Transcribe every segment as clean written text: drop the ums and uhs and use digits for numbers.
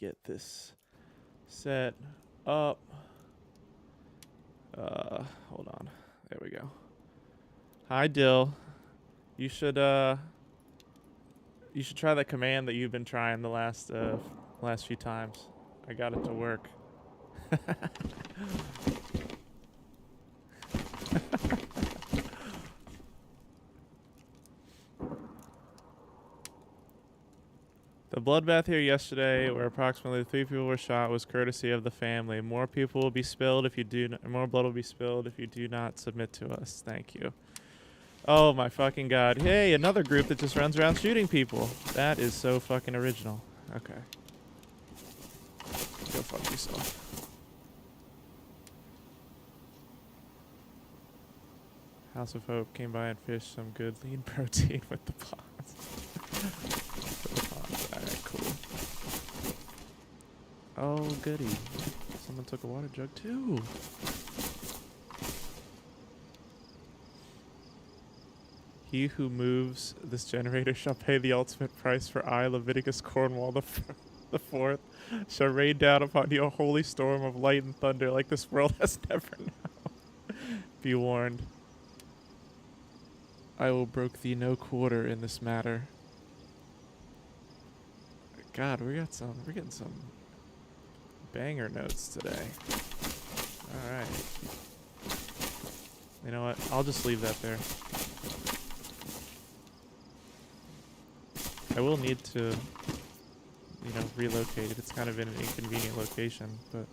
get this set up. Hold on. There we go. Hi, Dill. You should try that command that you've been trying the last few times. I got it to work. The bloodbath here yesterday, where approximately 3 people were shot, was courtesy of the family. More people will be spilled if you do. More blood will be spilled if you do not submit to us. Thank you. Oh my fucking god! Hey, another group that just runs around shooting people. That is so fucking original. Okay. Go fuck yourself. House of Hope came by and fished some good lean protein with the ponds. Alright, cool. Oh, goody. Someone took a water jug, too. He who moves this generator shall pay the ultimate price, for I, Leviticus Cornwall the fourth, shall rain down upon you a holy storm of light and thunder like this world has never known. Be warned. I will brook thee no quarter in this matter. God, we're getting some banger notes today. Alright. You know what? I'll just leave that there. I will need to, you know, relocate it. It's kind of in an inconvenient location, but...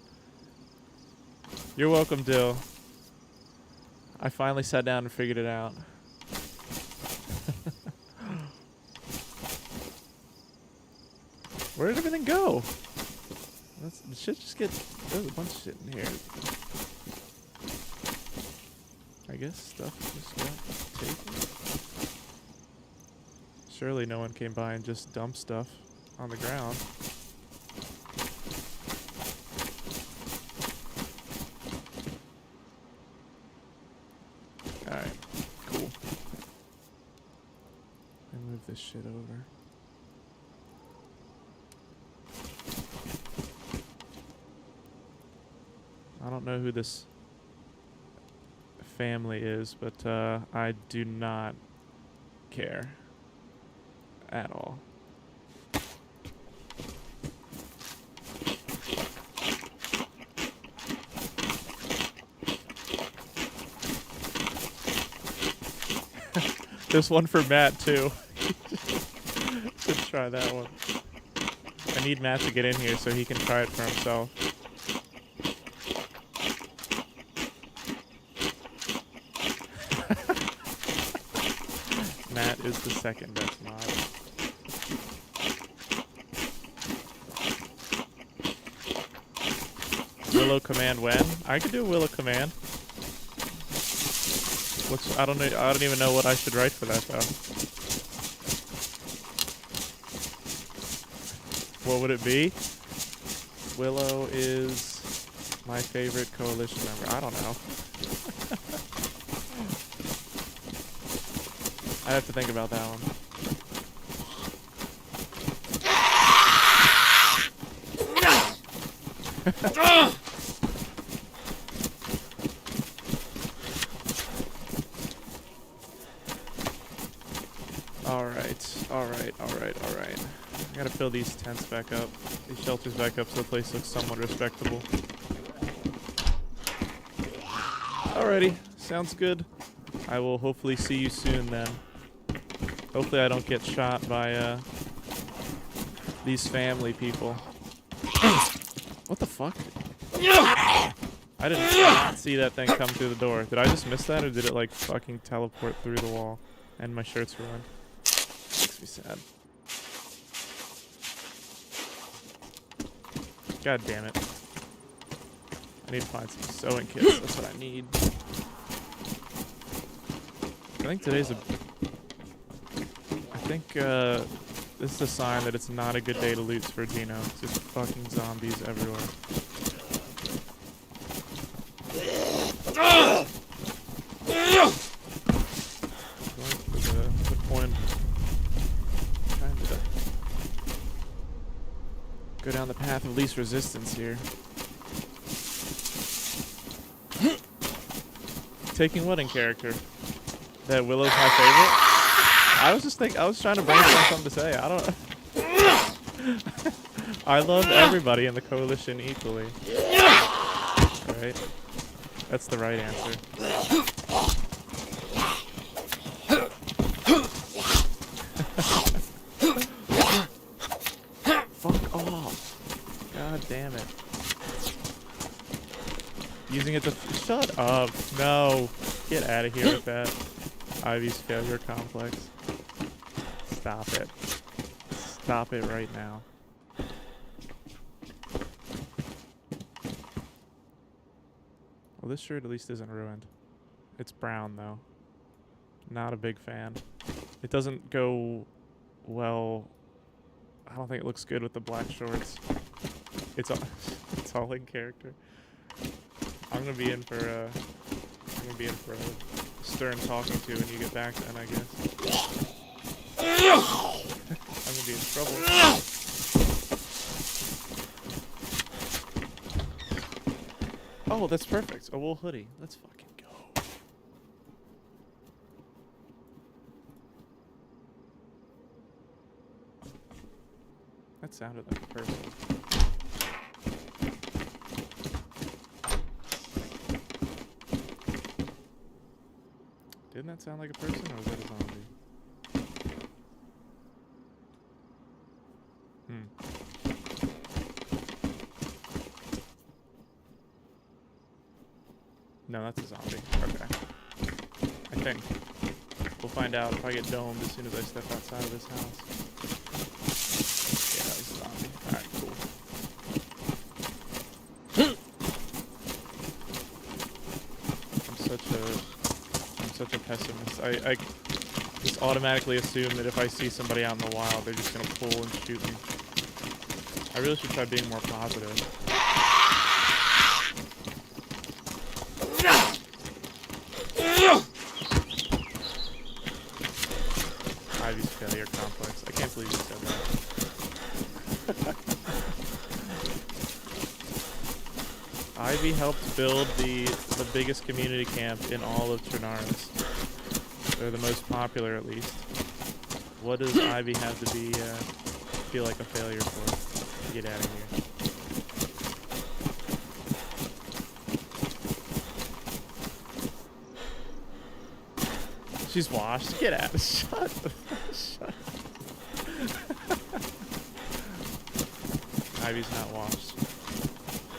You're welcome, Dill. I finally sat down and figured it out. Where did everything go? The shit just get... There's a bunch of shit in here. I guess stuff just got taken. Surely no one came by and just dumped stuff on the ground. Alright, cool. Let me move this shit over. I don't know who this family is, but I do not care at all. There's one for Matt too. Should try that one. I need Matt to get in here so he can try it for himself. Matt is the second best mod. Willow command when? I could do a Willow command. Which I don't even know what I should write for that though. What would it be? Willow is my favorite coalition member. I don't know. I have to think about that one. Alright. I gotta fill these tents back up, these shelters back up so the place looks somewhat respectable. Alrighty, sounds good. I will hopefully see you soon then. Hopefully I don't get shot by these family people. What the fuck? I did not see that thing come through the door. Did I just miss that, or did it like fucking teleport through the wall? And my shirt's ruined. Makes me sad. God damn it. I need to find some sewing kits. That's what I need. I think today's this is a sign that it's not a good day to loot for Dino. Just fucking zombies everywhere. Going for the point. Trying to go down the path least resistance here. Taking what in character? That Willow's my favorite? I was trying to brainstorm something to say. I don't... I love everybody in the coalition equally. Right? That's the right answer. Fuck off. God damn it. Using it to... Shut up. No. Get out of here with that. Ivy's failure complex. Stop it. Stop it right now. Well, this shirt at least isn't ruined. It's brown, though. Not a big fan. It doesn't go well... I don't think it looks good with the black shorts. It's all, it's all in character. I'm gonna be in for a stern talking to when you get back then, I guess. I'm gonna be in trouble. Oh, that's perfect. A wool hoodie. Let's fucking go. That sounded like a person. Didn't that sound like a person, or was that a zombie? No, that's a zombie. Okay. I think. We'll find out if I get domed as soon as I step outside of this house. Yeah, that was a zombie. Alright, cool. I'm such a pessimist. I just automatically assume that if I see somebody out in the wild, they're just gonna pull and shoot me. I really should try being more positive. Ivy's failure complex. I can't believe you said that. Ivy helped build the biggest community camp in all of Trinaris. They're the most popular, at least. What does Ivy have to be feel like a failure for? Get out of here. She's washed. Get out. Shut. Shut. Ivy's not washed.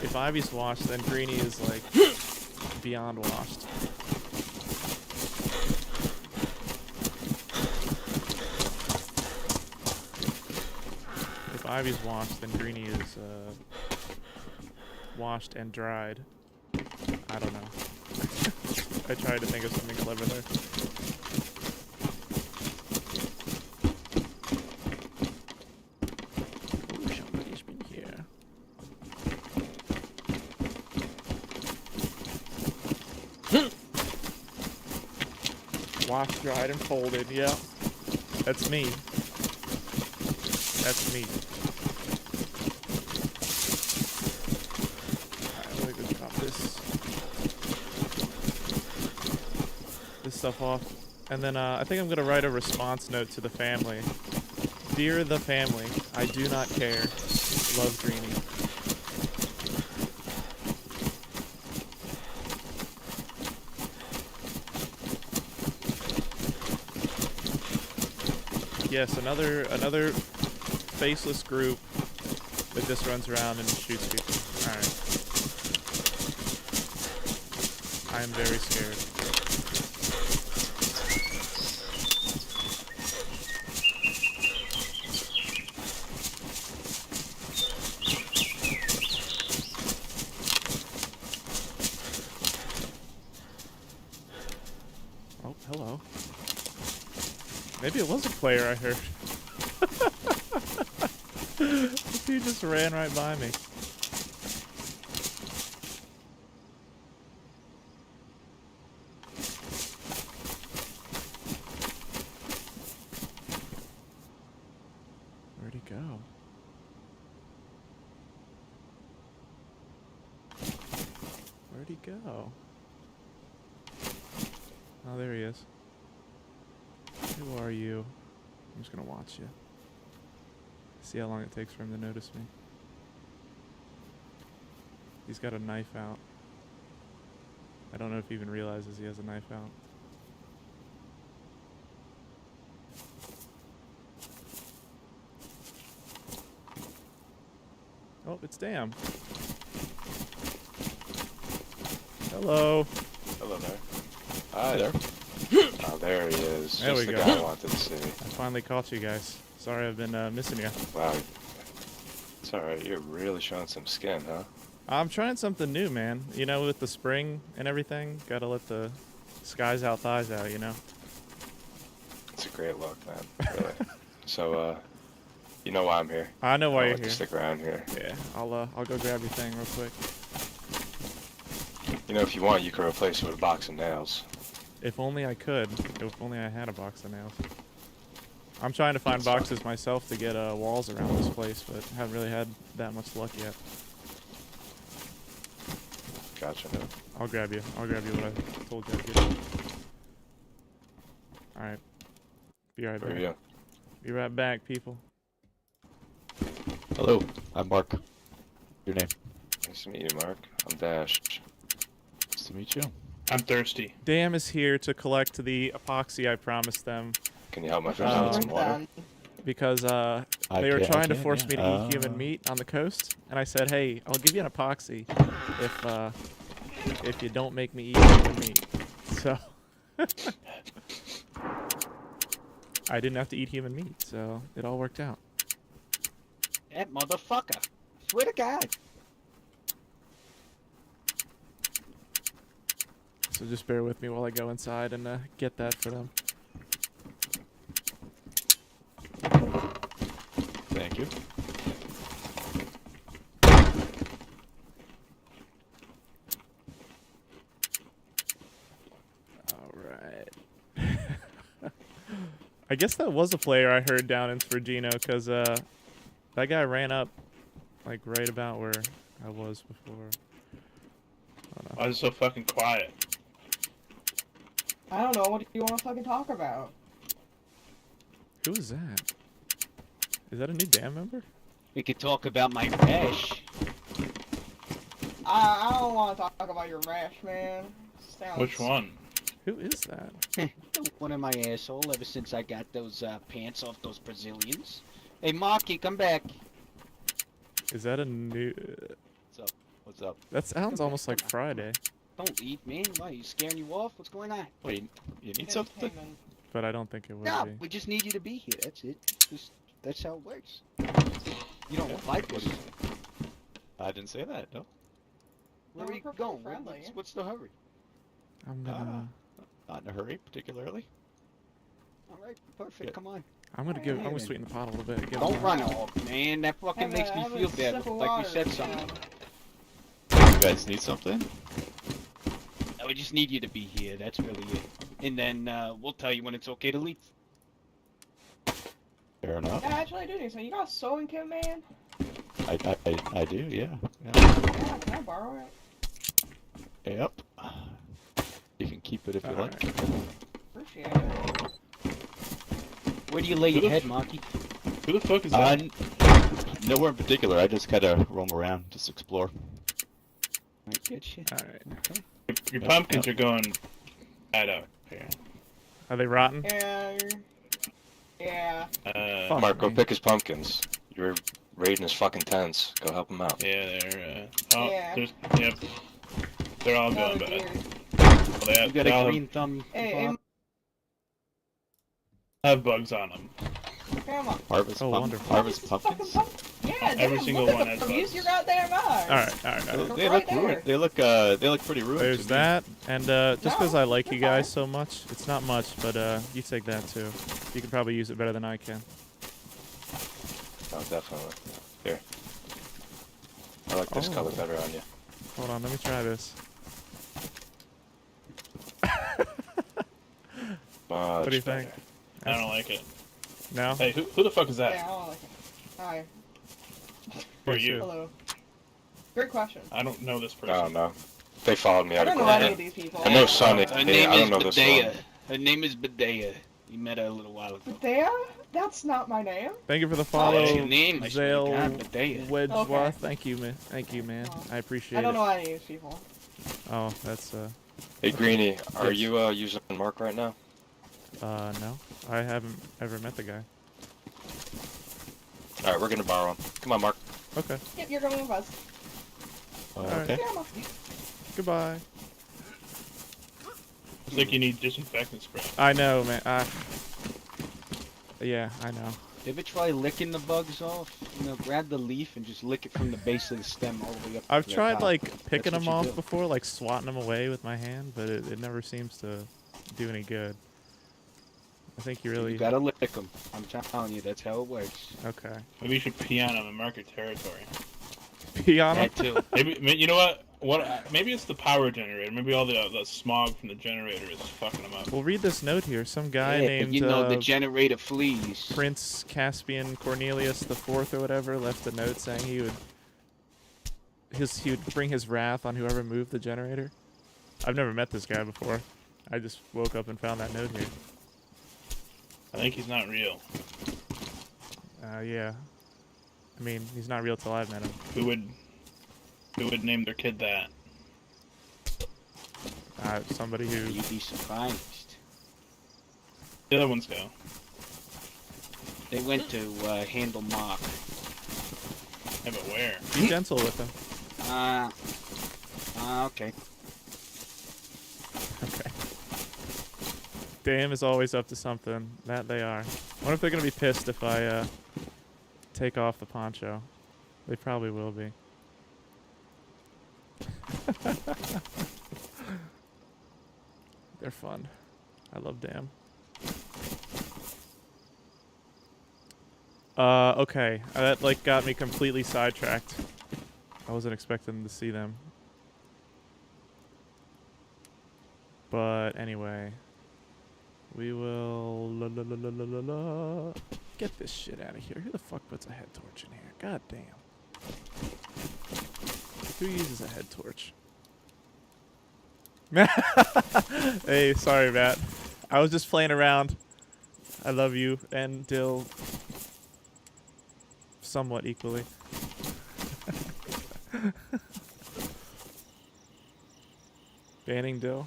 If Ivy's washed, then Greeny is like beyond washed. If Ivy's washed, then Greeny is washed and dried. I don't know. I tried to think of something clever there. Ooh, somebody's been here. Washed, dried, and folded. Yeah, that's me. That's me. Alright, let me just drop this stuff off. And then I think I'm going to write a response note to the family. Dear the family, I do not care. Love Greeny. Yes, another faceless group that just runs around and shoots people. Alright. I am very scared. Oh, hello. Maybe it was a player I heard. He just ran right by me. Where'd he go? Where'd he go? Oh, there he is. Who are you? I'm just gonna watch you. See how long it takes for him to notice me. He's got a knife out. I don't know if he even realizes he has a knife out. Oh, it's Dam. Hello. Hello there. Hi there. Oh, there he is. There Just we the go. guy I wanted to see. I finally caught you guys. Sorry I've been missing you. Wow. It's alright. You're really showing some skin, huh? I'm trying something new, man. You know, with the spring and everything, gotta let the skies out, thighs out, you know? It's a great look, man. Really. So, you know why I'm here. I know why I'll you're let you here. stick around here. Yeah, I'll go grab your thing real quick. You know, if you want, you can replace it with a box of nails. If only I could. If only I had a box of nails. I'm trying to find boxes myself to get walls around this place, but haven't really had that much luck yet. Gotcha. I'll grab you. I'll grab you what I told you I'd get. Alright. Be right Where are back. you? Be right back, people. Hello, I'm Mark. Your name? Nice to meet you, Mark. I'm Dash. Nice to meet you. I'm thirsty. Dam is here to collect the epoxy I promised them Can you help my friend with some water? because they were trying to force me to eat human meat on the coast, and I said, "Hey, I'll give you an epoxy if you don't make me eat human meat." So I didn't have to eat human meat, so it all worked out. That motherfucker. Swear to God. So just bear with me while I go inside and get that for them. Thank you. Alright. I guess that was a player I heard down in Svergino, because that guy ran up like right about where I was before. Why is it so fucking quiet? I don't know. What do you want to fucking talk about? Who is that? Is that a new Dam member? We could talk about my rash. I don't want to talk about your rash, man. Sounds... Which one? Who is that? One of my asshole ever since I got those pants off those Brazilians. Hey, Marky, come back. Is that a new... What's up? What's up? That sounds almost like Friday, Don't eat, man. Why, you scaring you off? What's going on? Wait, you need something? Entertainment. but I don't think it would No, be. we just need you to be here. That's it. That's how it works. You don't like us. I didn't say that, no. Where No, are you we're perfectly going? friendly. What's the hurry? I'm gonna... Not in a hurry, particularly. All right, perfect. Yeah. Come on. I'm gonna sweeten the pot a little bit. Give Don't it run time. off, man. That fucking makes me Have a feel sip bad. of Like we water, said man. something. You guys need something? We just need you to be here. That's really it. And then we'll tell you when it's okay to leave. Fair enough. Yeah, actually, I do need some. You got a sewing kit, man? I do, yeah. Yeah, can I borrow it? Yep. You can keep it if you like. Appreciate it. Where do you lay your head, Marky? Who the fuck is that? Nowhere in particular. I just kind of roam around, just explore. Alright, good shit. Alright. Your pumpkins are going bad out here. Are they rotten? Yeah. Yeah. Fuck. Mark, go me. pick his pumpkins. You're raiding his fucking tents. Go help him out. Yeah, they're Yeah. yep. They're all Oh, going bad. dear. Well, they You got they all a green thumb. Hey, have bugs on them. come on. Harvest, Oh, wonderful. harvest Fucking pumpkins. Yeah, Every damn, single look one at has them. Use bugs. your goddamn eyes. Alright. They Right look there. ruined. They look pretty ruined. There's to me. that, and just because No, I like you you're guys fine. so much, it's not much, but you take that too. You can probably use it better than I can. Oh, definitely. Here. I like this Oh. color better on you. Hold on, let me try this. Much What do you better. think? I don't like it. No? Hey, who the fuck is Yeah, that? I don't like it. Hi. Who are Here's you? who. Hello. Great question. I don't know this person. Oh, no. They followed me I out of don't know any Greeny. of these people. I know Sonny. Her name I is don't know this Badea. one. Her name is Badea. You met her a little while ago. Badea? That's not my name. Thank you for the That's follow, your name, I swear to God, Zale Badea. Wedgeworth. Okay. Thank you, man. Thank you, man. Oh. I appreciate I don't it. know any of these people. Oh, that's Hey, Greeny, are Yes. you using Mark right now? no. I haven't ever met the guy. All right, we're gonna borrow him. Come on, Mark. Okay. Yep, you're going with us. Okay. Yeah, I'm off. Goodbye. It's like you need disinfectant spray. I know, man. Yeah, I know. You ever try licking the bugs off? You know, grab the leaf and just lick it from the base of the stem all the way up. I've to the tried top. like picking That's them what off you do. before, like swatting them away with my hand, but it never seems to do any good. I think you really You gotta lick them. I'm telling you, that's how it works. okay. Maybe you should pee on them and mark your territory. Pee on 'em? That too. Maybe you know what? Maybe it's the power generator. Maybe all the smog from the generator is fucking them up. We'll read this note here. Some guy Yeah, named you know, the generator flees. Prince Caspian Cornelius the Fourth or whatever left a note saying he would bring his wrath on whoever moved the generator. I've never met this guy before. I just woke up and found that note here. I think he's not real. Yeah. I mean, he's not real till I've met him. Who would name their kid that? Somebody who You'd be surprised. The other ones go. They went to handle Mark. Yeah, but where? be gentle with him. Okay. Okay. Dame is always up to something. That they are. I wonder if they're gonna be pissed if I take off the poncho. They probably will be. They're fun. I love Dam. Okay. That like got me completely sidetracked. I wasn't expecting to see them. But anyway, we will get this shit out of here. Who the fuck puts a head torch in here? God damn. Who uses a head torch? Hey, sorry, Matt. I was just playing around. I love you and Dill somewhat equally. Banning Dill.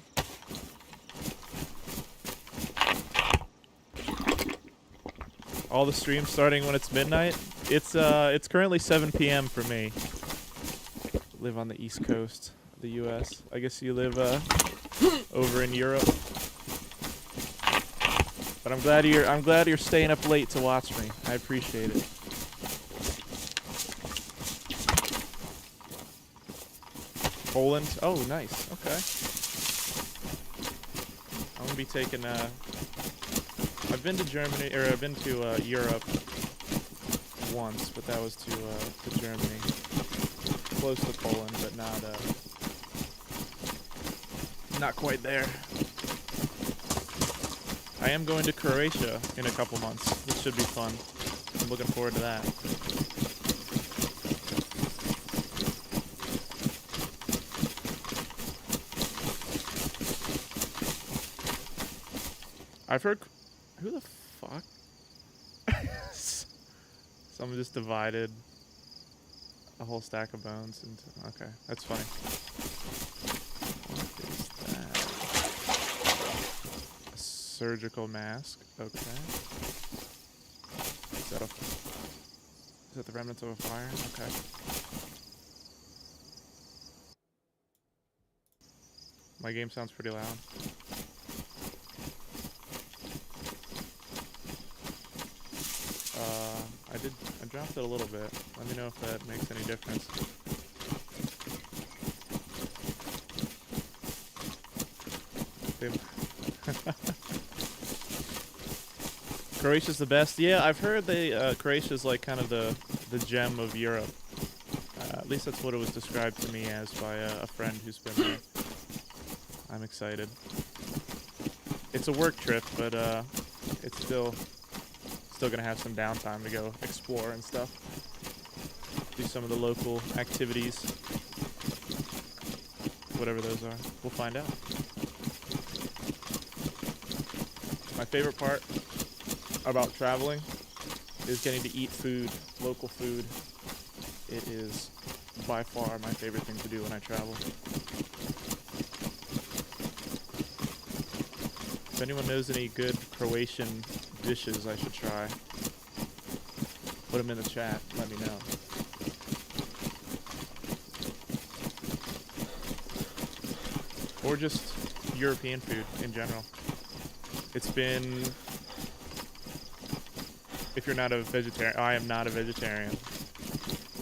All the streams starting when it's midnight. It's currently 7 p.m. for me. Live on the East Coast of the U.S. I guess you live over in Europe. But I'm glad you're staying up late to watch me. I appreciate it. Poland. Oh, nice. Okay. I'm gonna be taking. I've been to Germany, or I've been to Europe once, but that was to Germany, close to Poland, but not quite there. I am going to Croatia in a couple months, which should be fun. I'm looking forward to that. I've heard. Who the fuck? Someone just divided a whole stack of bones into. Okay, that's funny. What is that? A surgical mask. Okay. Is that the remnants of a fire? Okay. My game sounds pretty loud. I dropped it a little bit. Let me know if that makes any difference. Croatia's the best. Yeah, I've heard Croatia's like kind of the gem of Europe. At least that's what it was described to me as by a friend who's been there. I'm excited. It's a work trip, but it's still gonna have some downtime to go explore and stuff. Do some of the local activities. whatever those are. We'll find out. My favorite part about traveling is getting to eat food, local food. It is by far my favorite thing to do when I travel. If anyone knows any good Croatian dishes I should try, put them in the chat, let me know. Or just European food in general. It's been, if you're not a vegetarian, I am not a vegetarian.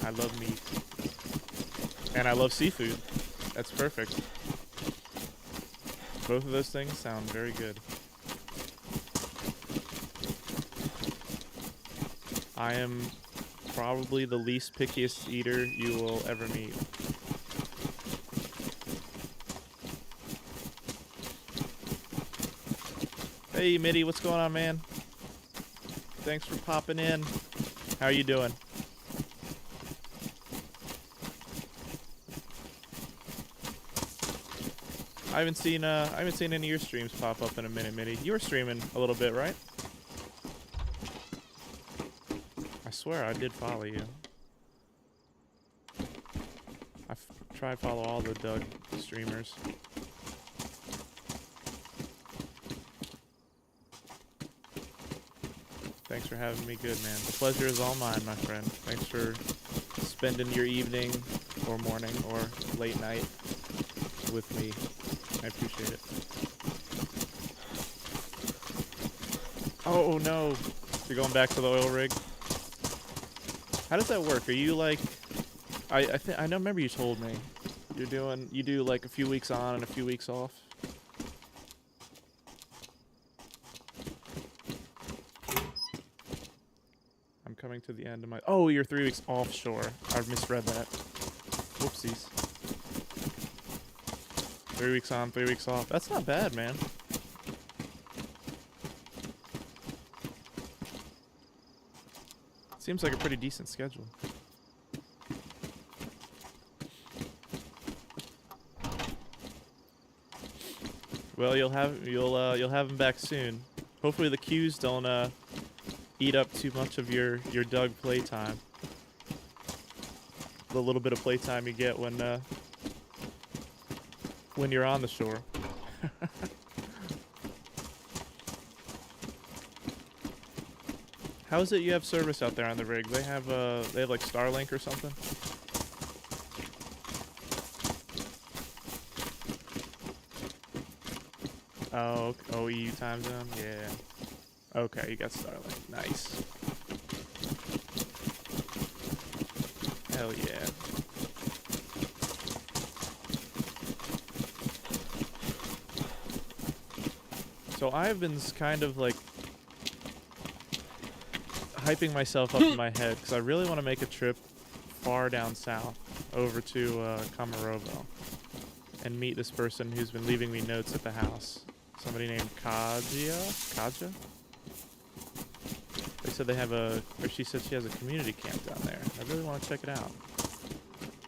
I love meat. And I love seafood. That's perfect. Both of those things sound very good. I am probably the least pickiest eater you will ever meet. Hey, Mitty, what's going on, man? Thanks for popping in. How you doing? I haven't seen any of your streams pop up in a minute, Mitty. You were streaming a little bit, right? I swear I did follow you. I try to follow all the Doug streamers. Thanks for having me. Good, man. The pleasure is all mine, my friend. Thanks for spending your evening or morning or late night with me. I appreciate it. Oh no, you're going back to the oil rig. How does that work? Are you like, I know. Remember you told me you do like a few weeks on and a few weeks off. I'm coming to the end of my. Oh, you're 3 weeks offshore. I misread that. Whoopsies. 3 weeks on, 3 weeks off. That's not bad, man. Seems like a pretty decent schedule. Well, you'll have him back soon. Hopefully the queues don't eat up too much of your Doug playtime. The little bit of playtime you get when you're on the shore. How is it you have service out there on the rig? They have like Starlink or something? Oh, EU time zone? Yeah. Okay, you got Starlink. Nice. Hell yeah. So I've been kind of like hyping myself up in my head because I really want to make a trip far down south over to Komarovo and meet this person who's been leaving me notes at the house. Somebody named Kaja? They said they have or she said she has a community camp down there. I really want to check it out.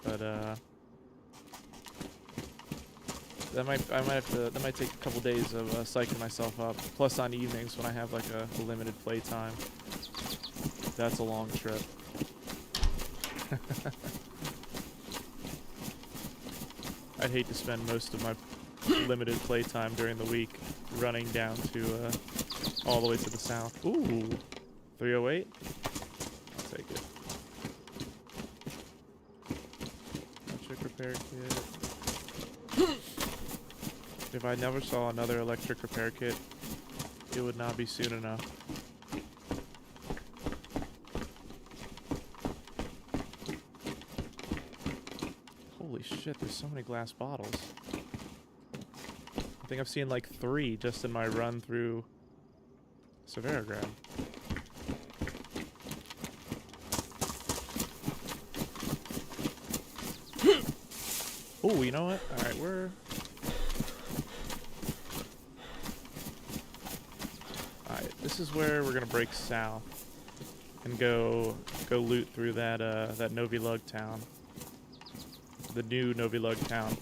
But that might take a couple days of psyching myself up. Plus on evenings when I have like a limited play time. That's a long trip. I'd hate to spend most of my limited play time during the week running down to all the way to the south. Ooh, 308. I'll take it. Electric repair kit. If I never saw another electric repair kit, it would not be soon enough. Holy shit, there's so many glass bottles. I think I've seen like 3 just in my run through DayzUnderground. Oh, you know what? Alright, Alright, this is where we're gonna break south and go loot through that Novi Lug town. The new Novi Lug town.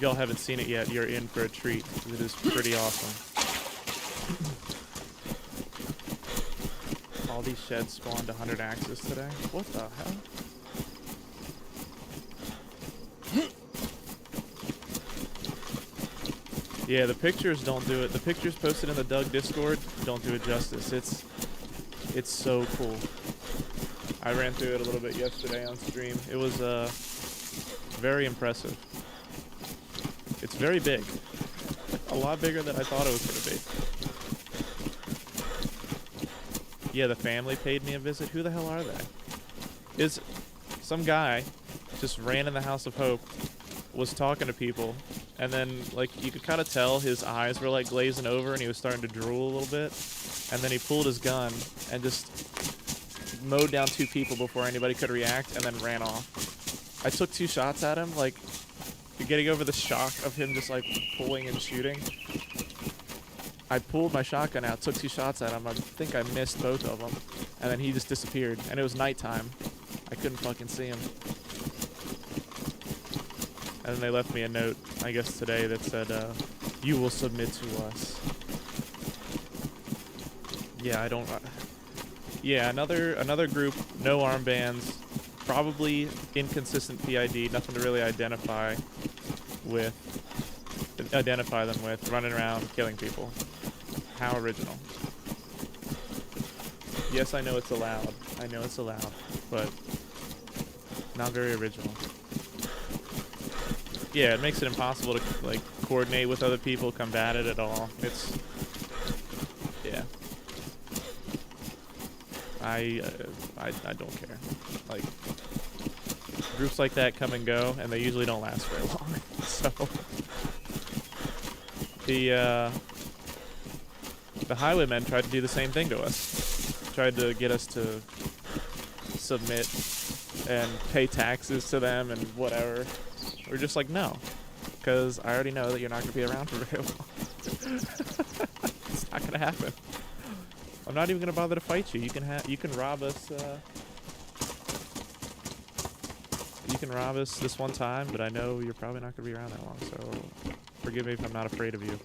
y'all haven't seen it yet, you're in for a treat. It is pretty awesome. All these sheds spawned 100 axes today. What the hell? Yeah, the pictures don't do it. The pictures posted in the Doug Discord don't do it justice. It's so cool. I ran through it a little bit yesterday on stream. It was very impressive. It's very big. A lot bigger than I thought it was going to be. Yeah, the family paid me a visit. Who the hell are they? Is some guy just ran in the House of Hope, was talking to people, and then, like, you could kind of tell his eyes were, like, glazing over and he was starting to drool a little bit. And then he pulled his gun and just mowed down 2 people before anybody could react and then ran off. I took 2 shots at him, like, you're getting over the shock of him just, like, pulling and shooting. I pulled my shotgun out, took 2 shots at him. I think I missed both of them. And then he just disappeared. And it was nighttime. I couldn't fucking see him. And then they left me a note, I guess today, that said, you will submit to us. Yeah, I don't... yeah, another group, no armbands, probably inconsistent PID, nothing to really identify them with, running around, killing people. How original. Yes, I know it's allowed. I know it's allowed, but not very original. Yeah, it makes it impossible to, like, coordinate with other people, combat it at all. It's... yeah. I don't care. Like, groups like that come and go, and they usually don't last very long. So, the highwaymen tried to do the same thing to us. Tried to get us to submit and pay taxes to them and whatever. We're just like, no, because I already know that you're not going to be around for very long. It's not going to happen. I'm not even going to bother to fight you. You can rob us. You can rob us this one time, but I know you're probably not going to be around that long. So forgive me if I'm not afraid of you.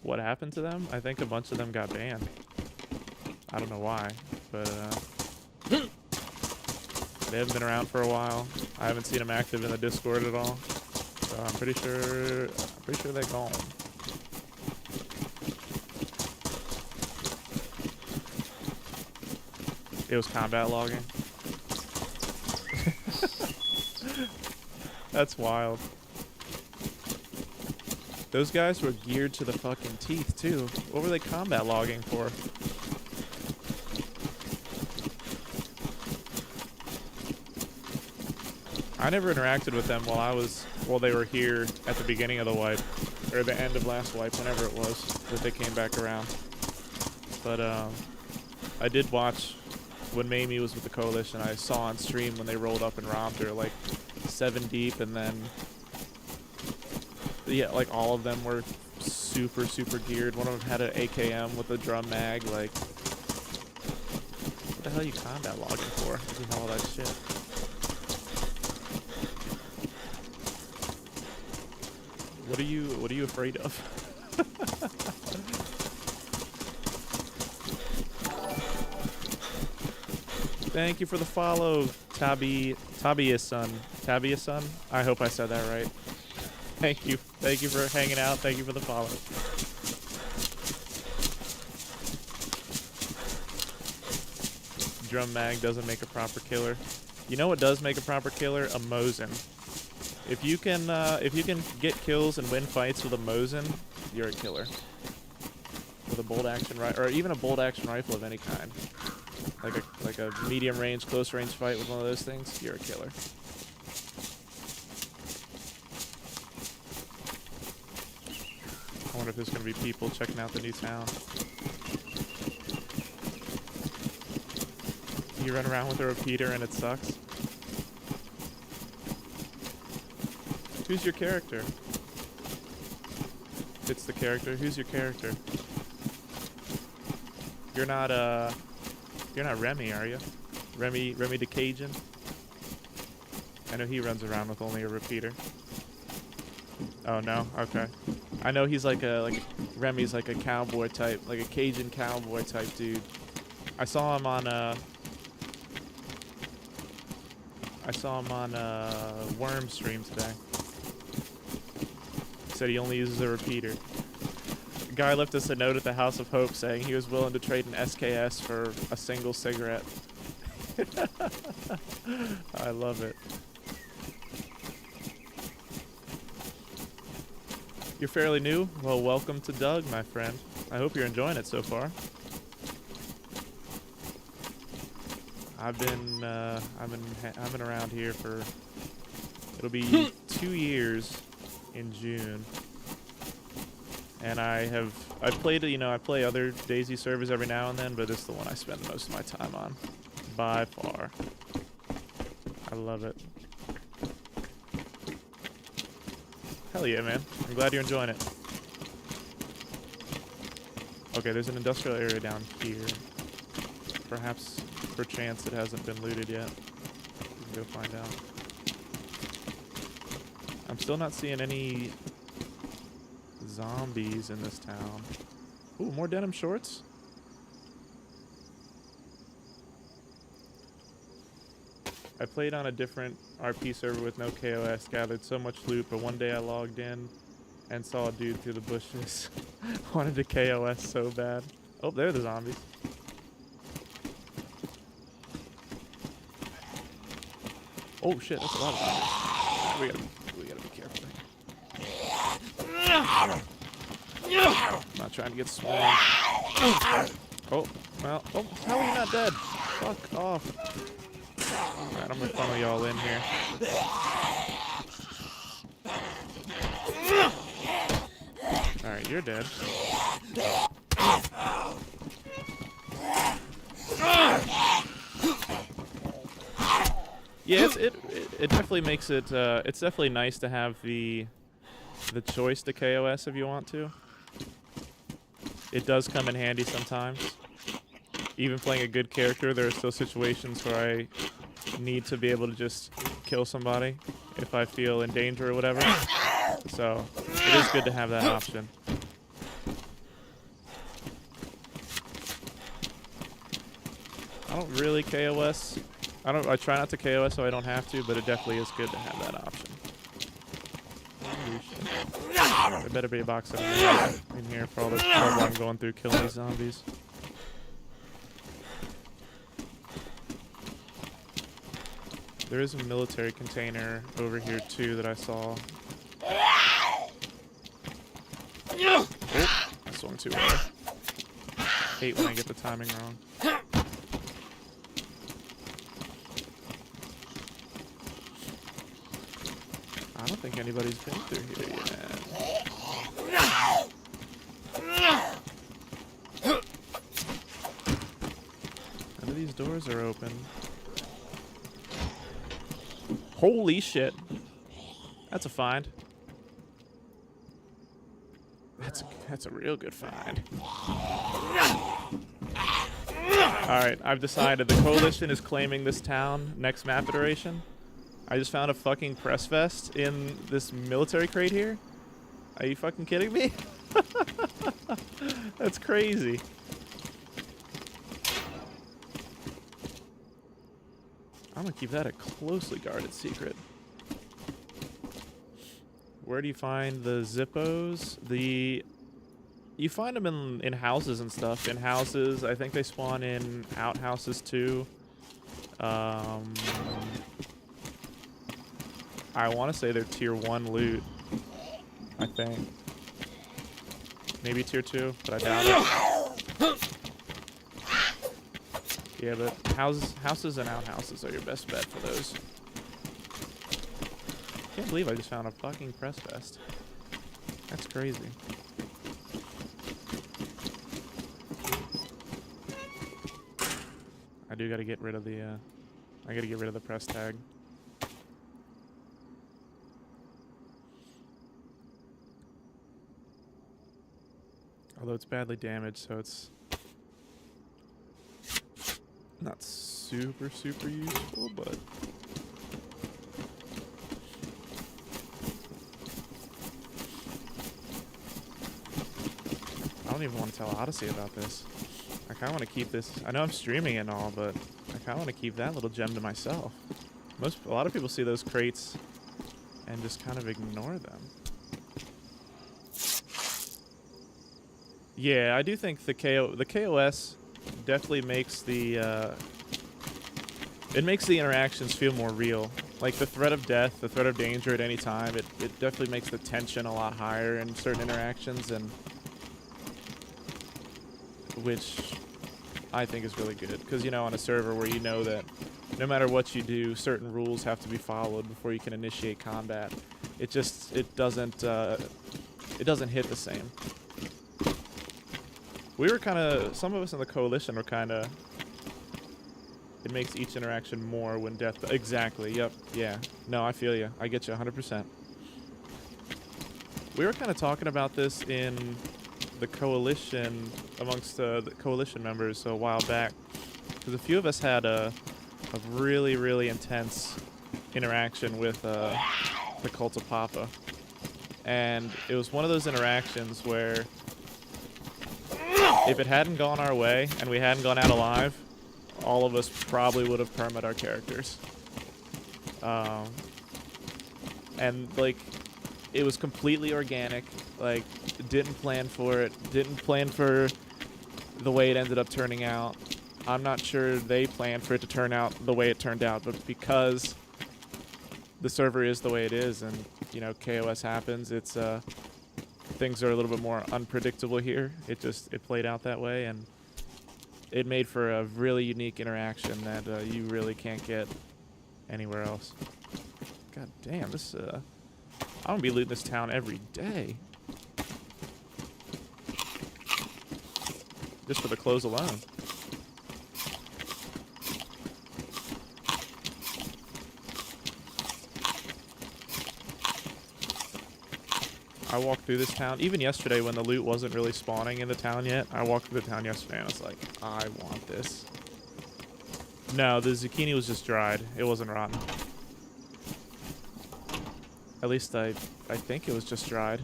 What happened to them? I think a bunch of them got banned. I don't know why, but they haven't been around for a while. I haven't seen them active in the Discord at all. So I'm pretty sure they're gone. It was combat logging. That's wild. Those guys were geared to the fucking teeth too. What were they combat logging for? I never interacted with them while they were here at the beginning of the wipe, or the end of last wipe, whenever it was that they came back around. But I did watch when Mamie was with the Coalition. I saw on stream when they rolled up and robbed her, like 7 deep, and then yeah, like all of them were super geared. One of them had an AKM with a drum mag. Like, what the hell are you combat logging for? Doing all that shit. What are you afraid of? Thank you for the follow, Tabiasun. Tabiasun? I hope I said that right. Thank you. Thank you for hanging out. Thank you for the follow. Drum mag doesn't make a proper killer. You know what does make a proper killer? A Mosin. If you can get kills and win fights with a Mosin, you're a killer. With a bolt action rifle, or even a bolt action rifle of any kind, like a medium range, close range fight with one of those things, you're a killer. I wonder if there's gonna be people checking out the new town. You run around with a repeater and it sucks. Who's your character? It's the character. Who's your character? You're not Remy, are you? Remy the Cajun? I know he runs around with only a repeater. Oh no. Okay. I know he's like Remy's like a cowboy type, like a Cajun cowboy type dude. I saw him on Worm stream today. He said he only uses a repeater. The guy left us a note at the House of Hope saying he was willing to trade an SKS for a single cigarette. I love it. You're fairly new? Well, welcome to Doug, my friend. I hope you're enjoying it so far. I've been around here for, it'll be 2 years in June. And I played, I play other DayZ servers every now and then, but this is the one I spend most of my time on. By far. I love it. Hell yeah, man. I'm glad you're enjoying it. Okay, there's an industrial area down here. Perhaps, perchance, it hasn't been looted yet. We can go find out. I'm still not seeing any zombies in this town. Ooh, more denim shorts? I played on a different RP server with no KOS, gathered so much loot, but one day I logged in and saw a dude through the bushes. Wanted to KOS so bad. Oh, there are the zombies. Oh shit, that's a lot of zombies. We gotta be careful here. I'm not trying to get swarmed. Oh, well, oh, how are you not dead? Fuck off. Alright, I'm gonna funnel y'all in here. Alright, you're dead. Yeah, it definitely makes it, it's definitely nice to have the choice to KOS if you want to. It does come in handy sometimes. Even playing a good character, there are still situations where I need to be able to just kill somebody if I feel in danger or whatever. So it is good to have that option. I don't really KOS. I try not to KOS so I don't have to, but it definitely is good to have that option. There better be a box in here for all the trouble I'm going through killing these zombies. There is a military container over here too that I saw. Oh, I swung too hard. Hate when I get the timing wrong. I don't think anybody's been through here yet. None of these doors are open. Holy shit. That's a find. That's a real good find. Alright, I've decided the coalition is claiming this town next map iteration. I just found a fucking press vest in this military crate here. Are you fucking kidding me? That's crazy. I'm gonna keep that a closely guarded secret. Where do you find the Zippos? You find them in houses and stuff. In houses, I think they spawn in outhouses too. I want to say they're tier 1 loot. I think. Maybe tier 2, but I doubt it. Yeah, but houses and outhouses are your best bet for those. Can't believe I just found a fucking press vest. That's crazy. I do gotta get rid of the, I gotta get rid of the press tag. Although it's badly damaged, so it's not super useful, but don't even want to tell Odyssey about this. I kind of want to keep this. I know I'm streaming and all, but I kind of want to keep that little gem to myself. A lot of people see those crates and just kind of ignore them. Yeah, I do think the KOS definitely makes the it makes the interactions feel more real. Like the threat of death, the threat of danger at any time, it definitely makes the tension a lot higher in certain interactions, and which I think is really good. Because, you know, on a server where you know that no matter what you do, certain rules have to be followed before you can initiate combat. It doesn't hit the same. We were kind of, some of us in the coalition were kind of, it makes each interaction more when death, exactly, yep, yeah. No, I feel you. I get you 100%. We were kind of talking about this in the coalition, amongst the coalition members a while back, because a few of us had a really, really intense interaction with the Cult of Papa. And it was one of those interactions where if it hadn't gone our way and we hadn't gone out alive, all of us probably would have permed our characters. And, like, it was completely organic. Like, didn't plan for it. Didn't plan for the way it ended up turning out. I'm not sure they planned for it to turn out the way it turned out, but because the server is the way it is and, you know, KOS happens, it's, things are a little bit more unpredictable here. It played out that way, and it made for a really unique interaction that you really can't get anywhere else. God damn, this, I'm gonna be looting this town every day. Just for the clothes alone. I walked through this town, even yesterday when the loot wasn't really spawning in the town yet. I walked through the town yesterday and I was like, I want this. No, the zucchini was just dried. It wasn't rotten. At least I think it was just dried.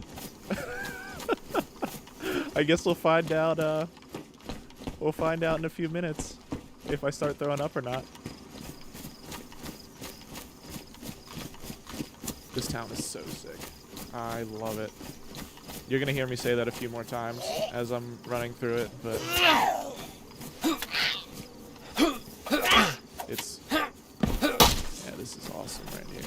I guess we'll find out, in a few minutes if I start throwing up or not. This town is so sick. I love it. You're gonna hear me say that a few more times as I'm running through it, but it's, yeah, this is awesome right here.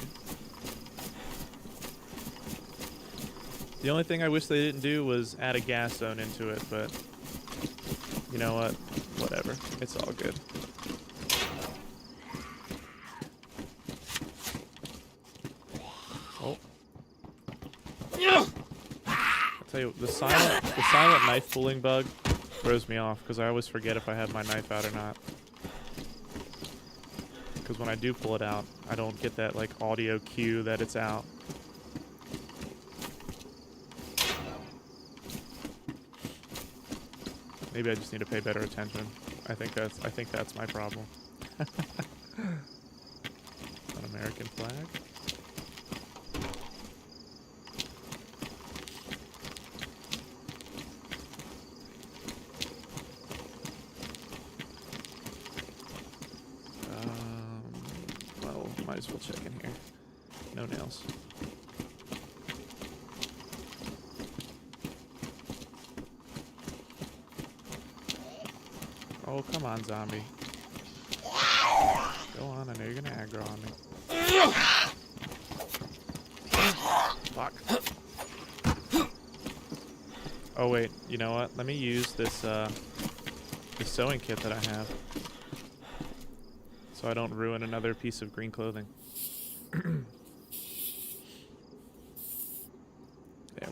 The only thing I wish they didn't do was add a gas zone into it, but you know what? Whatever. It's all good. Oh. I'll tell you, the silent knife pulling bug throws me off because I always forget if I have my knife out or not. Because when I do pull it out, I don't get that like audio cue that it's out. Maybe I just need to pay better attention. I think that's my problem. An American flag. Well, might as well check in here. No nails. Oh, come on, zombie. Go on, I know you're gonna aggro on me. Fuck. Oh, wait, you know what? Let me use this, this sewing kit that I have. So I don't ruin another piece of green clothing. There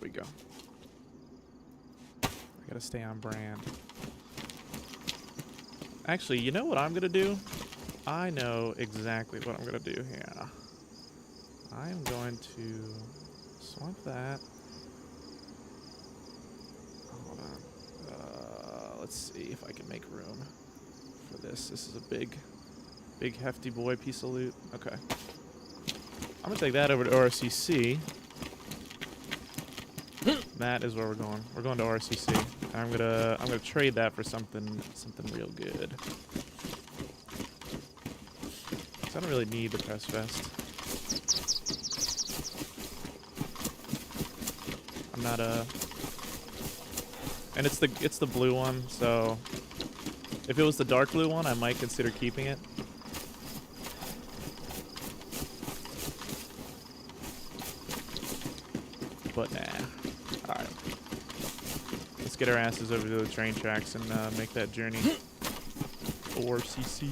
we go. I gotta stay on brand. Actually, you know what I'm gonna do? I know exactly what I'm gonna do here. I am going to swap that. Hold on. Let's see if I can make room for this. This is a big hefty boy piece of loot. Okay. I'm gonna take that over to ORCC. That is where we're going. We're going to RCC. I'm gonna trade that for something real good. 'Cause I don't really need the press vest. I'm not and it's the blue one, so if it was the dark blue one, I might consider keeping it. But nah. Alright. Let's get our asses over to the train tracks and make that journey. ORCC.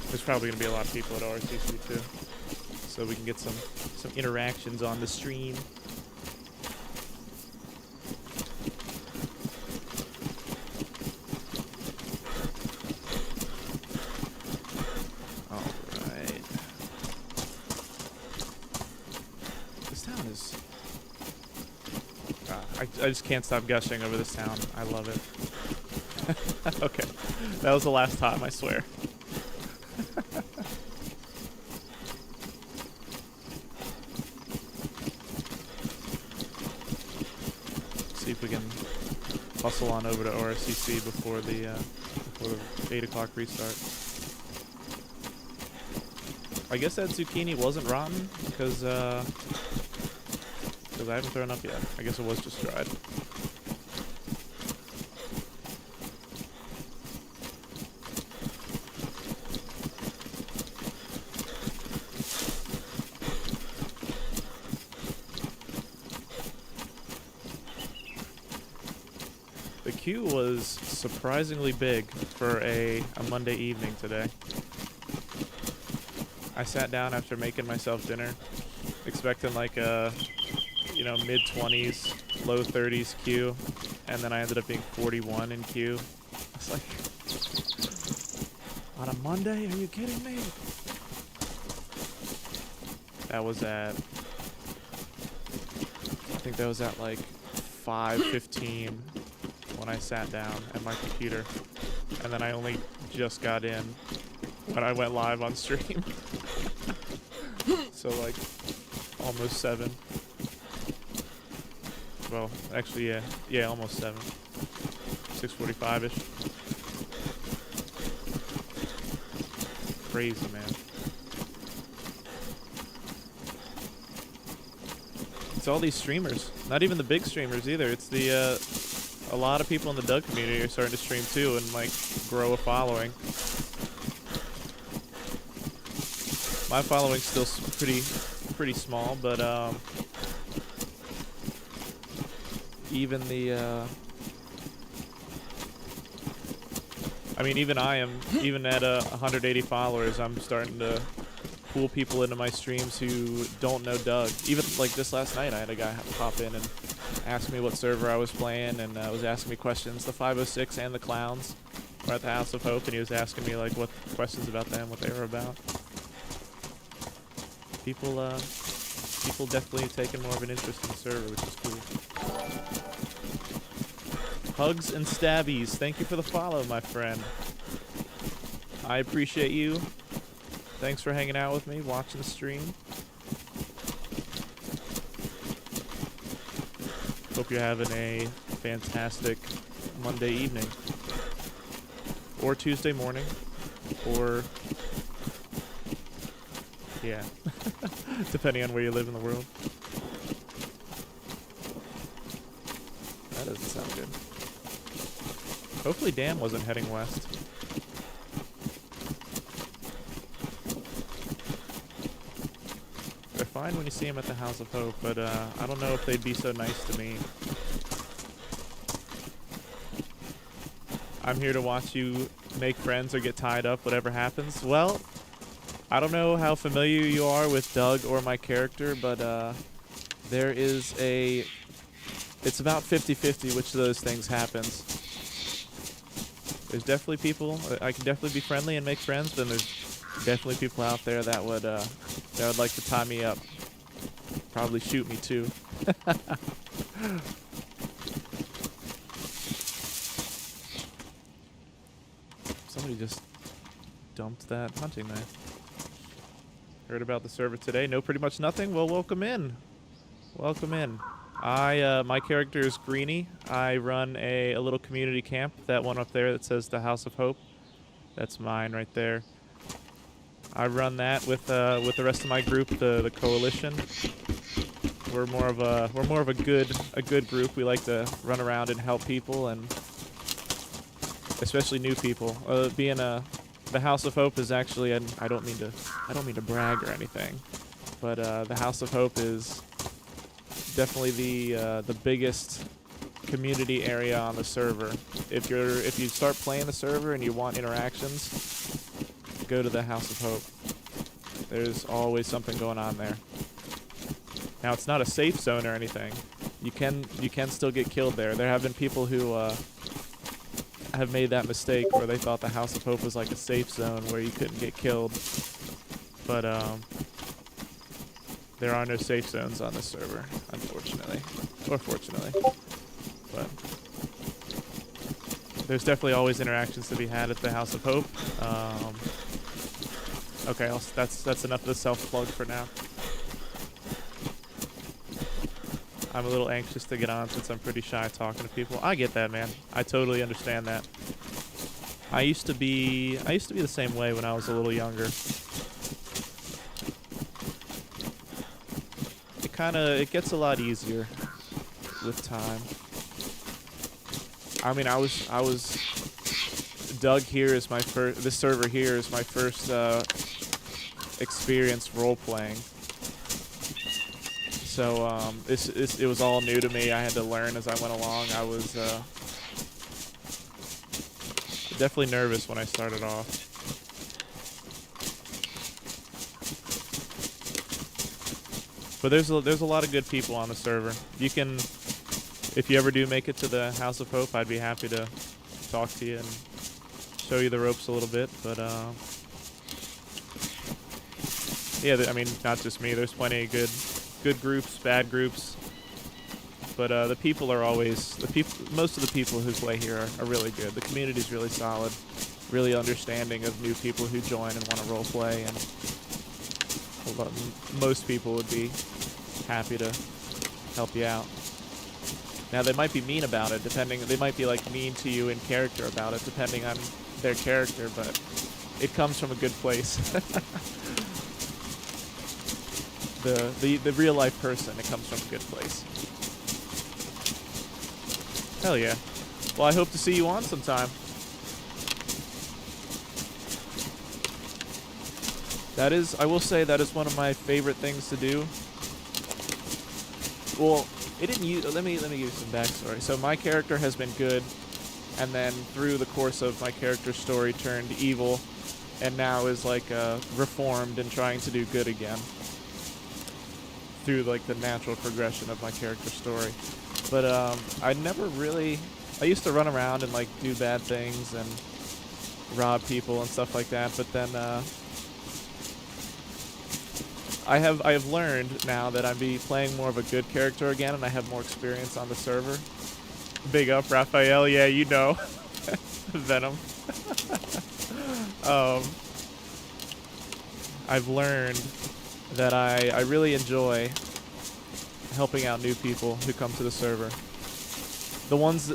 There's probably going to be a lot of people at ORCC too. So we can get some interactions on the stream. I just can't stop gushing over this town. I love it. Okay. That was the last time, I swear. See if we can hustle on over to ORCC before the 8 o'clock restart. I guess that zucchini wasn't rotten because I haven't thrown up yet. I guess it was just dried. The queue was surprisingly big for a Monday evening today. I sat down after making myself dinner, expecting like a mid-20s, low 30s queue, and then I ended up being 41 in queue. I was like, on a Monday? Are you kidding me? That was at, I think that was at like 5:15 when I sat down at my computer, and then I only just got in when I went live on stream. So like almost 7. Well, actually, yeah, almost 7. 6:45-ish. Crazy, man. It's all these streamers. Not even the big streamers either. It's the a lot of people in the Doug community are starting to stream too and like grow a following. My following's still pretty small, but even the I mean, even at 180 followers, I'm starting to pull people into my streams who don't know Doug. Even like this last night, I had a guy pop in and ask me what server I was playing, and was asking me questions. The 506 and the Clowns were at the House of Hope, and he was asking me like what questions about them, what they were about. People definitely taking more of an interest in the server, which is cool. Hugs and stabbies, thank you for the follow, my friend. I appreciate you. Thanks for hanging out with me, watching the stream. Hope you're having a fantastic Monday evening. Or Tuesday morning. Or... yeah. Depending on where you live in the world. That doesn't sound good. Hopefully Dan wasn't heading west. They're fine when you see them at the House of Hope, but I don't know if they'd be so nice to me. I'm here to watch you make friends or get tied up, whatever happens. Well, I don't know how familiar you are with Doug or my character, but there is a... it's about 50-50 which of those things happens. There's definitely people, I can definitely be friendly and make friends, then there's definitely people out there that would like to tie me up. Probably shoot me too. Somebody just dumped that hunting knife. Heard about the server today? Know pretty much nothing? Well, welcome in. Welcome in. My character is Greeny. I run a little community camp. That one up there that says the House of Hope. That's mine right there. I run that with the rest of my group, the coalition. We're more of a good group. We like to run around and help people, and especially new people. The House of Hope is actually, and I don't mean to brag or anything, but the House of Hope is definitely the biggest community area on the server. If you start playing the server and you want interactions, go to the House of Hope. There's always something going on there. Now, it's not a safe zone or anything. You can still get killed there. There have been people who have made that mistake where they thought the House of Hope was like a safe zone where you couldn't get killed. But there are no safe zones on this server, unfortunately, or fortunately. But there's definitely always interactions to be had at the House of Hope. Okay, that's enough of the self-plug for now. I'm a little anxious to get on since I'm pretty shy talking to people. I get that, man. I totally understand that. I used to be the same way when I was a little younger. It gets a lot easier with time. I mean, I was Doug here is my first. This server here is my first experience role playing. So it was all new to me. I had to learn as I went along. I was definitely nervous when I started off. But there's a lot of good people on the server. You can, if you ever do make it to the House of Hope, I'd be happy to talk to you and show you the ropes a little bit. But yeah, I mean, not just me. There's plenty of good groups, bad groups. But the people are always most of the people who play here are really good. The community's really solid, really understanding of new people who join and want to role play, and most people would be happy to help you out. Now, they might be mean about it, they might be like mean to you in character about it, depending on their character, but it comes from a good place. The real life person, it comes from a good place. Hell yeah. Well, I hope to see you on sometime. I will say that is one of my favorite things to do. Well, it didn't use, let me give you some backstory. So my character has been good, and then through the course of my character's story turned evil, and now is like reformed and trying to do good again. Through like the natural progression of my character's story. But I used to run around and like do bad things and rob people and stuff like that, but then I have learned now that I'm playing more of a good character again, and I have more experience on the server. Big up, Raphael. Yeah, you know. Venom. I've learned that I really enjoy helping out new people who come to the server. The ones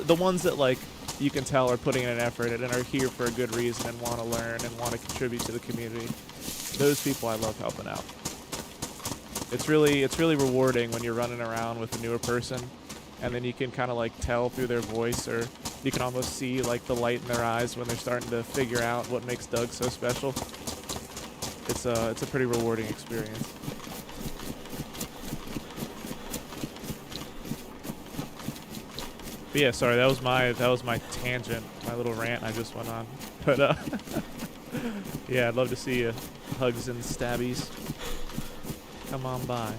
that like you can tell are putting in an effort and are here for a good reason and want to learn and want to contribute to the community. Those people I love helping out. It's really rewarding when you're running around with a newer person, and then you can kind of like tell through their voice, or you can almost see like the light in their eyes when they're starting to figure out what makes Doug so special. It's a pretty rewarding experience. But yeah, sorry, that was my tangent, my little rant I just went on. But yeah, I'd love to see you. Hugs and stabbies. Come on by.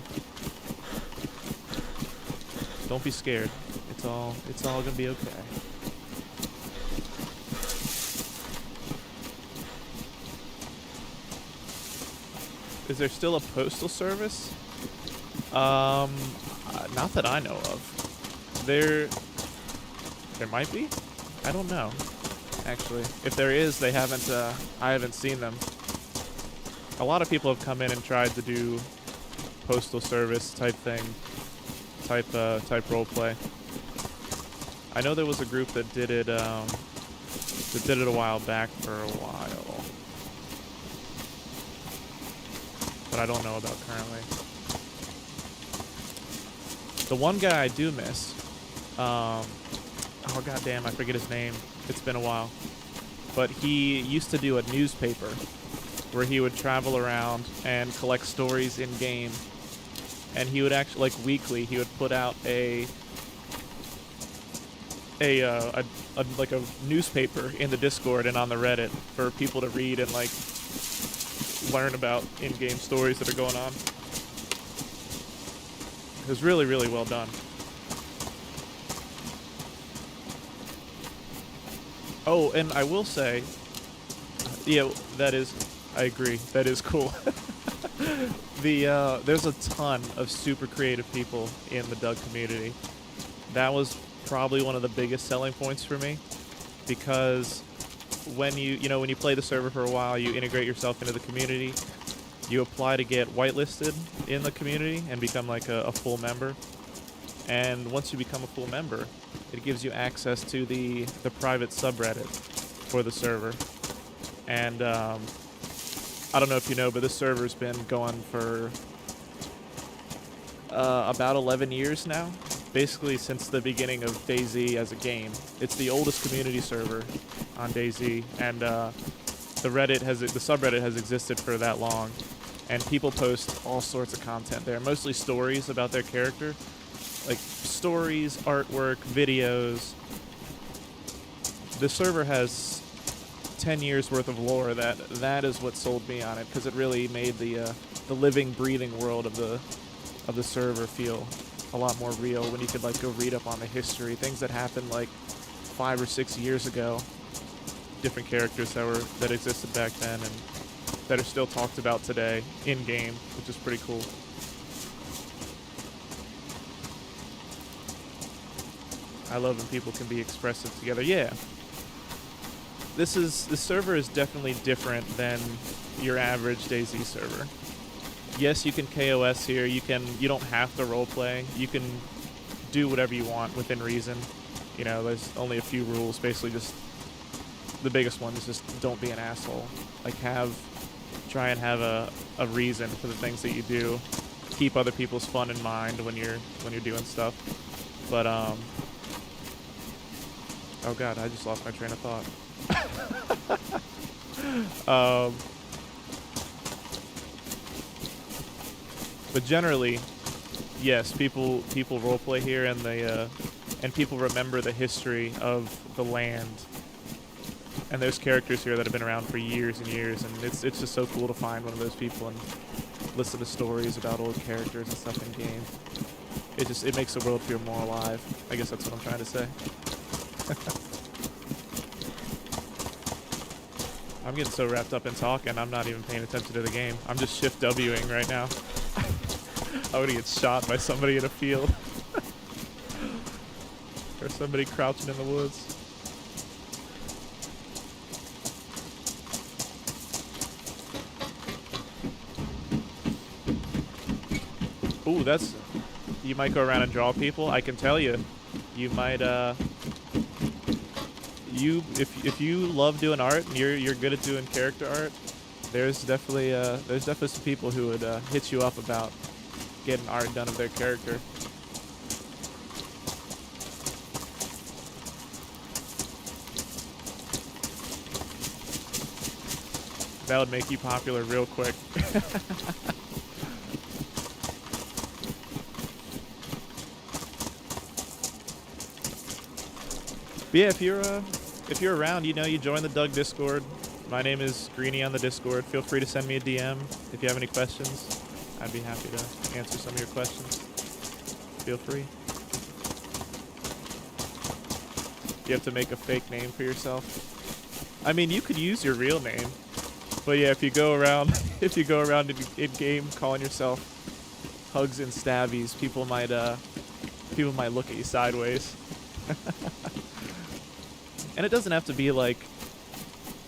Don't be scared. It's all gonna be okay. Is there still a postal service? Not that I know of. There might be? I don't know. Actually, if there is, I haven't seen them. a lot of people have come in and tried to do postal service type thing, type role play. I know there was a group that did it a while back for a while, but I don't know about currently. The one guy I do miss, oh goddamn, I forget his name. It's been a while, but he used to do a newspaper where he would travel around and collect stories in game, and he would actually, like, weekly, he would put out a like a newspaper in the Discord and on the Reddit for people to read and like learn about in-game stories that are going on. It was really, really well done. Oh, and I will say, yeah, I agree, that is cool. There's a ton of super creative people in the Doug community. That was probably one of the biggest selling points for me, because when you play the server for a while, you integrate yourself into the community, you apply to get whitelisted in the community and become like a full member. And once you become a full member, it gives you access to the private subreddit for the server. And I don't know if you know, but this server's been going for about 11 years now. Basically since the beginning of DayZ as a game. It's the oldest community server on DayZ, and the subreddit has existed for that long, and people post all sorts of content there, mostly stories about their character, like stories, artwork, videos. The server has 10 years worth of lore. That is what sold me on it, because it really made the living, breathing world of the server feel a lot more real when you could like go read up on the history, things that happened like 5 or 6 years ago, different characters that existed back then and that are still talked about today in game, which is pretty cool. I love when people can be expressive together. Yeah, this server is definitely different than your average DayZ server. Yes, you can KOS here. You don't have to roleplay. You can do whatever you want within reason. You know, there's only a few rules. Basically, just the biggest one is just don't be an asshole. Like try and have a reason for the things that you do. Keep other people's fun in mind when you're doing stuff. But oh god, I just lost my train of thought. But generally, yes, people roleplay here, and and people remember the history of the land. And there's characters here that have been around for years and years, and it's just so cool to find one of those people and listen to stories about old characters and stuff in game. It makes the world feel more alive. I guess that's what I'm trying to say. I'm getting so wrapped up in talking, I'm not even paying attention to the game. I'm just shift Wing right now. I would get shot by somebody in a field. Or somebody crouching in the woods. Ooh, you might go around and draw people. I can tell you, you might, if you love doing art and you're good at doing character art, there's definitely some people who would hit you up about getting art done of their character. That would make you popular real quick. But yeah, if you're around, you join the Doug Discord. My name is Greeny on the Discord. Feel free to send me a DM if you have any questions. I'd be happy to answer some of your questions. Feel free. You have to make a fake name for yourself. I mean, you could use your real name, but yeah, if you go around in game calling yourself Hugs and Stabbies, people might look at you sideways. And it doesn't have to be like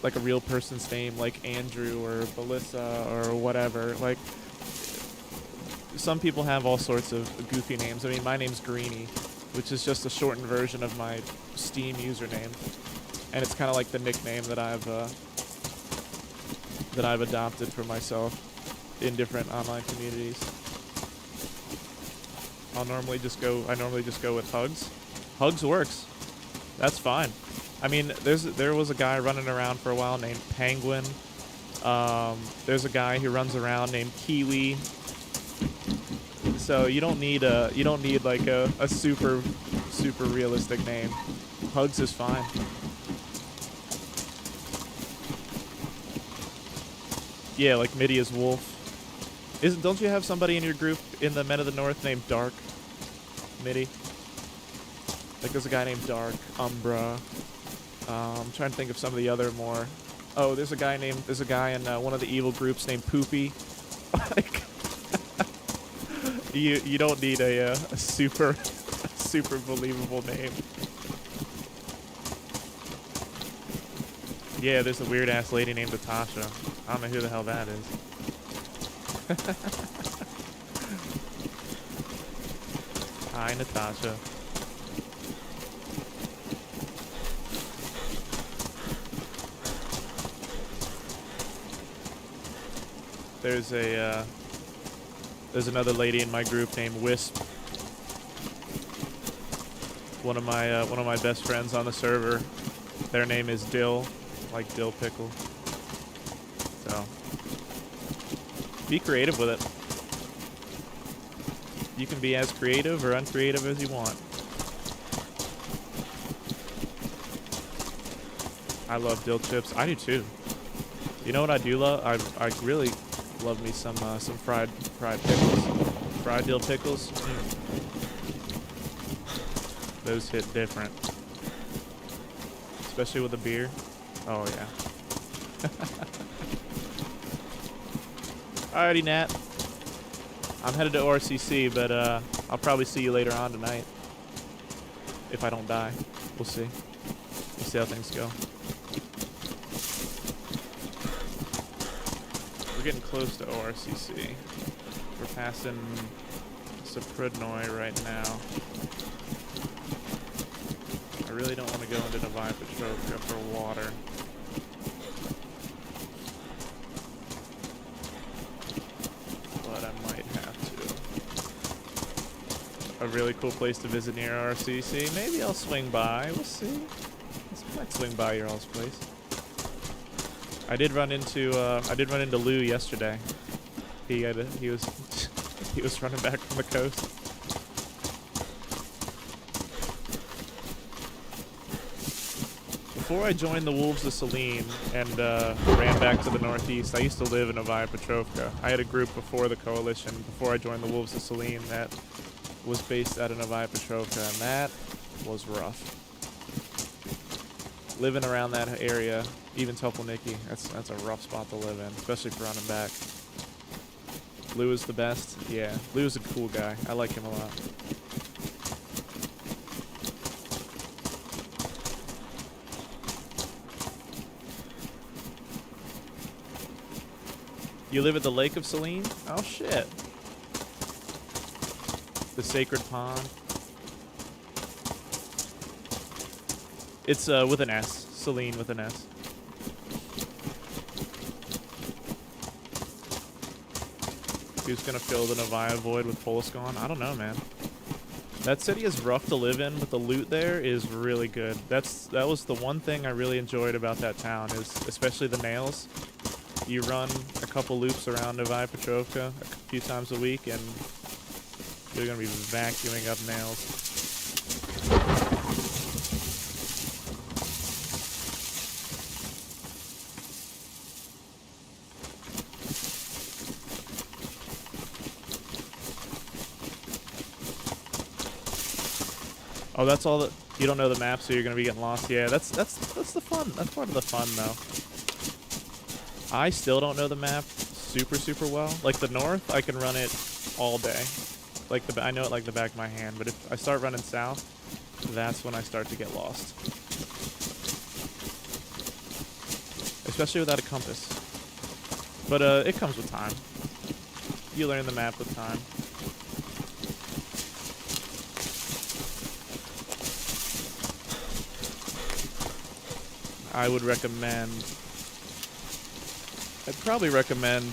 like a real person's name, like Andrew or Melissa or whatever. Like, some people have all sorts of goofy names. I mean, my name's Greeny, which is just a shortened version of my Steam username, and it's kind of like the nickname that I've adopted for myself in different online communities. I normally just go with Hugs. Hugs works. That's fine. I mean, there was a guy running around for a while named Penguin. There's a guy who runs around named Kiwi. So you don't need like a super realistic name. Hugs is fine. Yeah, like Midia's Wolf. Don't you have somebody in your group in the Men of the North named Dark? Midi? Like there's a guy named Dark, Umbra. I'm trying to think of some of the other more. Oh, there's a guy in one of the evil groups named Poopy. Like, you don't need a super believable name. Yeah, there's a weird ass lady named Natasha. I don't know who the hell that is. Hi, Natasha. There's another lady in my group named Wisp. One of my best friends on the server. Their name is Dill, like dill pickle. So be creative with it. You can be as creative or uncreative as you want. I love dill chips. I do too. You know what I do love? I really love me some fried pickles. Fried dill pickles. Those hit different. Especially with a beer. Oh yeah. Alrighty, Nat. I'm headed to ORCC, but I'll probably see you later on tonight. If I don't die. We'll see. We'll see how things go. We're getting close to ORCC. We're passing Saprodnoy right now. I really don't want to go into Novaya Petrovka for water. But I might have to. A really cool place to visit near RCC. Maybe I'll swing by. We'll see. I might swing by your all's place. I did run into Lou yesterday. He was running back from the coast. Before I joined the Wolves of Selene and ran back to the northeast, I used to live in Novaya Petrovka. I had a group before the coalition, before I joined the Wolves of Selene, that was based out of Novaya Petrovka, and that was rough. Living around that area, even Topolniki, that's a rough spot to live in, especially for running back. Lou is the best. Yeah, Lou is a cool guy. I like him a lot. You live at the Lake of Selene? Oh shit. The Sacred Pond. It's with an S. Selene with an S. Who's gonna fill the Novaya void with Polosgon? I don't know, man. That city is rough to live in, but the loot there is really good. That was the one thing I really enjoyed about that town, is especially the nails. You run a couple loops around Novaya Petrovka a few times a week, and you're gonna be vacuuming up nails. Oh, that's all that you don't know the map, so you're gonna be getting lost. Yeah, that's the fun. That's part of the fun, though. I still don't know the map super well. Like the north, I can run it all day. Like I know it like the back of my hand. But if I start running south, that's when I start to get lost. especially without a compass. But it comes with time. You learn the map with time. I would recommend... I'd probably recommend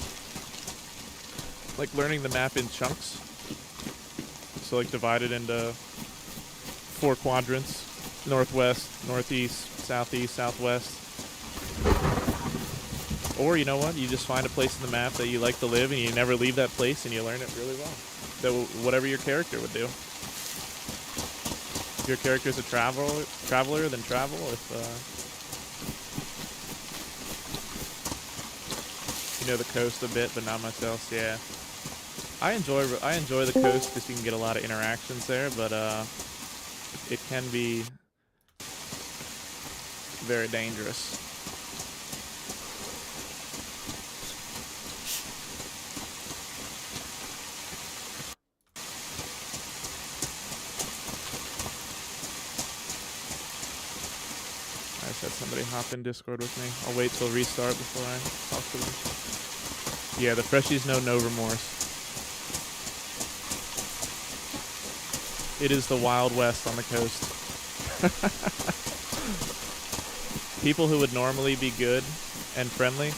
like learning the map in chunks. So like divide it into 4 quadrants. Northwest, northeast, southeast, southwest. Or you know what? You just find a place in the map that you like to live and you never leave that place and you learn it really well. That whatever your character would do. If your character's a traveler, then travel. If you know the coast a bit, but not much else, yeah. I enjoy the coast because you can get a lot of interactions there, but it can be very dangerous. I just had somebody hop in Discord with me. I'll wait till restart before I talk to them. Yeah, the freshies know no remorse. It is the Wild West on the coast. People who would normally be good and friendly,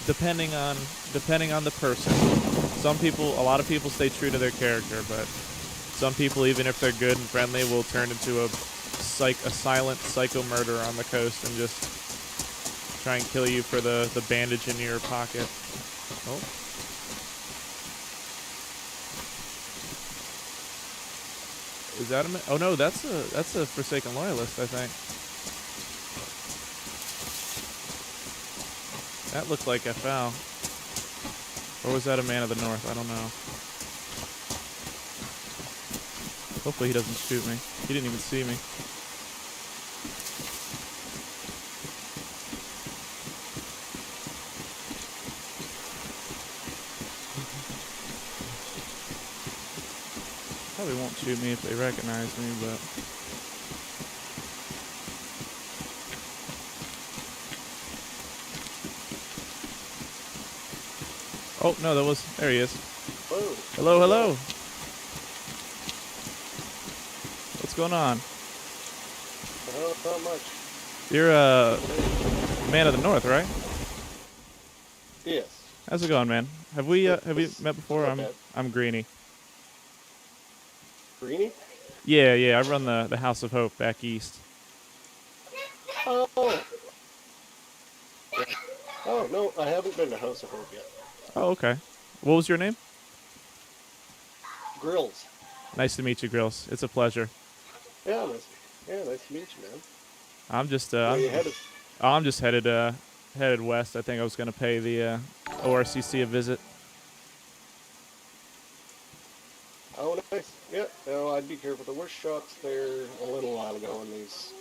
depending on the person. A lot of people stay true to their character, but some people, even if they're good and friendly, will turn into a silent psycho murderer on the coast and just try and kill you for the bandage in your pocket. Oh. Is that a... Oh no, that's a Forsaken Loyalist, I think. That looked like FL. Or was that a Man of the North? I don't know. Hopefully he doesn't shoot me. He didn't even see me. Probably won't shoot me if they recognize me, but... Oh, no, there he is. Whoa. Hello, hello. What's going on? Well, not much. You're a Man of the North, right? Yes. How's it going, man? Have we met before? I'm Greeny. Greeny? Yeah, I run the House of Hope back east. Oh. Oh, no, I haven't been to House of Hope yet. Oh, okay. What was your name? Grills. Nice to meet you, Grills. It's a pleasure. Yeah, nice to meet you, man. I'm just Where you headed? I'm just headed west. I think I was gonna pay the ORCC a visit. Oh, nice. Yeah, no, I'd be careful. There were shots there a little while ago, and these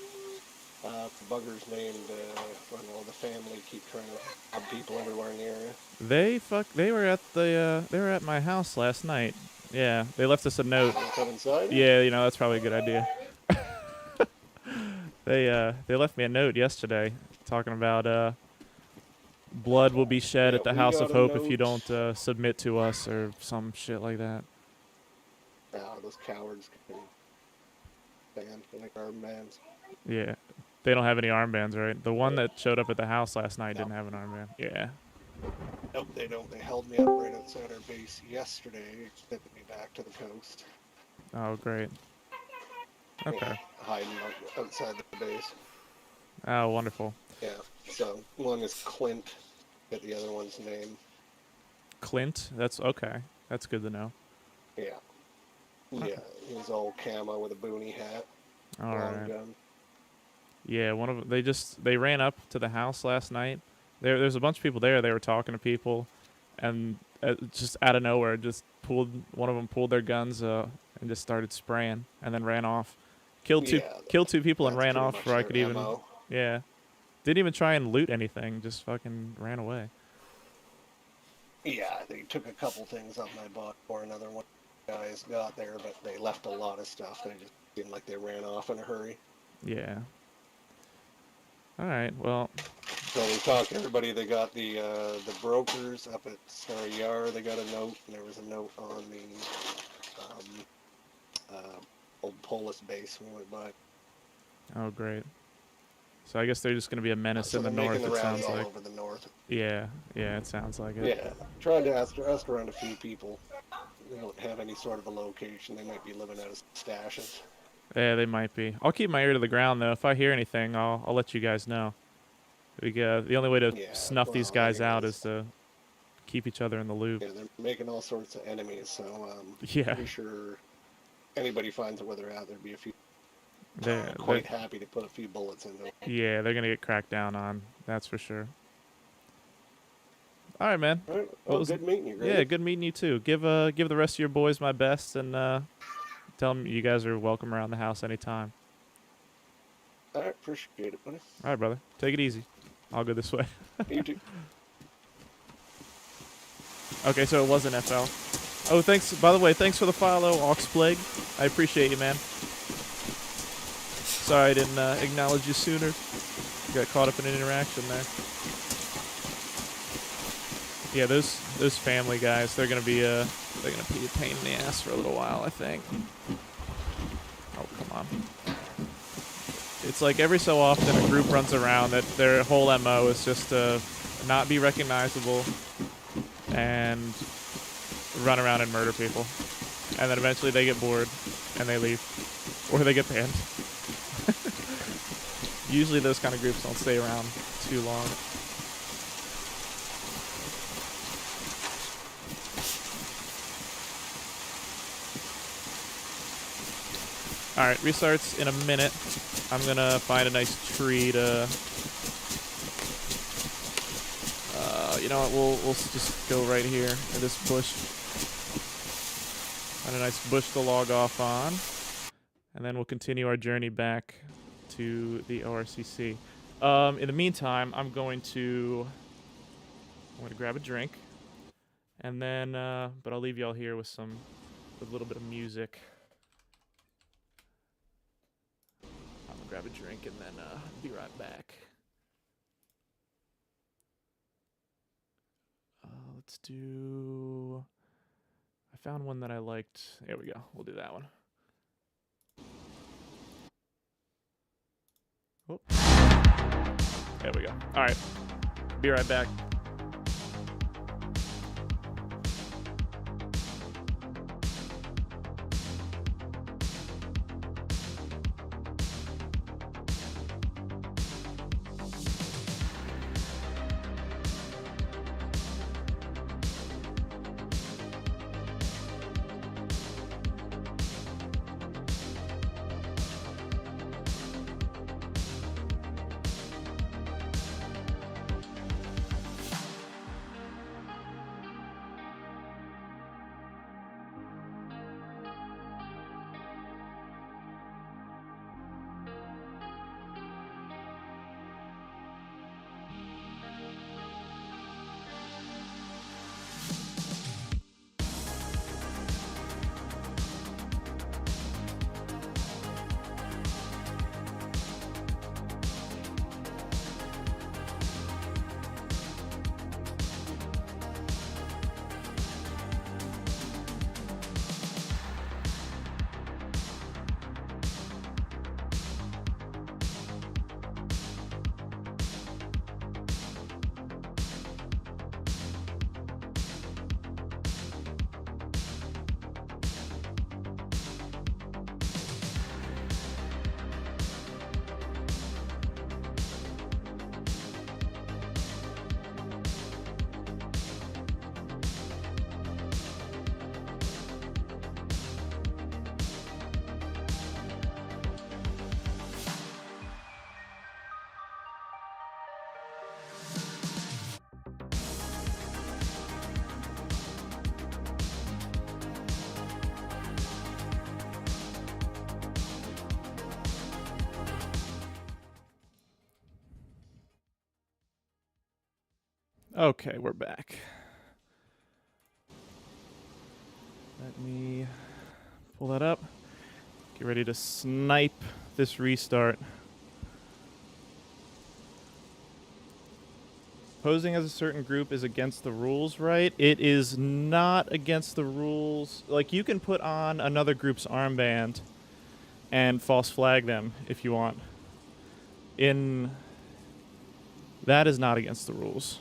buggers named, the family keep trying to rob people everywhere in the area. They were at my house last night. Yeah, they left us a note. Come inside? Yeah, that's probably a good idea. They left me a note yesterday talking about blood will be shed at the House of Hope if you don't submit to us or some shit like that. Those cowards can stand like armbands. Yeah. They don't have any armbands, right? The one that showed up at the house last night didn't have an armband. Yeah. Nope, they don't. They held me up right outside our base yesterday, sent me back to the coast. Oh, great. Okay. Yeah, hiding outside the base. Oh, wonderful. Yeah, so one is Clint, get the other one's name. Clint? That's okay. That's good to know. Yeah. Yeah, he was all camo with a boonie hat. All long right. gun. Yeah, one of them, they ran up to the house last night. There's a bunch of people there. They were talking to people, and just out of nowhere, one of them pulled their guns and just started spraying, and then ran off. Killed two people and ran off before I could even. MO. Yeah, didn't even try and loot anything. Just fucking ran away. Yeah, they took a couple things up my butt or another one. Guys got there, but they left a lot of stuff. They just seemed like they ran off in a hurry. Yeah. All right. Well, So we talked to everybody. They got the brokers up at Starry Yar. They got a note, and there was a note on the old Polis base we went by. Oh, great. So I guess they're just going to be a menace So in the they're north, making the it rounds sounds all like. over the north. Yeah, it sounds like it. Yeah, tried to ask around a few people. They don't have any sort of a location. They might be living out of stashes. Yeah, they might be. I'll keep my ear to the ground, though. If I hear anything, I'll let you guys know. The only way to Yeah, snuff these well, guys out anyways. is to keep each other in the loop. Yeah, they're making all sorts of enemies, so Yeah. pretty sure anybody finds out where they're at, there'd be a few They're, quite happy to put a few bullets into them. yeah, they're going to get cracked down on. That's for sure. All right, man. All right, What well, was- good meeting you, Greeny. Yeah, good meeting you, too. Give the rest of your boys my best, and tell them you guys are welcome around the house anytime. All right, appreciate it, buddy. All right, brother. Take it easy. I'll go this way. You too. Okay, so it wasn't FL. Oh, thanks. By the way, thanks for the follow, Oxplague. I appreciate you, man. Sorry I didn't acknowledge you sooner. Got caught up in an interaction there. Yeah, those family guys, they're gonna be a pain in the ass for a little while, I think. Oh, come on. It's like every so often a group runs around that their whole MO is just to not be recognizable and run around and murder people. And then eventually they get bored and they leave. Or they get banned. Usually those kind of groups don't stay around too long. Alright, restarts in a minute. I'm gonna find a nice tree to... you know what, we'll just go right here in this bush. Find a nice bush to log off on. And then we'll continue our journey back to the ORCC. In the meantime, I'm going to grab a drink. And then, but I'll leave y'all here with a little bit of music. I'm gonna grab a drink and then be right back. Let's do... I found one that I liked. There we go. We'll do that one. Oh. There we go. All right. Be right back. Okay, we're back. Let me pull that up. Get ready to snipe this restart. posing as a certain group is against the rules, right? It is not against the rules. Like, you can put on another group's armband and false flag them if you want. That is not against the rules.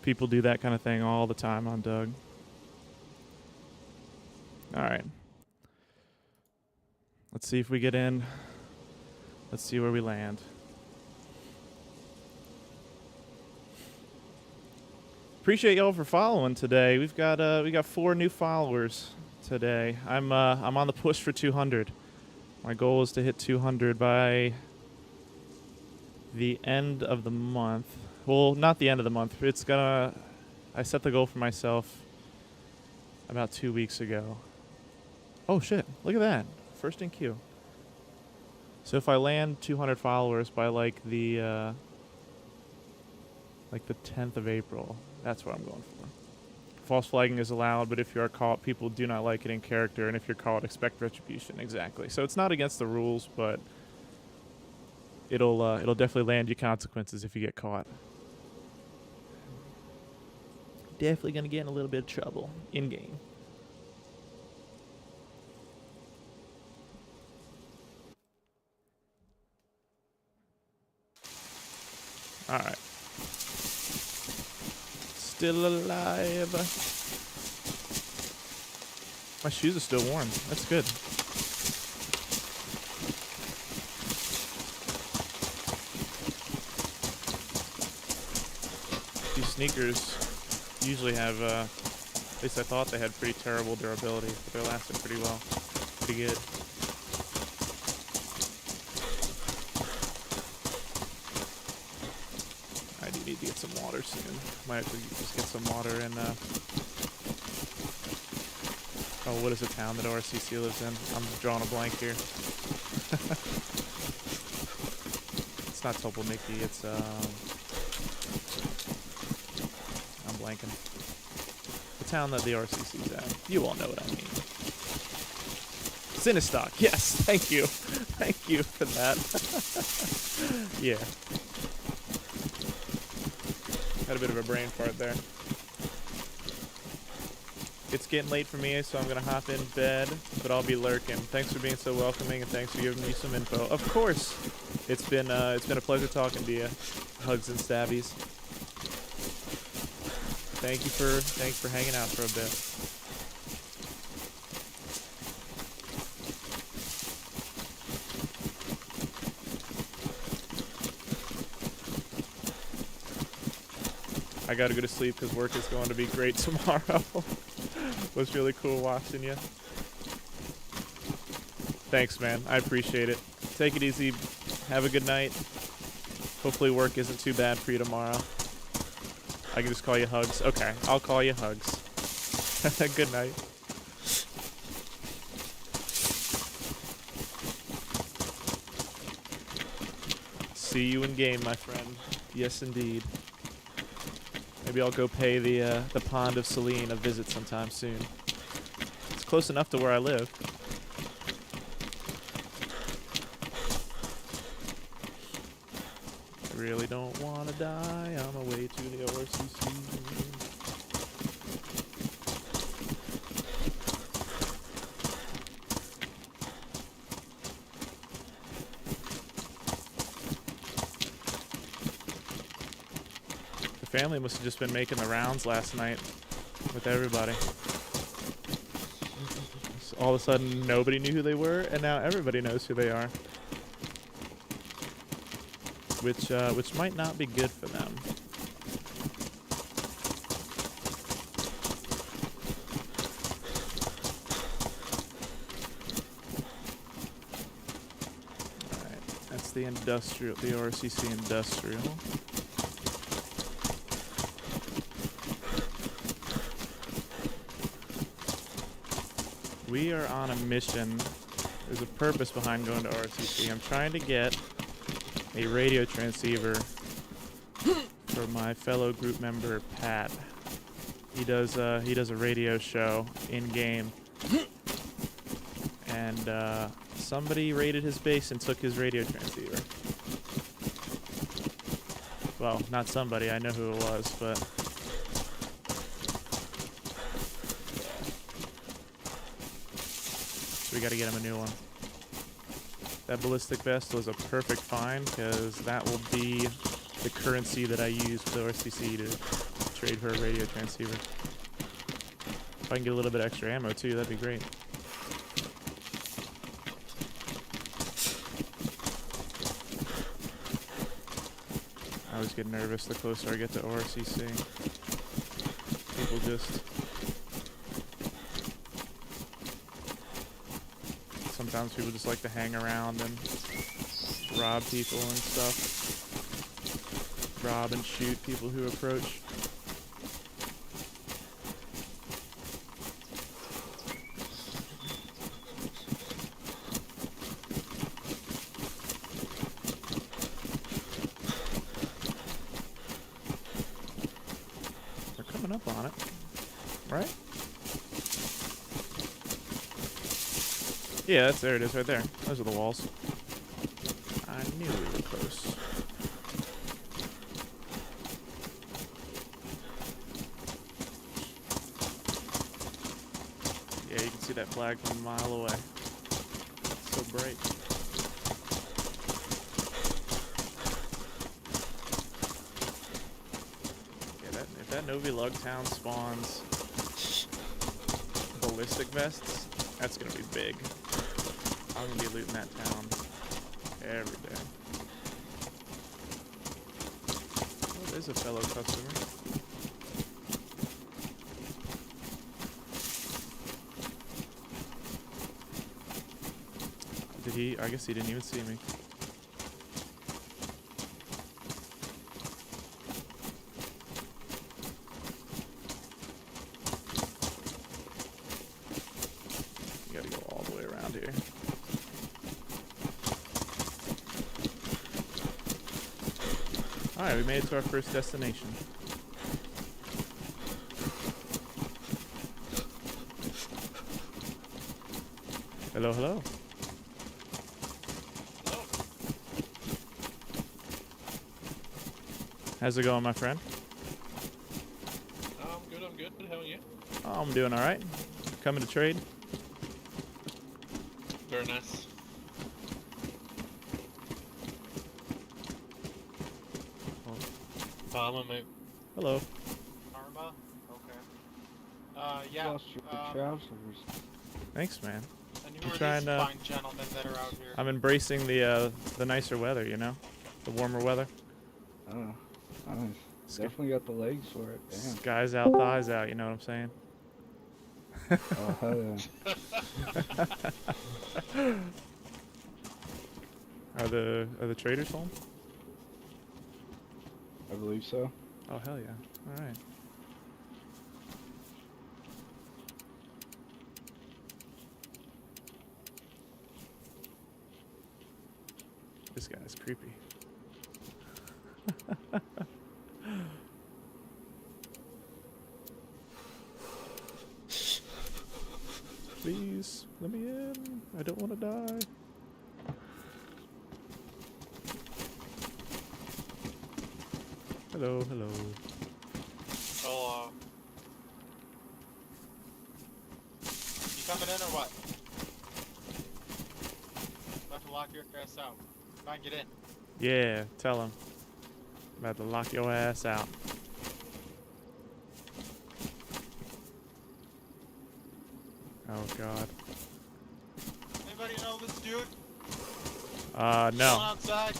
People do that kind of thing all the time on Doug. All right. Let's see if we get in. Let's see where we land. Appreciate y'all for following today. We got 4 new followers today. I'm on the push for 200. My goal is to hit 200 by the end of the month. Well, not the end of the month. I set the goal for myself about 2 weeks ago. Oh shit, look at that. First in queue. So if I land 200 followers by like the 10th of April, that's what I'm going for. False flagging is allowed, but if you are caught, people do not like it in character, and if you're caught, expect retribution. Exactly. So it's not against the rules, but it'll definitely land you consequences if you get caught. Definitely gonna get in a little bit of trouble in game. All right. Still alive. My shoes are still warm. That's good. These sneakers usually have, at least I thought they had pretty terrible durability, but they're lasting pretty well. Pretty good. I do need to get some water soon. Might have to just get some water in, oh, what is the town that RCC lives in? I'm drawing a blank here. It's not Topolniki, it's, I'm blanking. The town that the RCC's at. You all know what I mean. Sinistock, yes, thank you. Thank you for that. Yeah. Had a bit of a brain fart there. It's getting late for me, so I'm gonna hop in bed, but I'll be lurking. Thanks for being so welcoming, and thanks for giving me some info. Of course, it's been a pleasure talking to you. Hugs and stabbies. Thanks for hanging out for a bit. I gotta go to sleep because work is going to be great tomorrow. Was really cool watching you. Thanks, man. I appreciate it. Take it easy. Have a good night. Hopefully work isn't too bad for you tomorrow. I can just call you Hugs. Okay, I'll call you Hugs. Good night. See you in game, my friend. Yes, indeed. Maybe I'll go pay the Pond of Selene a visit sometime soon. It's close enough to where I live. I really don't want to die on my way to the RCC. Family must have just been making the rounds last night with everybody. So all of a sudden, nobody knew who they were, and now everybody knows who they are. Which might not be good for them. All right, that's the RCC industrial. We are on a mission. There's a purpose behind going to RCC. I'm trying to get a radio transceiver for my fellow group member Pat. He does a radio show in game, and Somebody raided his base and took his radio transceiver. Well, not somebody, I know who it was, but... So we gotta get him a new one. That ballistic vest was a perfect find, because that will be the currency that I use for the RCC to trade for a radio transceiver. If I can get a little bit extra ammo too, that'd be great. I always get nervous the closer I get to ORCC. People just... Sometimes people just like to hang around and rob people and stuff. Rob and shoot people who approach. They're coming up on it, right? Yeah, there it is right there. Those are the walls. I knew we were close. Yeah, you can see that flag from a mile away. It's so bright. Yeah, if that Novi Lug town spawns ballistic vests, that's gonna be big. I'm gonna be looting that town every day. Oh, there's a fellow customer. Did he? I guess he didn't even see me. You gotta go all the way around here. Alright, we made it to our first destination. Hello, hello. Hello. How's it going, my friend? I'm good, I'm good. How are you? Oh, I'm doing alright. Coming to trade? Very nice. Farmer, mate. Hello. Karma? Okay. Yeah. Lost your trousers. Thanks, man. And I'm who are trying these to- fine gentlemen that are out here? I'm embracing the nicer weather, you know? The warmer weather. Oh, nice. Definitely got the legs for it. Damn. Skies out, thighs out, you know what I'm saying? Oh, hell yeah. Are the traders home? I believe so. Oh, hell yeah. Alright. This guy's creepy. Please, let me in. I don't want to die. Hello, hello. Oh, you coming in or what? I have to lock your ass out. Try and get in. Yeah, tell him. I'm about to lock your ass out. Oh god. Anybody know this dude? No. Going outside?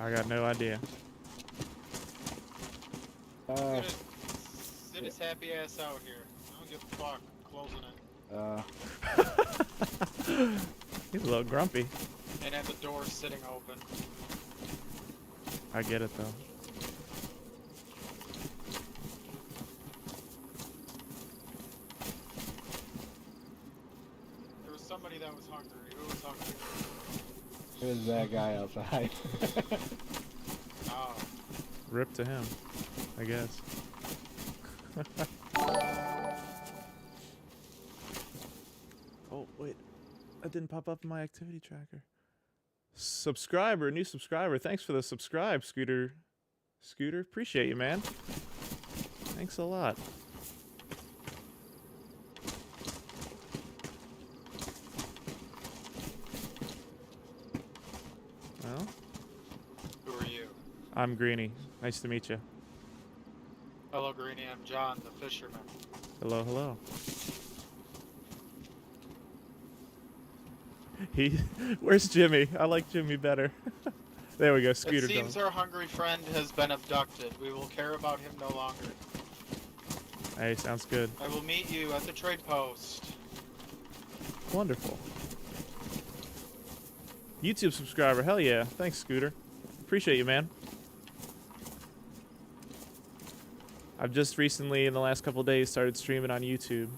I got no idea. He's gonna sit his happy ass out here. I don't give a fuck. Closing it. He's a little grumpy. And at the door sitting open. I get it though. There was somebody that was hungry. Who was hungry? There's that guy outside. Oh. Rip to him, I guess. Oh wait, That didn't pop up in my activity tracker. Subscriber, new subscriber. Thanks for the subscribe, Scooter. Scooter, appreciate you, man. Thanks a lot. Well, Who are you? I'm Greeny. Nice to meet you. Hello, Greeny. I'm John, the fisherman. Hello, hello. Where's Jimmy? I like Jimmy better. There we go, Scooter It seems going. our hungry friend has been abducted. We will care about him no longer. Hey, sounds good. I will meet you at the trade post. Wonderful. YouTube subscriber, hell yeah. Thanks, Scooter. Appreciate you, man. I've just recently, in the last couple days, started streaming on YouTube.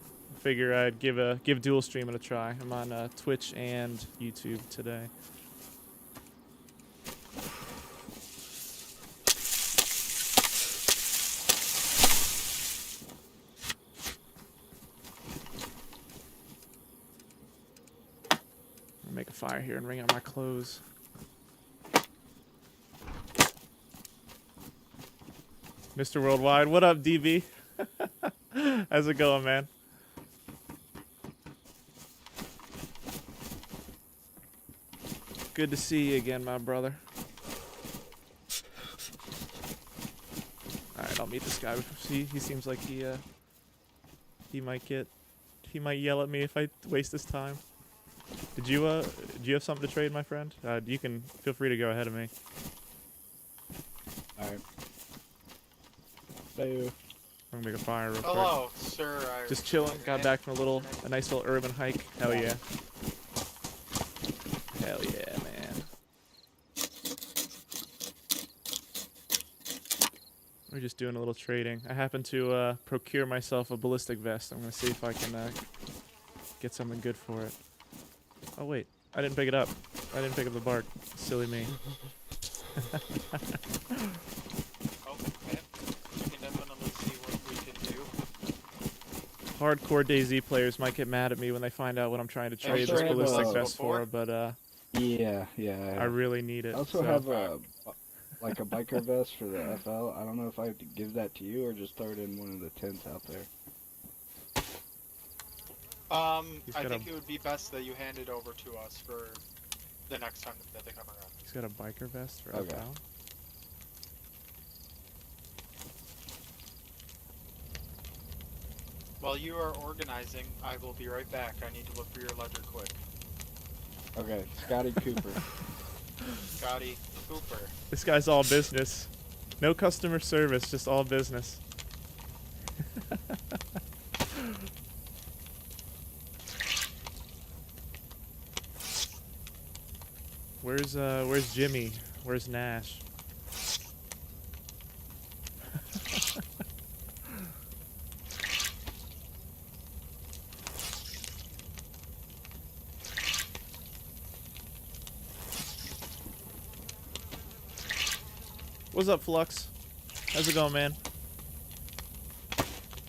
Figure I'd give dual streaming a try. I'm on Twitch and YouTube today. I'll make a fire here and wring out my clothes. Mr. Worldwide, what up, DB? How's it going, man? Good to see you again, my brother. Alright, I'll meet this guy. He seems like he might yell at me if I waste his time. Do you have something to trade, my friend? You can feel free to go ahead of me. Alright. Hey. I'm gonna make a fire real quick. Hello, sir. Just chilling. Got back from a nice little urban hike. Hell yeah. Hell yeah, man. We're just doing a little trading. I happen to procure myself a ballistic vest. I'm gonna see if I can get something good for it. Oh wait, I didn't pick it up. I didn't pick up the bark. Silly me. Okay. We can definitely see what we can do. Hardcore DayZ players might get mad at me when they find out what I'm trying to Have you trade this traded ballistic those vest for, before? but Yeah. I really need it. I also so. have a biker vest for the FL. I don't know if I have to give that to you or just throw it in one of the tents out there. He's I got think it would be best that you hand it over to us for the next time that they come around. He's got a biker vest for Okay. FL. While you are organizing, I will be right back. I need to look for your ledger quick. Okay, Scotty Cooper. Scotty Cooper. This guy's all business. No customer service, just all business. Where's Jimmy? Where's Nash? What's up, Flux? How's it going, man?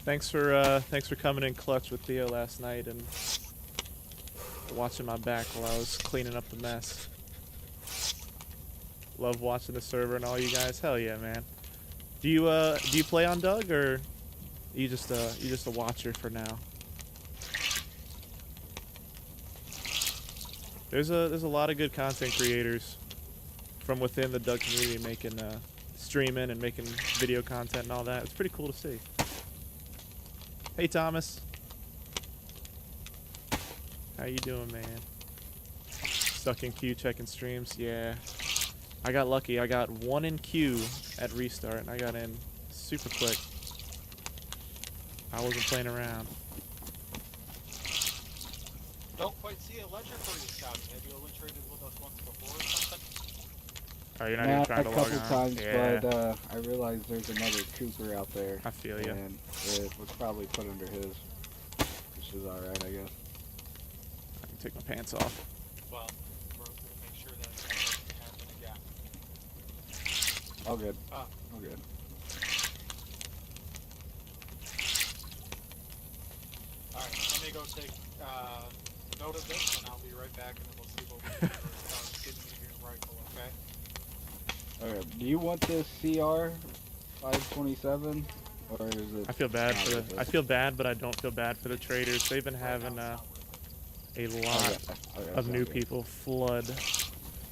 Thanks for coming in clutch with Theo last night and watching my back while I was cleaning up the mess. Love watching the server and all you guys. Hell yeah, man. Do you play on Doug, or you just a watcher for now? There's a lot of good content creators from within the Doug community making streaming and making video content and all that. It's pretty cool to see. Hey Thomas, how you doing, man? Stuck in queue checking streams. Yeah, I got lucky. I got 1 in queue at restart and I got in super quick. I wasn't playing around. Don't quite see a ledger for you, Scotty. Have you only traded with us once before or something? Oh, you're not Nah, even trying a to log couple on? times, Yeah, but I realized there's another Cooper out there. I feel you. And it was probably put under his, which is alright, I guess. I can take my pants off. Well, we'll make sure that doesn't happen again. All good. Ah. All good. Alright, let me go take note of this, and I'll be right back, and then we'll see what we can do as far as getting you your rifle, okay? Alright, do you want this CR 527, or is it? I feel bad not for worth the. it? I feel bad, but I don't feel bad for the traders. They've been having a lot Okay, of sounds new good. people flood.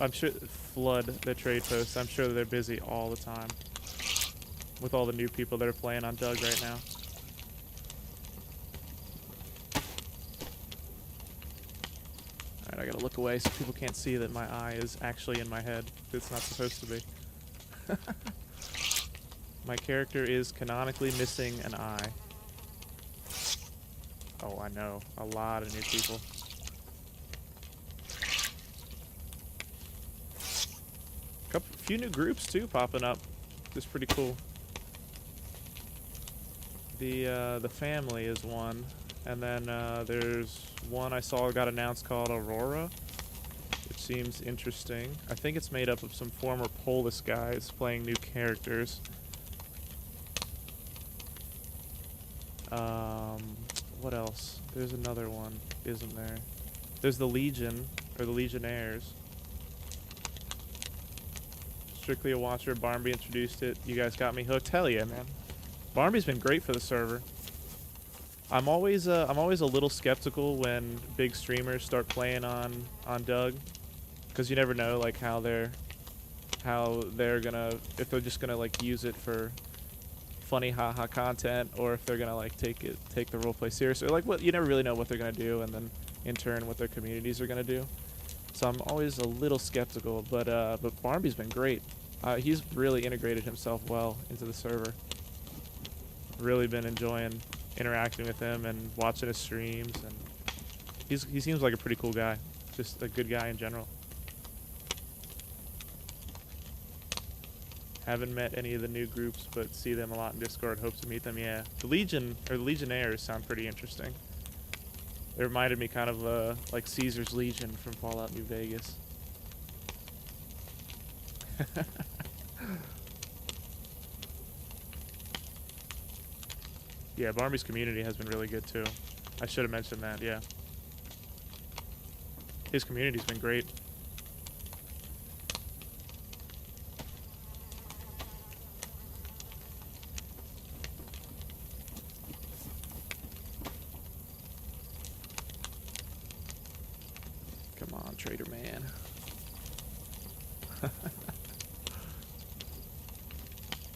I'm sure flood the trade posts. I'm sure they're busy all the time with all the new people that are playing on Doug right now. All right, I gotta look away so people can't see that my eye is actually in my head. It's not supposed to be. My character is canonically missing an eye. Oh, I know. A lot of new people. Few new groups too popping up. Just pretty cool. The family is one, and then there's one I saw got announced called Aurora, which seems interesting. I think it's made up of some former Polish guys playing new characters. What else? There's another one, isn't there? There's the Legion, or the Legionnaires. Strictly a watcher. Barnby introduced it. You guys got me hooked. Hell yeah, man. Barnby's been great for the server. I'm always a little skeptical when big streamers start playing on Doug, because you never know like how they're gonna, if they're just gonna like use it for funny haha content, or if they're gonna like take the roleplay seriously. Like, what, you never really know what they're gonna do, and then in turn what their communities are gonna do. So I'm always a little skeptical, but Barnby's been great. He's really integrated himself well into the server. Really been enjoying interacting with him and watching his streams, and he seems like a pretty cool guy. Just a good guy in general. Haven't met any of the new groups, but see them a lot in Discord. Hope to meet them. Yeah, the Legion or the Legionnaires sound pretty interesting. It reminded me kind of like Caesar's Legion from Fallout New Vegas. Yeah, Barnby's community has been really good too. I should have mentioned that, yeah. His community's been great. Come on, Trader Man.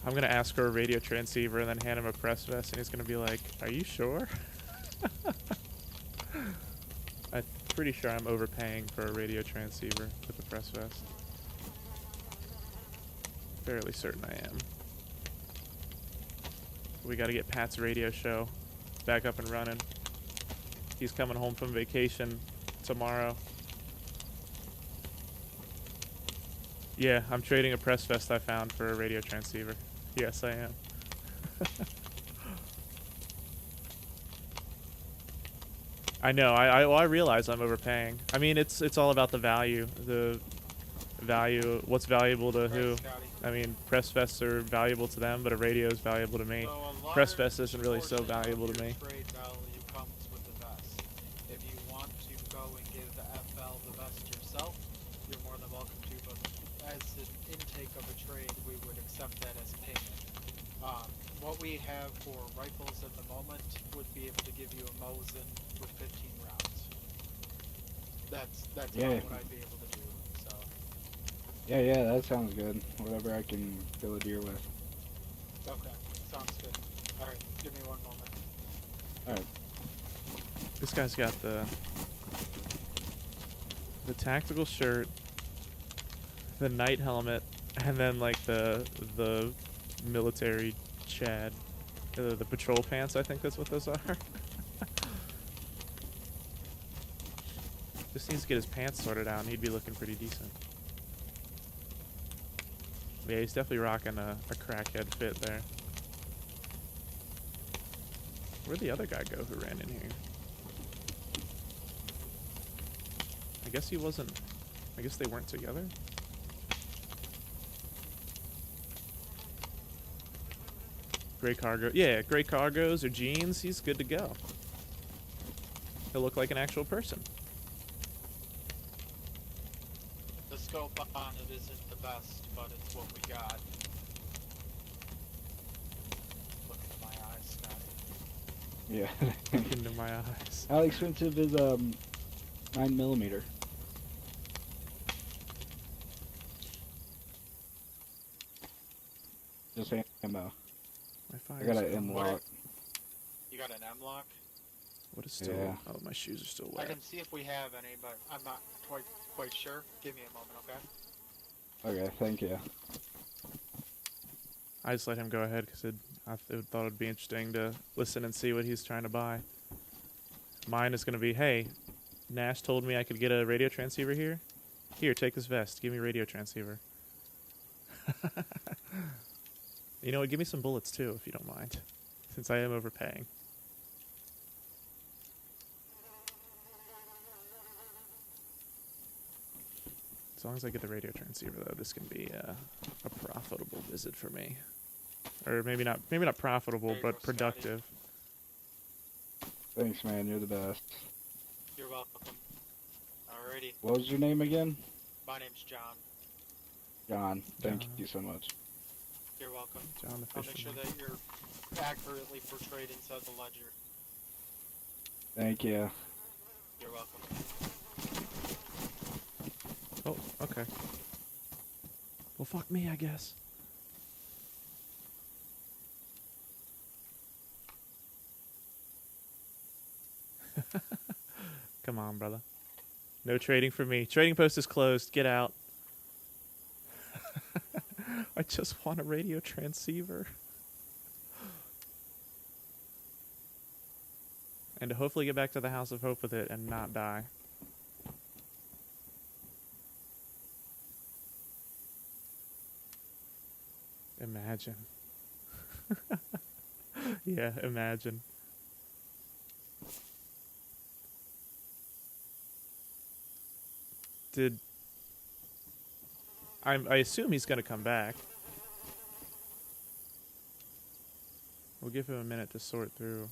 I'm gonna ask for a radio transceiver and then hand him a press vest, and he's gonna be like, "Are you sure?" I'm pretty sure I'm overpaying for a radio transceiver with the press vest. Fairly certain I am. We gotta get Pat's radio show back up and running. He's coming home from vacation tomorrow. Yeah, I'm trading a press vest I found for a radio transceiver. Yes, I am. I know. I realize I'm overpaying. I mean, it's all about the value. What's valuable to who. Scotty. I mean, press vests are valuable to them, but a radio is valuable to me. So a Press large vest isn't really so portion of valuable to your me. Trade value comes with the vest. If you want to go and give the FL the vest yourself, you're more than welcome to. But as an intake of a trade, we would accept that as payment. What we have for rifles at the moment would be able to give you a Mosin with 15 rounds. That's Yeah. about what I'd be able to do. So. Yeah, that sounds good. Whatever I can fill a deer with. Okay, sounds good. Alright, give me one moment. Alright. This guy's got the tactical shirt, the night helmet, and then like the military Chad, the patrol pants. I think that's what those are. Just needs to get his pants sorted out, and he'd be looking pretty decent. Yeah, he's definitely rocking a crackhead fit there. Where'd the other guy go who ran in here? I guess he wasn't. I guess they weren't together. Gray cargo. Yeah, gray cargos or jeans. He's good to go. He'll look like an actual person. scope on it isn't the best, but it's what we got. Look into my eyes, Scotty. Yeah. Look into my eyes. How expensive is 9mm? Just ammo. My I fire's got an gone. M-lock. You got an M-lock? What is still? Yeah. Oh, my shoes are still I wet. can see if we have any, but I'm not quite sure. Give me a moment, okay? Okay, thank you. I just let him go ahead because I thought it'd be interesting to listen and see what he's trying to buy. Mine is going to be, hey, Nash told me I could get a radio transceiver here. Here, take this vest. Give me a radio transceiver. You know what? Give me some bullets too, if you don't mind, since I am overpaying. As long as I get the radio transceiver, though, this can be a profitable visit for me. Or maybe not profitable, There you but go, Scotty. productive. Thanks, man. You're the best. You're welcome. Alrighty. What was your name again? My name's John. John. Thank John. you so much. You're welcome. John the I'll make sure fisherman. that you're accurately portrayed inside the ledger. Thank you. You're welcome. Oh, okay. Well, fuck me, I guess. Come on, brother. No trading for me. Trading post is closed. Get out. I just want a radio transceiver. And to hopefully get back to the House of Hope with it and not die. Imagine. Yeah, imagine. I assume he's gonna come back. We'll give him a minute to sort through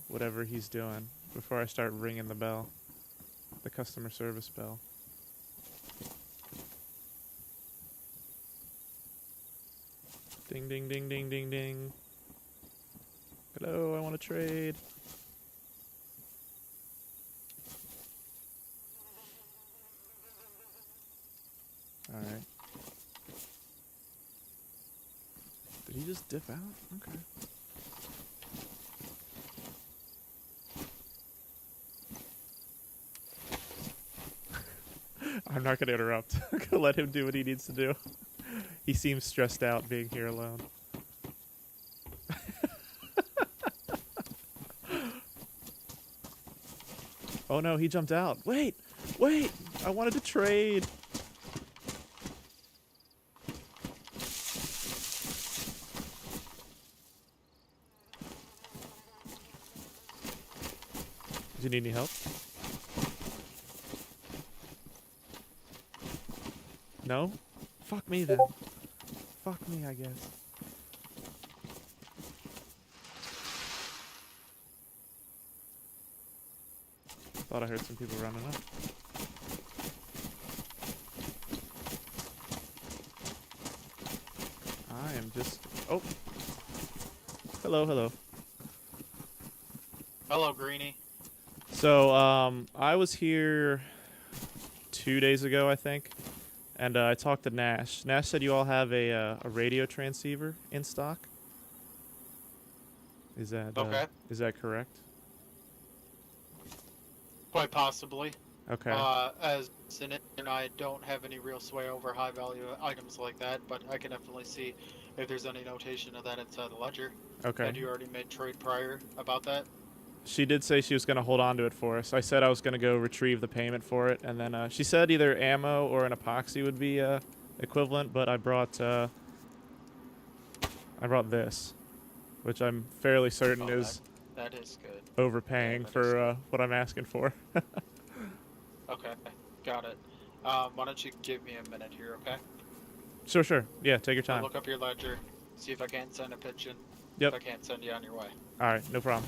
whatever he's doing before I start ringing the bell. The customer service bell. Ding, ding, ding, ding, ding, ding. Hello, I want to trade. Alright. Did he just dip out? Okay. I'm not gonna interrupt. I'm gonna let him do what he needs to do. He seems stressed out being here alone. Oh no, he jumped out. Wait! Wait! I wanted to trade! Do you need any help? No? Fuck me then. Fuck me, I guess. Thought I heard some people running up. I am just... Oh! Hello, hello. Hello, Greeny. So, I was here 2 days ago, I think, and I talked to Nash. Nash said you all have a radio transceiver in stock. Is that Okay. Is that correct? Quite possibly. Okay. As in it, and I don't have any real sway over high value items like that, but I can definitely see if there's any notation of that inside the ledger. Okay. Had you already made trade prior about that? She did say she was going to hold on to it for us. I said I was going to go retrieve the payment for it, and then she said either ammo or an epoxy would be equivalent, but I brought this, which I'm fairly certain Oh, is that is good. overpaying that is for what I'm asking for. Okay, got it. Why don't you give me a minute here, okay? Sure, sure. Yeah, take your I'll time. look up your ledger, see if I can't send a pitch in. Yep. If I can't send you on your way. All right, no problem.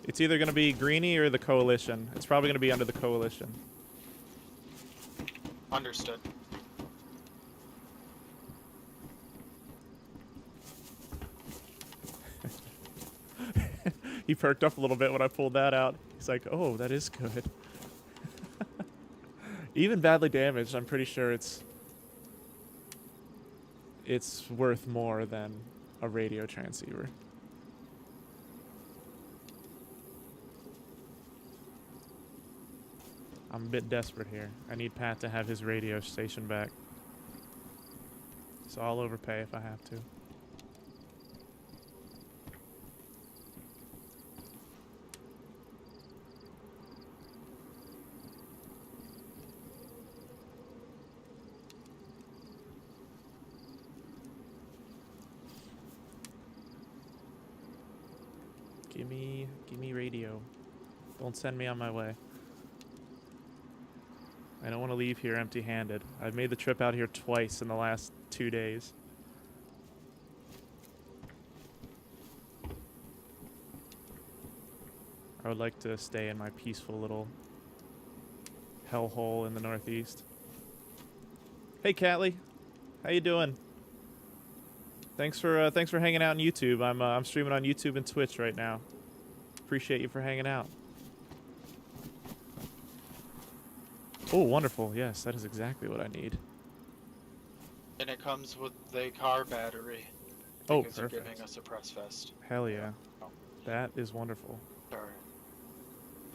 It's either going to be Greeny or the Coalition. It's probably going to be under the Coalition. Understood. He perked up a little bit when I pulled that out. He's like, oh, that is good. Even badly damaged, I'm pretty sure it's worth more than a radio transceiver. I'm a bit desperate here. I need Pat to have his radio station back. So I'll overpay if I have to. Give me radio. Don't send me on my way. I don't want to leave here empty-handed. I've made the trip out here twice in the last 2 days. I would like to stay in my peaceful little hellhole in the northeast. Hey, Catley, how you doing? Thanks for hanging out on YouTube. I'm streaming on YouTube and Twitch right now. Appreciate you for hanging out. Oh, wonderful. Yes, that is exactly what I need. And it comes with the car battery. Oh, Because you're perfect. giving us a press fest. Hell yeah. Oh. That is wonderful. Alright.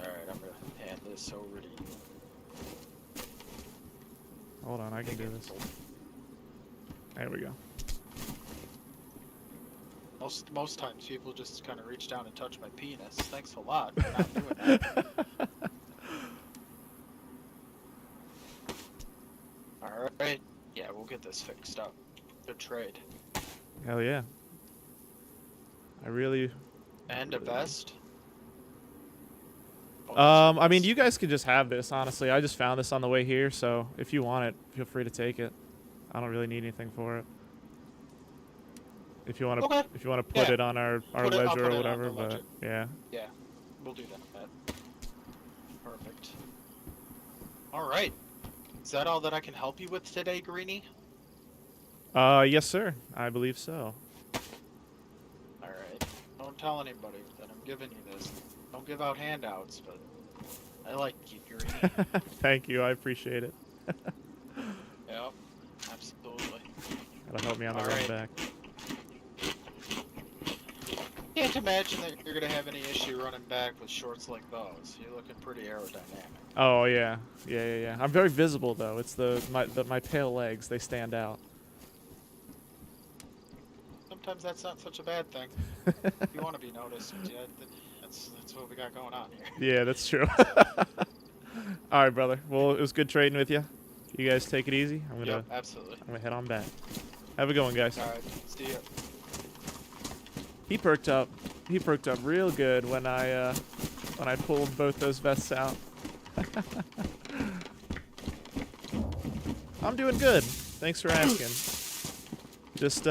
Alright, I'm gonna hand this over to you. Hold on, I can do this. There we go. Most times people just kind of reach down and touch my penis. Thanks a lot for not doing that. Alright. Yeah, we'll get this fixed up. Good trade. Hell yeah. I really... And a vest. I mean, you guys can just have this, honestly. I just found this on the way here, so if you want it, feel free to take it. I don't really need anything for it. If you want to, Okay. if you want to put Yeah. it on our I'll ledger put or it on whatever, the but ledger. yeah. Yeah, we'll do that. Perfect. Alright. Is that all that I can help you with today, Greeny? Yes, sir. I believe so. Alright. Don't tell anybody that I'm giving you this. Don't give out handouts, but I like you, Greeny. Thank you. I appreciate it. Yep, absolutely. That'll help me on the All run right. back. Can't imagine that you're gonna have any issue running back with shorts like those. You're looking pretty aerodynamic. Oh yeah, yeah. I'm very visible though. It's my pale legs. They stand out. Sometimes that's not such a bad thing. You want to be noticed. Yeah, that's what we got going on here. Yeah, that's true. All right, brother. Well, it was good trading with you. You guys take it easy. Yep, absolutely. I'm gonna head on back. Have a good one, guys. Alright, see ya. He perked up. He perked up real good when I pulled both those vests out. I'm doing good. Thanks for asking. Just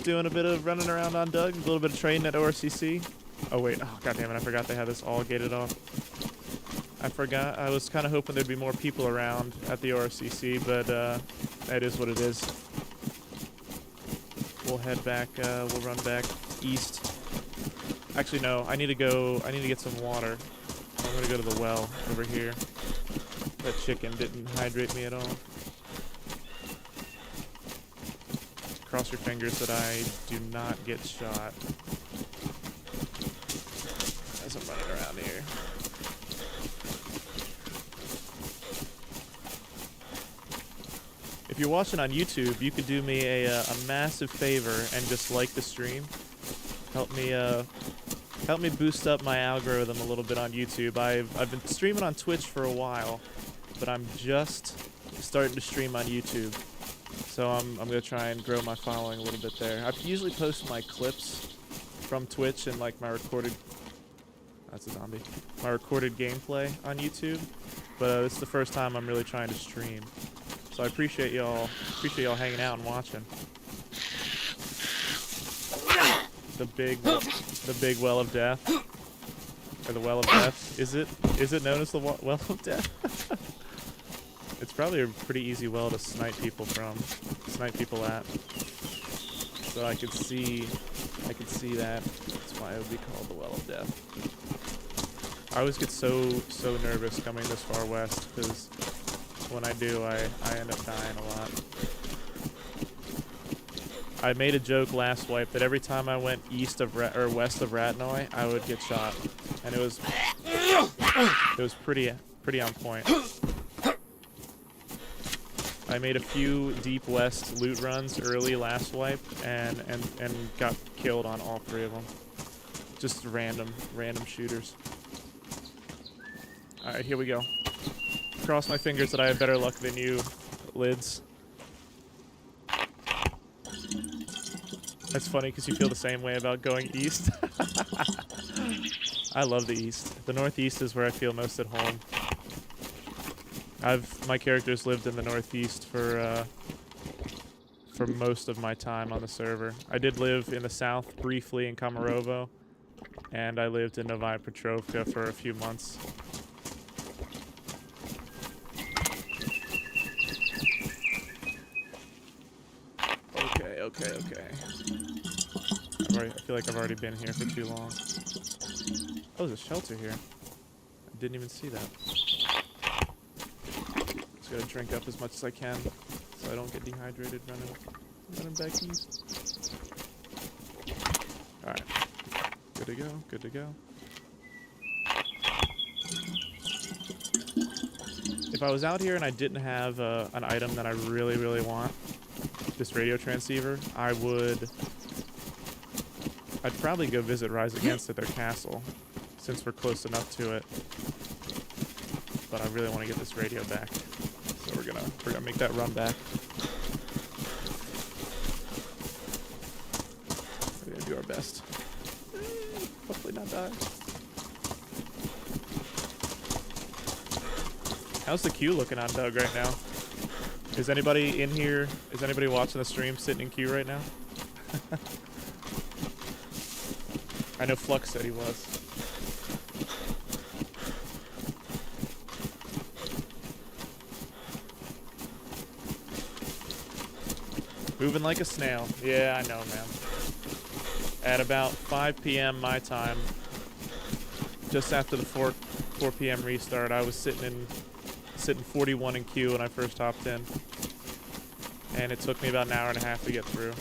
doing a bit of running around on Doug, a little bit of trading at ORCC. Oh wait, oh god damn it, I forgot they had this all gated off. I forgot. I was kind of hoping there'd be more people around at the ORCC, but that is what it is. We'll head back. We'll run back east. Actually, no. I need to get some water. I'm gonna go to the well over here. That chicken didn't hydrate me at all. Cross your fingers that I do not get shot as I'm running around here. If you're watching on YouTube, you could do me a massive favor and just like the stream. Help me boost up my algorithm a little bit on YouTube. I've been streaming on Twitch for a while, but I'm just starting to stream on YouTube. So I'm gonna try and grow my following a little bit there. I usually post my clips from Twitch and like my recorded. That's a zombie. My recorded gameplay on YouTube, but it's the first time I'm really trying to stream. So I appreciate y'all hanging out and watching. The big well of death. Or the Well of Death. Is it known as the Well of Death? It's probably a pretty easy well to snipe people at. So I could see that. That's why it would be called the Well of Death. I always get so nervous coming this far west, because when I do, I end up dying a lot. I made a joke last wipe that every time I went west of Ratnoy, I would get shot, and it was pretty on point. I made a few deep west loot runs early last wipe, and got killed on all 3 of them. Just random shooters. All right, here we go. Cross my fingers that I have better luck than you, Lids. That's funny because you feel the same way about going east. I love the east. The northeast is where I feel most at home. My characters lived in the northeast for most of my time on the server. I did live in the south briefly in Komarovo, and I lived in Novaya Petrovka for a few months. Okay. I feel like I've already been here for too long. Oh, there's a shelter here. I didn't even see that. Just gotta drink up as much as I can so I don't get dehydrated running back east. Alright. Good to go. If I was out here and I didn't have an item that I really want, this radio transceiver, I'd probably go visit Rise Against at their castle, since we're close enough to it. But I really want to get this radio back, so we're gonna make that run back. We're gonna do our best. Hopefully not die. How's the queue looking on Doug right now? Is anybody in here? Is anybody watching the stream sitting in queue right now? I know Flux said he was. Moving like a snail. Yeah, I know, man. At about 5 p.m. my time, just after the 4 p.m. restart, I was sitting 41 in queue when I first hopped in, and it took me about an hour and a half to get through.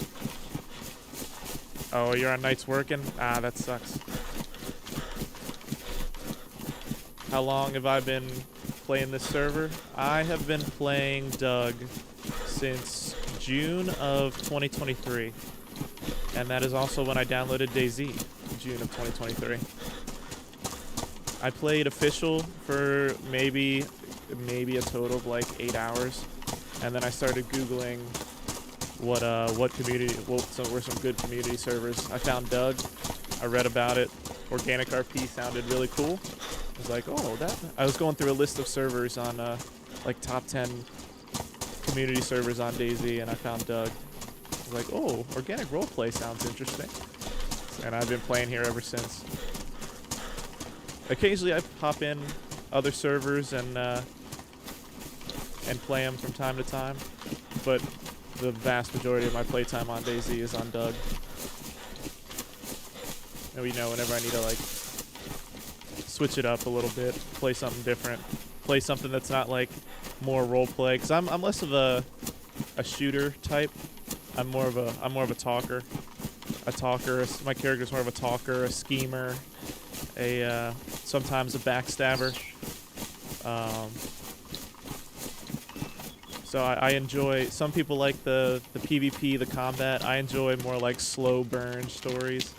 Oh, you're on nights working? Ah, that sucks. How long have I been playing this server? I have been playing Doug since June of 2023, and that is also when I downloaded DayZ, June of 2023. I played official for maybe a total of like 8 hours, and then I started Googling what were some good community servers. I found Doug. I read about it. Organic RP sounded really cool. I was like, oh, that. I was going through a list of servers on like top 10 community servers on DayZ, and I found Doug. I was like, oh, organic roleplay sounds interesting, and I've been playing here ever since. Occasionally, I pop in other servers and play them from time to time, but the vast majority of my playtime on DayZ is on Doug. And whenever I need to like switch it up a little bit, play something different, play something that's not like more roleplay, because I'm less of a shooter type. I'm more of a talker. My character's more of a talker, a schemer, sometimes a backstabber. So I enjoy, some people like the PvP, the combat. I enjoy more like slow burn stories.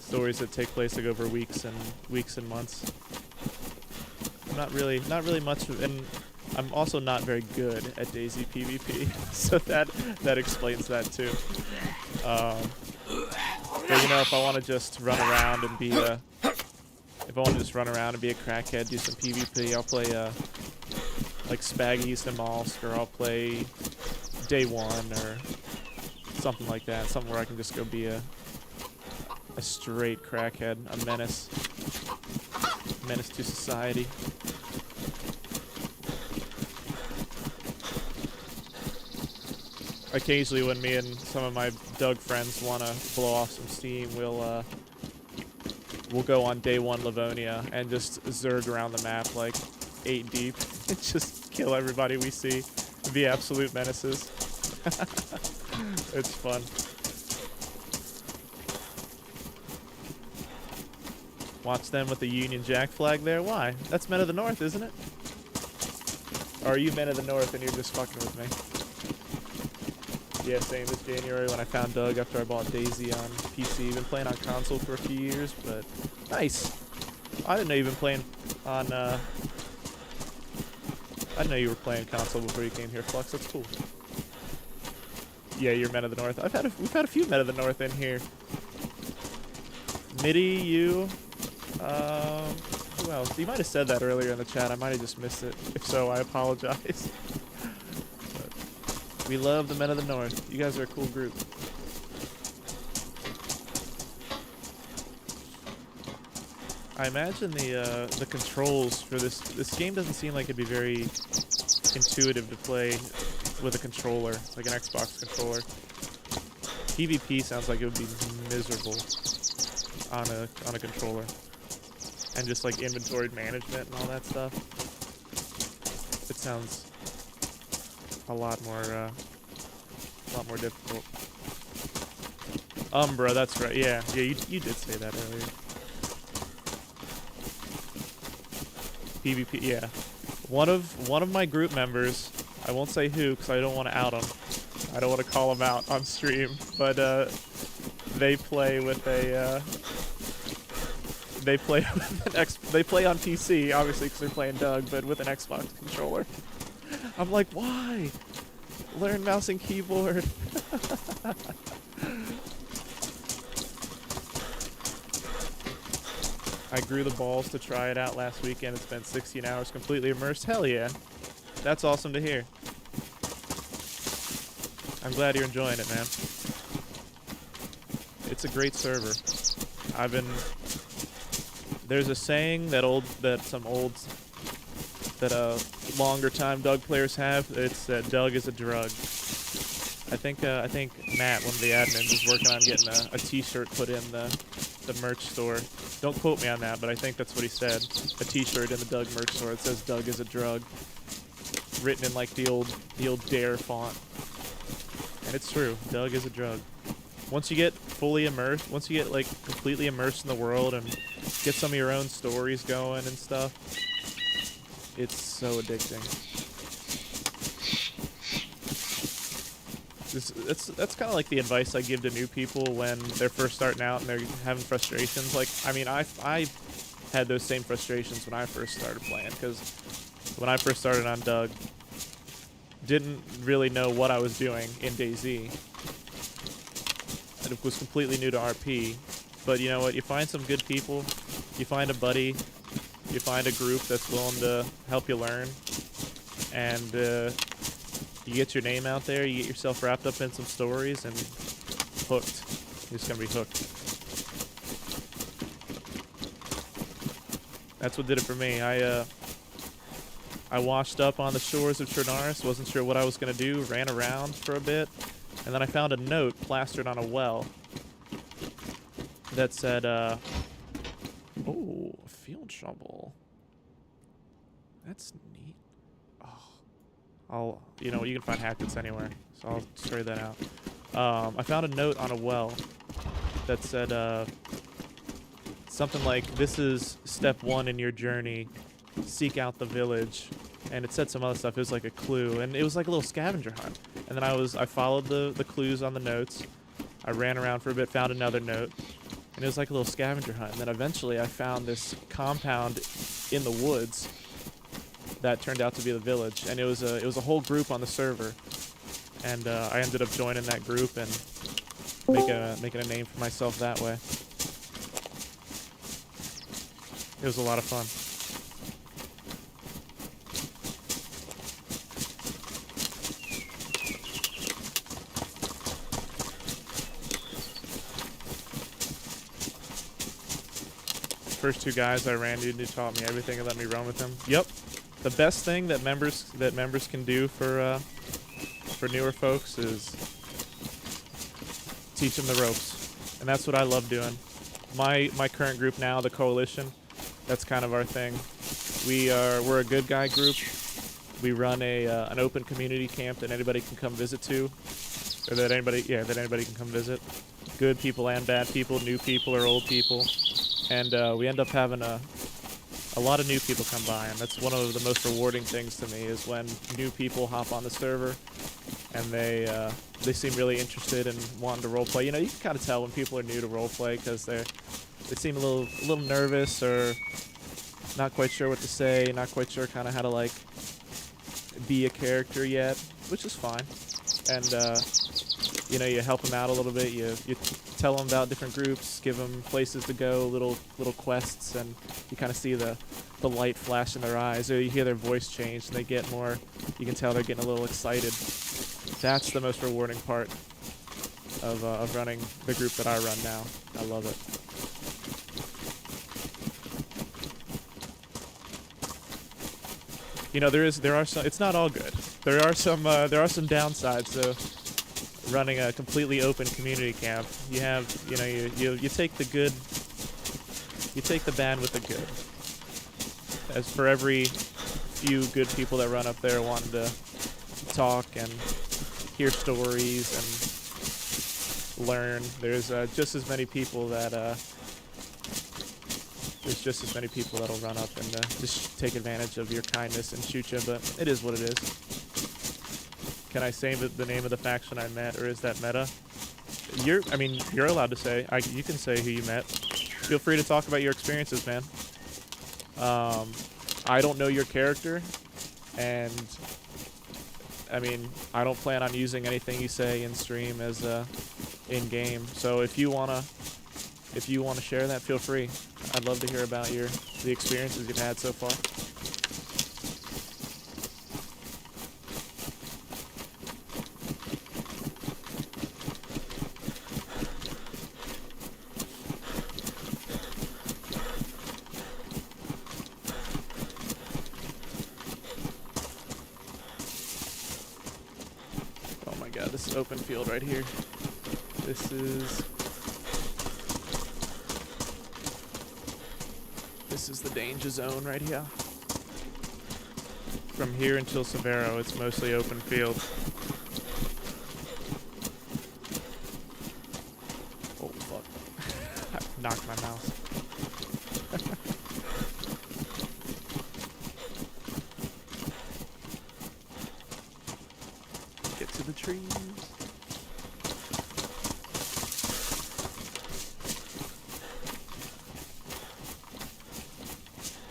Stories that take place like over weeks and months. Not really much of, and I'm also not very good at DayZ PvP, so that explains that too. But if I want to just run around and be a crackhead, do some PvP, I'll play like Spaggies and Malsk, or I'll play Day One or something like that. Something where I can just go be a A straight crackhead, a menace. Menace to society. Occasionally when me and some of my Doug friends want to blow off some steam, we'll go on day 1 Livonia and just zerg around the map like 8 deep and just kill everybody we see. Be absolute menaces. It's fun. Watch them with the Union Jack flag there. Why? That's Men of the North, isn't it? Or are you Men of the North and you're just fucking with me? Yeah, same as January when I found Doug after I bought DayZ on PC. Been playing on console for a few years, but nice. I didn't know you've been playing on. I didn't know you were playing console before you came here, Flux. That's cool. Yeah, you're Men of the North. We've had a few Men of the North in here. Mitty, you. Who else? You might have said that earlier in the chat. I might have just missed it. If so, I apologize. We love the Men of the North. You guys are a cool group. I imagine the controls for this game doesn't seem like it'd be very intuitive to play with a controller, like an Xbox controller. PvP sounds like it would be miserable on a controller, and just like inventory management and all that stuff. It sounds a lot more difficult. Umbra, that's right. Yeah, you did say that earlier. PvP, yeah. One of my group members, I won't say who because I don't want to out him. I don't want to call him out on stream, but they play with a they play on PC obviously because they're playing Doug, but with an Xbox controller. I'm like, why? Learn mouse and keyboard. I grew the balls to try it out last weekend and spent 16 hours completely immersed. Hell yeah. That's awesome to hear. I'm glad you're enjoying it, man. It's a great server. There's a saying that longer time Doug players have. It's that Doug is a drug. I think Matt, one of the admins, is working on getting a t-shirt put in the merch store. Don't quote me on that, but I think that's what he said. A t-shirt in the Doug merch store. It says Doug is a drug. Written in like the old Dare font. And it's true. Doug is a drug. Once you get fully immersed, once you get like completely immersed in the world and get some of your own stories going and stuff, it's so addicting. That's kind of like the advice I give to new people when they're first starting out and they're having frustrations. Like, I mean, I had those same frustrations when I first started playing, because when I first started on Doug, didn't really know what I was doing in DayZ. It was completely new to RP. But you know what? You find some good people, you find a buddy, you find a group that's willing to help you learn, and you get your name out there, you get yourself wrapped up in some stories, and hooked. You're just gonna be hooked. That's what did it for me. I washed up on the shores of Trinaris, wasn't sure what I was gonna do, ran around for a bit, and then I found a note plastered on a well that said, oh, a field shovel. That's neat. You know, you can find hatchets anywhere, so I'll spray that out. I found a note on a well that said something like, "This is step 1 in your journey. Seek out the village," and it said some other stuff. It was like a clue, and it was like a little scavenger hunt. And then I followed the clues on the notes. I ran around for a bit, found another note, and it was like a little scavenger hunt. And then eventually I found this compound in the woods that turned out to be the village, and it was a whole group on the server, and I ended up joining that group and making a name for myself that way. It was a lot of fun. first 2 guys I ran into taught me everything and let me run with them. Yep. The best thing that members can do for newer folks is teach them the ropes, and that's what I love doing. My current group now, the Coalition, that's kind of our thing. We're a good guy group. We run an open community camp that anybody can come visit to, or that anybody can come visit. Good people and bad people, new people or old people, and we end up having a lot of new people come by, and that's one of the most rewarding things to me is when new people hop on the server and they seem really interested in wanting to roleplay. You know, you can kind of tell when people are new to roleplay because they seem a little nervous or not quite sure what to say, not quite sure kind of how to like be a character yet, which is fine. And you know, you help them out a little bit. You tell them about different groups, give them places to go, little quests, and you kind of see the light flash in their eyes, or you hear their voice change, and they get more. You can tell they're getting a little excited. That's the most rewarding part of running the group that I run now. I love it. You know, there are some. It's not all good. There are some downsides. So, running a completely open community camp, you have, you know, you take the good, you take the bad with the good. As for every few good people that run up there wanting to talk and hear stories and learn, there's just as many people that'll run up and just take advantage of your kindness and shoot you, but it is what it is. Can I say the name of the faction I met, or is that meta? You're allowed to say. You can say who you met. Feel free to talk about your experiences, man. I don't know your character, and I mean, I don't plan on using anything you say in stream as in game. So if you wanna share that, feel free. I'd love to hear about the experiences you've had so far. This is open field right here. This is the danger zone right here. From here until Severo, it's mostly open field. Oh fuck. I knocked my mouse. Get to the trees.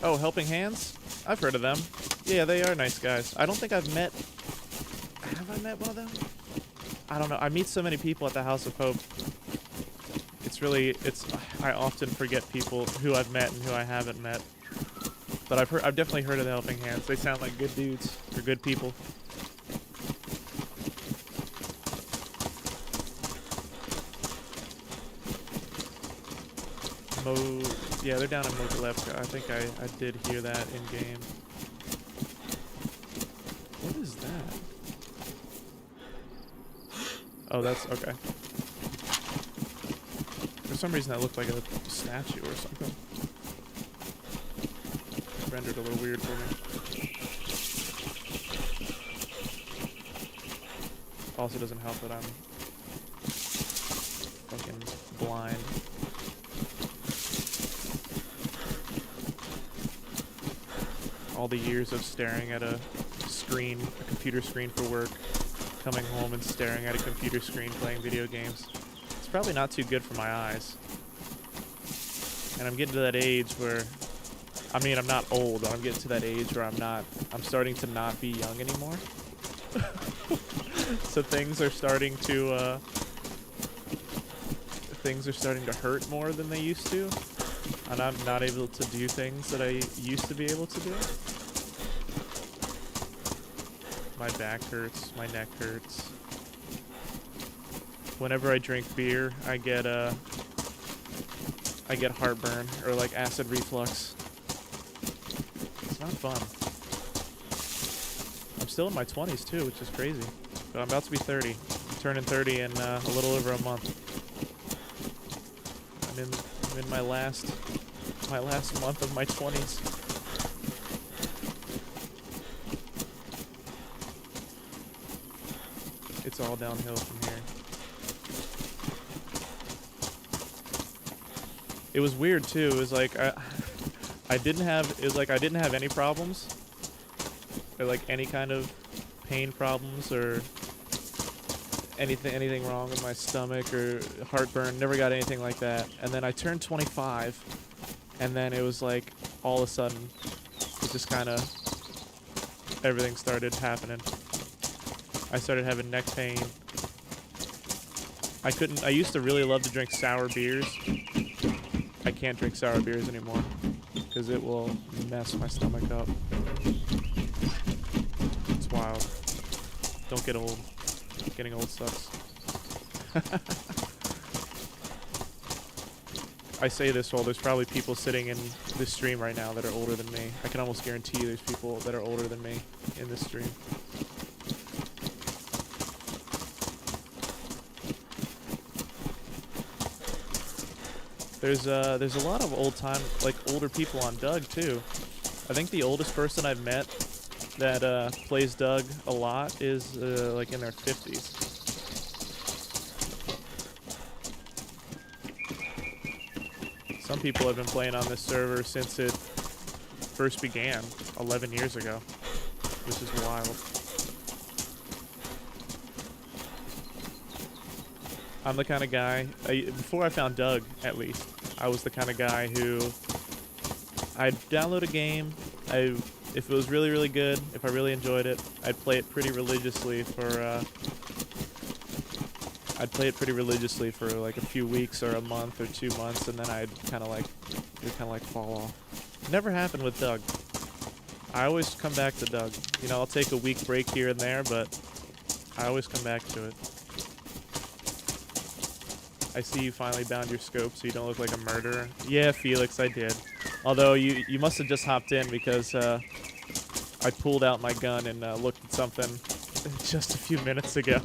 Oh, Helping Hands? I've heard of them. Yeah, they are nice guys. I don't think I've met... Have I met one of them? I don't know. I meet so many people at the House of Hope. I often forget people who I've met and who I haven't met. But I've definitely heard of the Helping Hands. They sound like good dudes. They're good people. Yeah, they're down in Mokalevka. I think I did hear that in game. What is that? Oh, that's okay. For some reason that looked like a statue or something. It rendered a little weird for me. Also doesn't help that I'm fucking blind. All the years of staring at a computer screen for work, coming home and staring at a computer screen playing video games. It's probably not too good for my eyes. And I'm getting to that age where, I mean, I'm not old, but I'm getting to that age where I'm starting to not be young anymore. So things are starting to hurt more than they used to. And I'm not able to do things that I used to be able to do. My back hurts, my neck hurts. Whenever I drink beer, I get I get heartburn or like acid reflux. It's not fun. I'm still in my 20s too, which is crazy. But I'm about to be 30. I'm turning 30 in a little over a month. I'm in my last month of my 20s. It's all downhill from here. It was weird too. It was like I didn't have any problems, or like any kind of pain problems or anything wrong with my stomach or heartburn. Never got anything like that. And then I turned 25, and then it was like all of a sudden, it just kind of everything started happening. I started having neck pain. I used to really love to drink sour beers. I can't drink sour beers anymore because it will mess my stomach up. It's wild. Don't get old. Getting old sucks. I say this while there's probably people sitting in this stream right now that are older than me. I can almost guarantee there's people that are older than me in this stream. There's a lot of older people on Doug too. I think the oldest person I've met that plays Doug a lot is like in their 50s. Some people have been playing on this server since it first began 11 years ago, which is wild. I'm the kind of guy, before I found Doug at least, I was the kind of guy who I'd download a game, if it was really, really good, if I really enjoyed it, I'd play it pretty religiously for like a few weeks or a month or 2 months, and then it would kind of like fall off. Never happened with Doug. I always come back to Doug. You know, I'll take a week break here and there, but I always come back to it. I see you finally bound your scope so you don't look like a murderer. Yeah, Felix, I did. Although you must have just hopped in because I pulled out my gun and looked at something just a few minutes ago.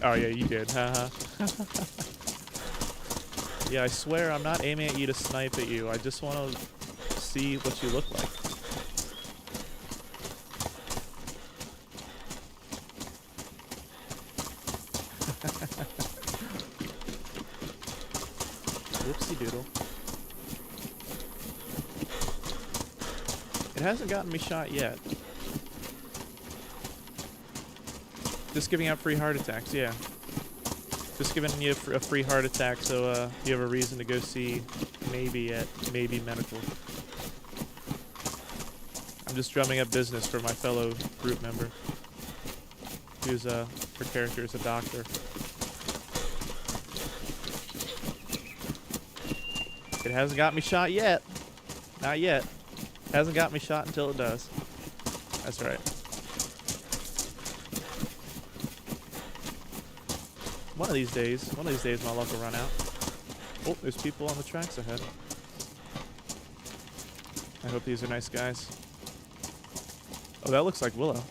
Oh yeah, you did, haha. Yeah, I swear I'm not aiming at you to snipe at you. I just want to see what you look like. Whoopsie doodle. It hasn't gotten me shot yet. Just giving out free heart attacks, yeah. Just giving you a free heart attack so you have a reason to go see maybe medical. I'm just drumming up business for my fellow group member, who's her character is a doctor. It hasn't got me shot yet. Not yet. Hasn't got me shot until it does. That's right. One of these days my luck will run out. Oh, there's people on the tracks ahead. I hope these are nice guys. Oh, that looks like Willow.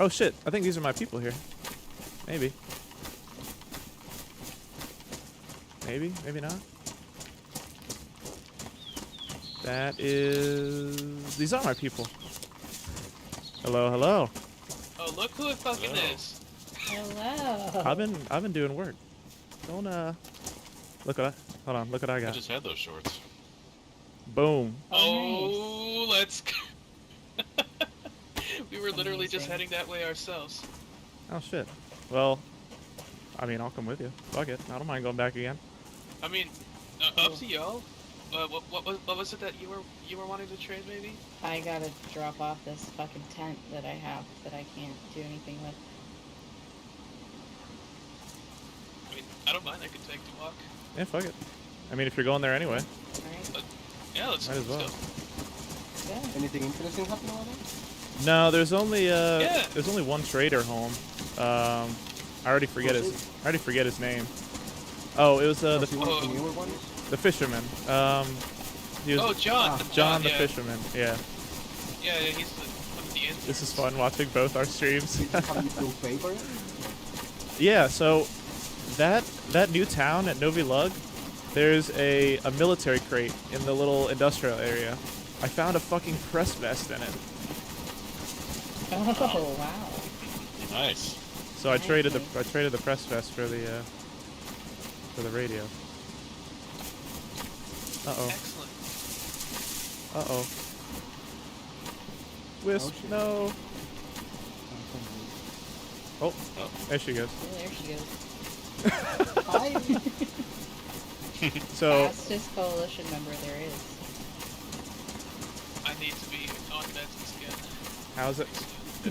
Oh shit, I think these are my people here. Maybe. Maybe, maybe not. That is... These are my people. Hello, hello. Oh, look who it fucking is. Hello. I've been doing work. Don't look what hold on, look what I got. I just had those shorts. Boom. Oh, let's go. We were literally just heading that way ourselves. Oh shit. Well, I mean, I'll come with you. Fuck it. I don't mind going back again. I mean, up to y'all. What was it that you were wanting to trade, maybe? I gotta drop off this fucking tent that I have that I can't do anything with. I mean, I don't mind. I could take the walk. Yeah, fuck it. I mean, if you're going there anyway. Alright. Yeah, let's Might as well. go. Yeah. Anything interesting happening over there? No, there's only one trader home. I already forget his name. Oh, it was the fisherman. He was John. John the yeah. fisherman. Yeah. Yeah, he's one of the interns. This is fun watching both our streams. Yeah, so that new town at Novi Lug, there's a military crate in the little industrial area. I found a fucking press vest in it. Oh wow. Nice. So I traded the press vest for the radio. Uh-oh. Excellent. Uh-oh. Wisp, no. Oh, there she goes. Oh, there she goes. Hi. So, Fastest coalition member there is. I need to be on meds again. how's it?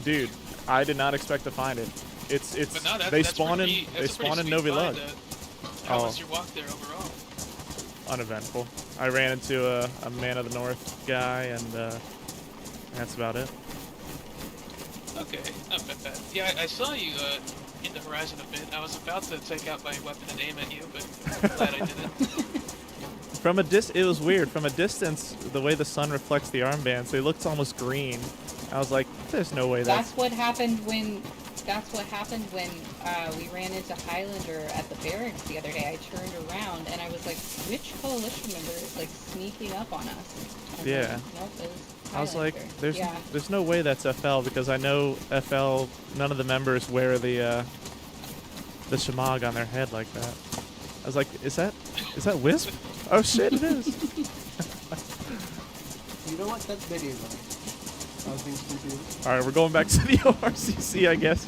Dude, I did not expect to find it. It's But no, they that's spawn in pretty, they that's a pretty spawn in sweet Novi find, Lug. How was your walk there overall? Uneventful. I ran into a Man of the North guy, and that's about it. Okay, not bad. Yeah, I saw you in the horizon a bit. I was about to take out my weapon and aim at you, but I'm glad I didn't. It was weird. From a distance, the way the sun reflects the armbands, they looked almost green. I was like, "There's no way That's what happened when. That's what happened when we ran into Highlander at the barracks the other day. I turned around and I was like, "Which coalition member is like sneaking up on us?" And Yeah. then, nope, it was I was like, Highlander. there's no way that's FL, because I know FL, none of the members wear the shemagh on their head like that. I was like, is that Wisp? Oh shit, it is. You know what? That's video game. I was being stupid. All right, we're going back to the ORCC, I guess.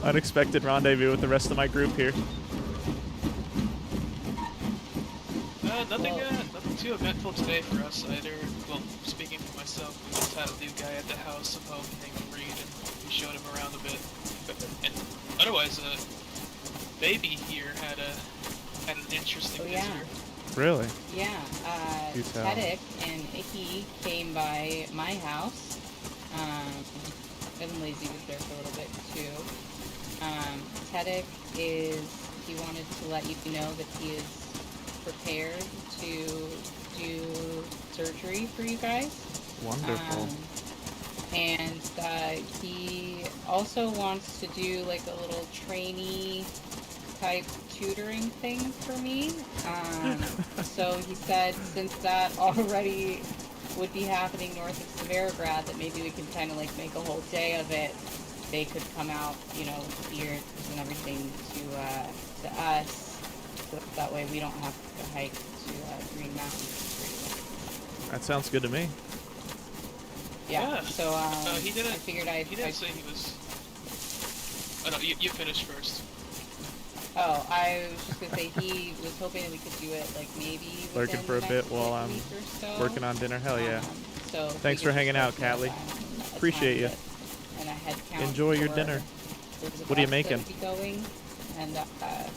Unexpected rendezvous with the rest of my group here. Nothing too eventful today for us either. Well, speaking for myself, we just had a new guy at the house of Hope named Reed, and we showed him around a bit. And otherwise, Baby here had an interesting visitor. Really? Yeah, You tell. Tedic, and he came by my house. And Lazy was there for a little bit too. Tedic he wanted to let you know that he is prepared to do surgery for you guys. Wonderful. And he also wants to do like a little trainee type tutoring thing for me. So he said since that already would be happening north of Severograd, that maybe we could kind of like make a whole day of it. They could come out, you know, here and everything to us, so that way we don't have to hike to Green Mountain. That sounds good to me. Yeah. So he didn't. I figured He didn't say he was. Oh no, you finish first. Oh, I was just gonna say he was hoping that we could do it like maybe Lurking for a bit while I'm working on dinner. Hell yeah. So thanks for hanging out, Catley. Appreciate you. And a head count Enjoy your for dinner. the What are you bus that making? would be going, and try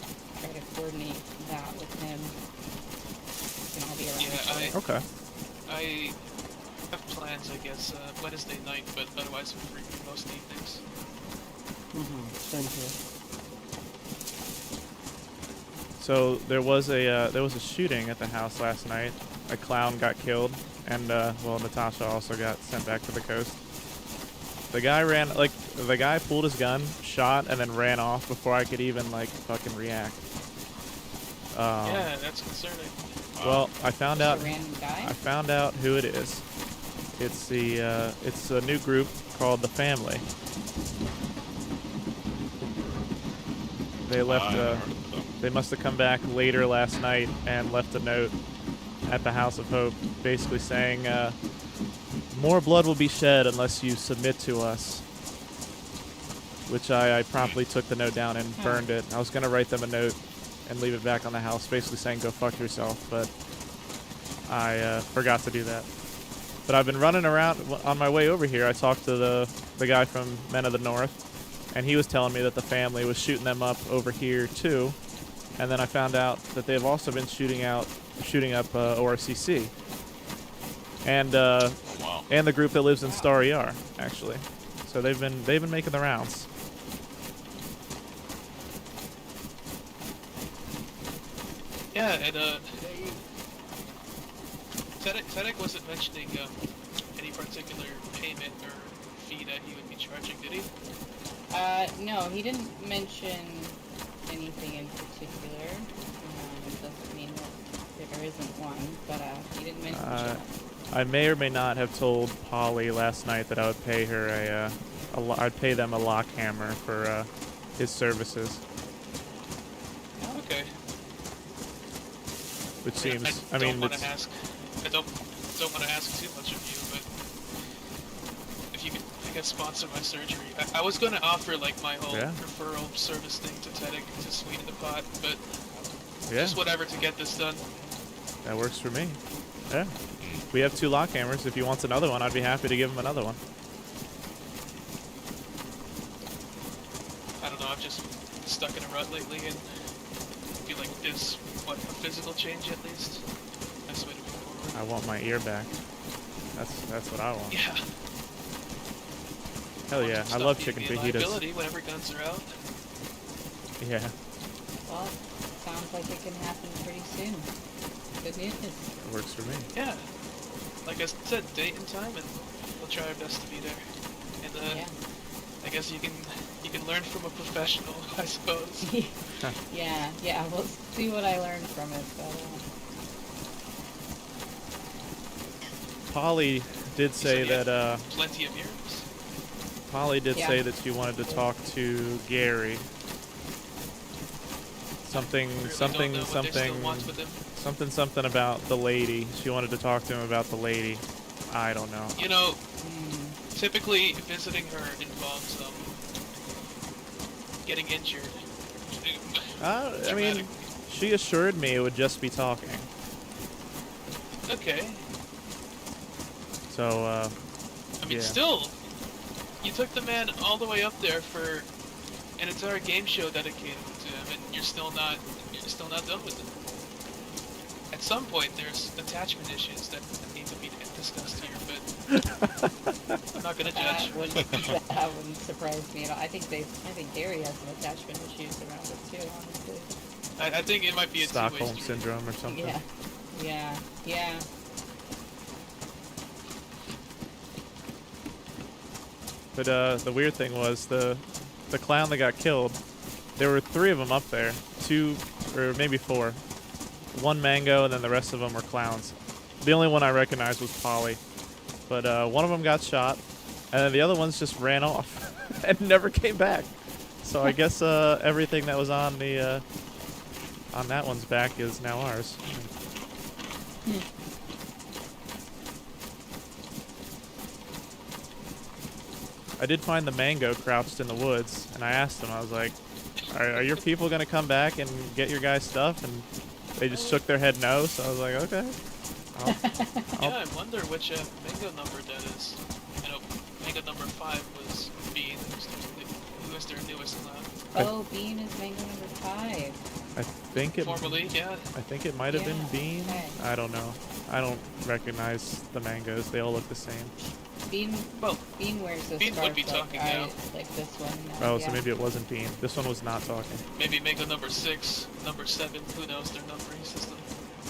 to coordinate that with him. We can all be around each other. Okay. I have plans, I guess, Wednesday night, but otherwise I'm free for most evenings. Same here. So there was a shooting at the house last night. A clown got killed, and well, Natasha also got sent back to the coast. The guy pulled his gun, shot, and then ran off before I could even like fucking react. Yeah, that's concerning. Well, I found Just out. a random guy? I found out who it is. It's a new group called the Family. They left. They must have come back later last night and left a note at the House of Hope, basically saying, "More blood will be shed unless you submit to us." Which I promptly took the note down and burned it. I was gonna write them a note and leave it back on the house, basically saying, "Go fuck yourself," but I forgot to do that. But I've been running around on my way over here. I talked to the guy from Men of the North, and he was telling me that the Family was shooting them up over here too. And then I found out that they've also been shooting up ORCC, and and the group that lives in Star ER actually. So they've been making the rounds. Yeah, and Tedek wasn't mentioning any particular payment or fee that he would be charging, did he? No, he didn't mention anything in particular. It doesn't mean that there isn't one, but he didn't mention it. I may or may not have told Polly last night that I would pay her I'd pay them a lock hammer for his services. Okay. Which seems, I don't want it's, to ask. I don't want to ask too much of you, but if you could, I guess, sponsor my surgery. I was going to offer like my whole referral service thing to Tedek to sweeten the pot, but just whatever to get this done. That works for me. Yeah. We have 2 lock hammers. If he wants another one, I'd be happy to give him another one. I don't know, I've just been stuck in a rut lately and feel like there's, a physical change at least? That's the way to move forward. I want my ear back. That's what I want. Yeah. Hell yeah, I love chicken fajitas. Liability whenever guns are out. Yeah. Well, sounds like it can happen pretty soon. Good news. It works for me. Yeah. Like I said, date and time, and we'll try our best to be there. And I guess you can learn from a professional, I suppose. yeah, we'll see what I learned from it, but Polly did say that plenty of years. Polly did say that she wanted to talk to Gary. Something about the lady. She wanted to talk to him about the lady. I don't know. You know, typically visiting her involves getting injured. I mean, she assured me it would just be talking. Okay. So, I mean, still, you took the man all the way up there for an entire game show dedicated to him, and you're still not done with it. At some point, there's attachment issues that need to be discussed here, but I'm not gonna judge. That wouldn't surprise me at all. I think Gary has some attachment issues around it too, honestly. I think it might be a Stockholm syndrome or something. Yeah. But the weird thing was the clown that got killed. There were 3 of them up there, 2 or maybe 4. 1 mango, and then the rest of them were clowns. The only one I recognized was Polly. But one of them got shot, and then the other ones just ran off and never came back. So I guess everything that was on that one's back is now ours. I did find the mango crouched in the woods, and I asked them, I was like, are your people going to come back and get your guys' stuff? And they just shook their head no, so I was like, okay. Yeah, I wonder which mango number that is. You know, mango number 5 was Bean, who was their newest clown. Oh, Bean is mango number 5. I think it... Formerly, yeah. I think it might have been Bean. Okay. I don't know. I don't recognize the mangoes. They all look the same. Bean wears a Bean scarf would be talking now. like this one. Oh, so maybe it wasn't Bean. This one was not talking. Maybe mango number 6, number 7, who knows their numbering system.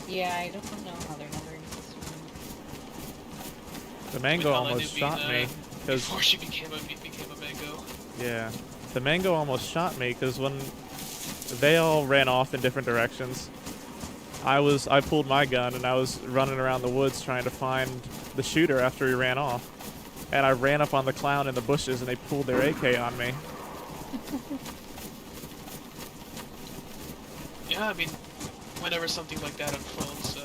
Yeah, I don't know how their numbering system is. The mango almost shot me. Before she became a mango. Yeah. The mango almost shot me because when they all ran off in different directions, I pulled my gun and I was running around the woods trying to find the shooter after he ran off. And I ran up on the clown in the bushes and they pulled their AK on me. Yeah, I mean, whenever something like that unfolds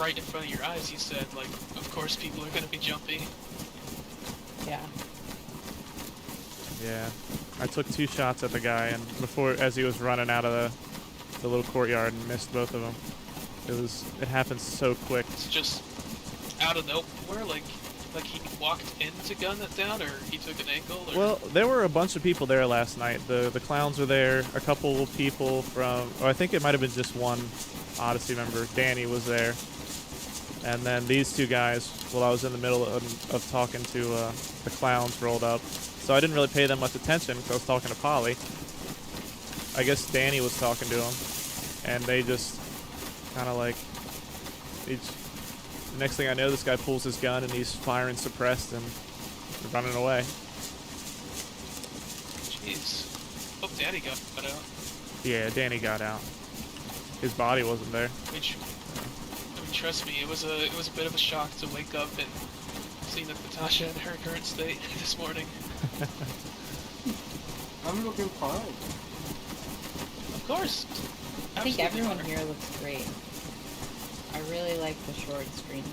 right in front of your eyes, you said, like, of course people are going to be jumpy. Yeah. Yeah. I took 2 shots at the guy and as he was running out of the little courtyard and missed both of them. It happened so quick. It's just out of nowhere, like he walked in to gun it down, or he took an angle? Or... Well, there were a bunch of people there last night. The clowns were there. A couple people from... I think it might have been just one Odyssey member. Danny was there. And then these 2 guys, while I was in the middle of talking to the clowns, rolled up. So I didn't really pay them much attention because I was talking to Polly. I guess Danny was talking to him. And they just kind of like, the next thing I know, this guy pulls his gun and he's firing suppressed and running away. Jeez. Hope Danny got out. Yeah, Danny got out. His body wasn't there. I mean, trust me, it was a bit of a shock to wake up and see Natasha in her current state this morning. I'm looking fine. Of course. I think Absolutely everyone fine. here looks great. I really like the short screen.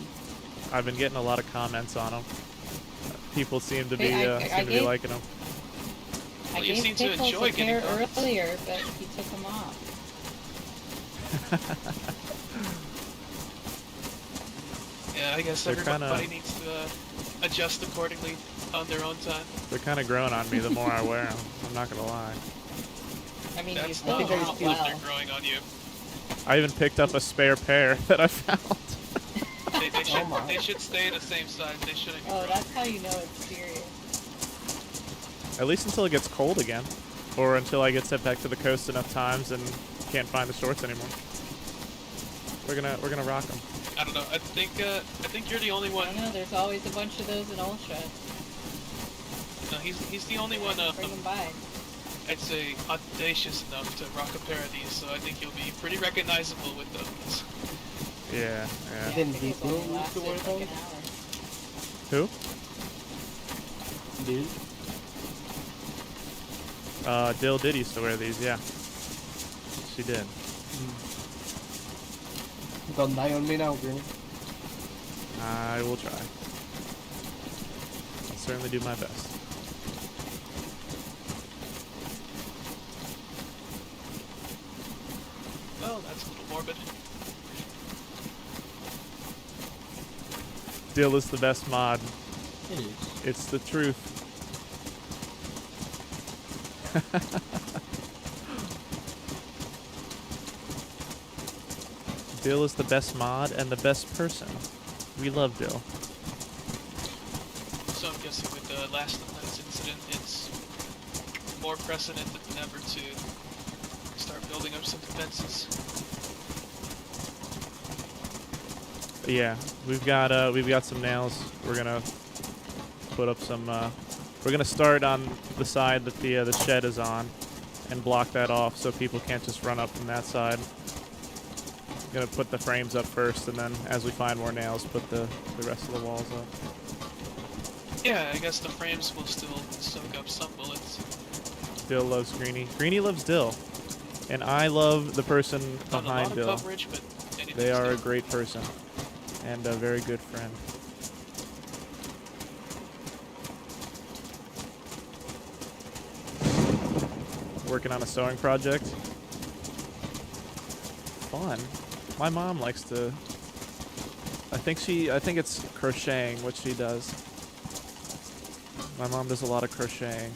I've been getting a lot of comments on him. People seem to be Hey, I gave- liking him. I Well, you gave seem to Pickles enjoy a getting pair comments. earlier, but he took them off. Yeah, I guess They're everybody kinda- needs to adjust accordingly on their own time. They're kind of growing on me the more I wear them. I'm not gonna lie. I mean, you That's still not not how well. they're growing on you. I even picked up a spare pair that I found. They should stay the same size. They shouldn't be Oh, growing. that's how you know it's serious. At least until it gets cold again, or until I get sent back to the coast enough times and can't find the shorts anymore. We're gonna rock them. I don't know. I think you're the only I one. don't know, there's always a bunch of those in Ultra. No, he's the only one. Bring them by. I'd say audacious enough to rock a pair of these, so I think you'll be pretty recognizable with those. Yeah, yeah. Didn't Pickles Dill only used to lasted wear like those? an hour. Who? Dill? Dill did used to wear these, yeah. She did. Don't die on me now, Greeny. I will try. I'll certainly do my best. Well, that's a little morbid. Dill is the best mod. It is. It's the truth. Dill is the best mod and the best person. We love Dill. So I'm guessing with the last night's incident, it's more precedent than ever to start building up some defenses. Yeah, we've got some nails. We're gonna put up some. We're gonna start on the side that the shed is on, and block that off so people can't just run up from that side. Gonna put the frames up first, and then as we find more nails, put the rest of the walls up. Yeah, I guess the frames will still soak up some bullets. Dill loves Greeny. Greeny loves Dill, and I love the person Not a lot behind of Dill. coverage, but anything's They are a good. great person and a very good friend. Working on a sewing project. Fun. My mom likes to. I think it's crocheting what she does. My mom does a lot of crocheting.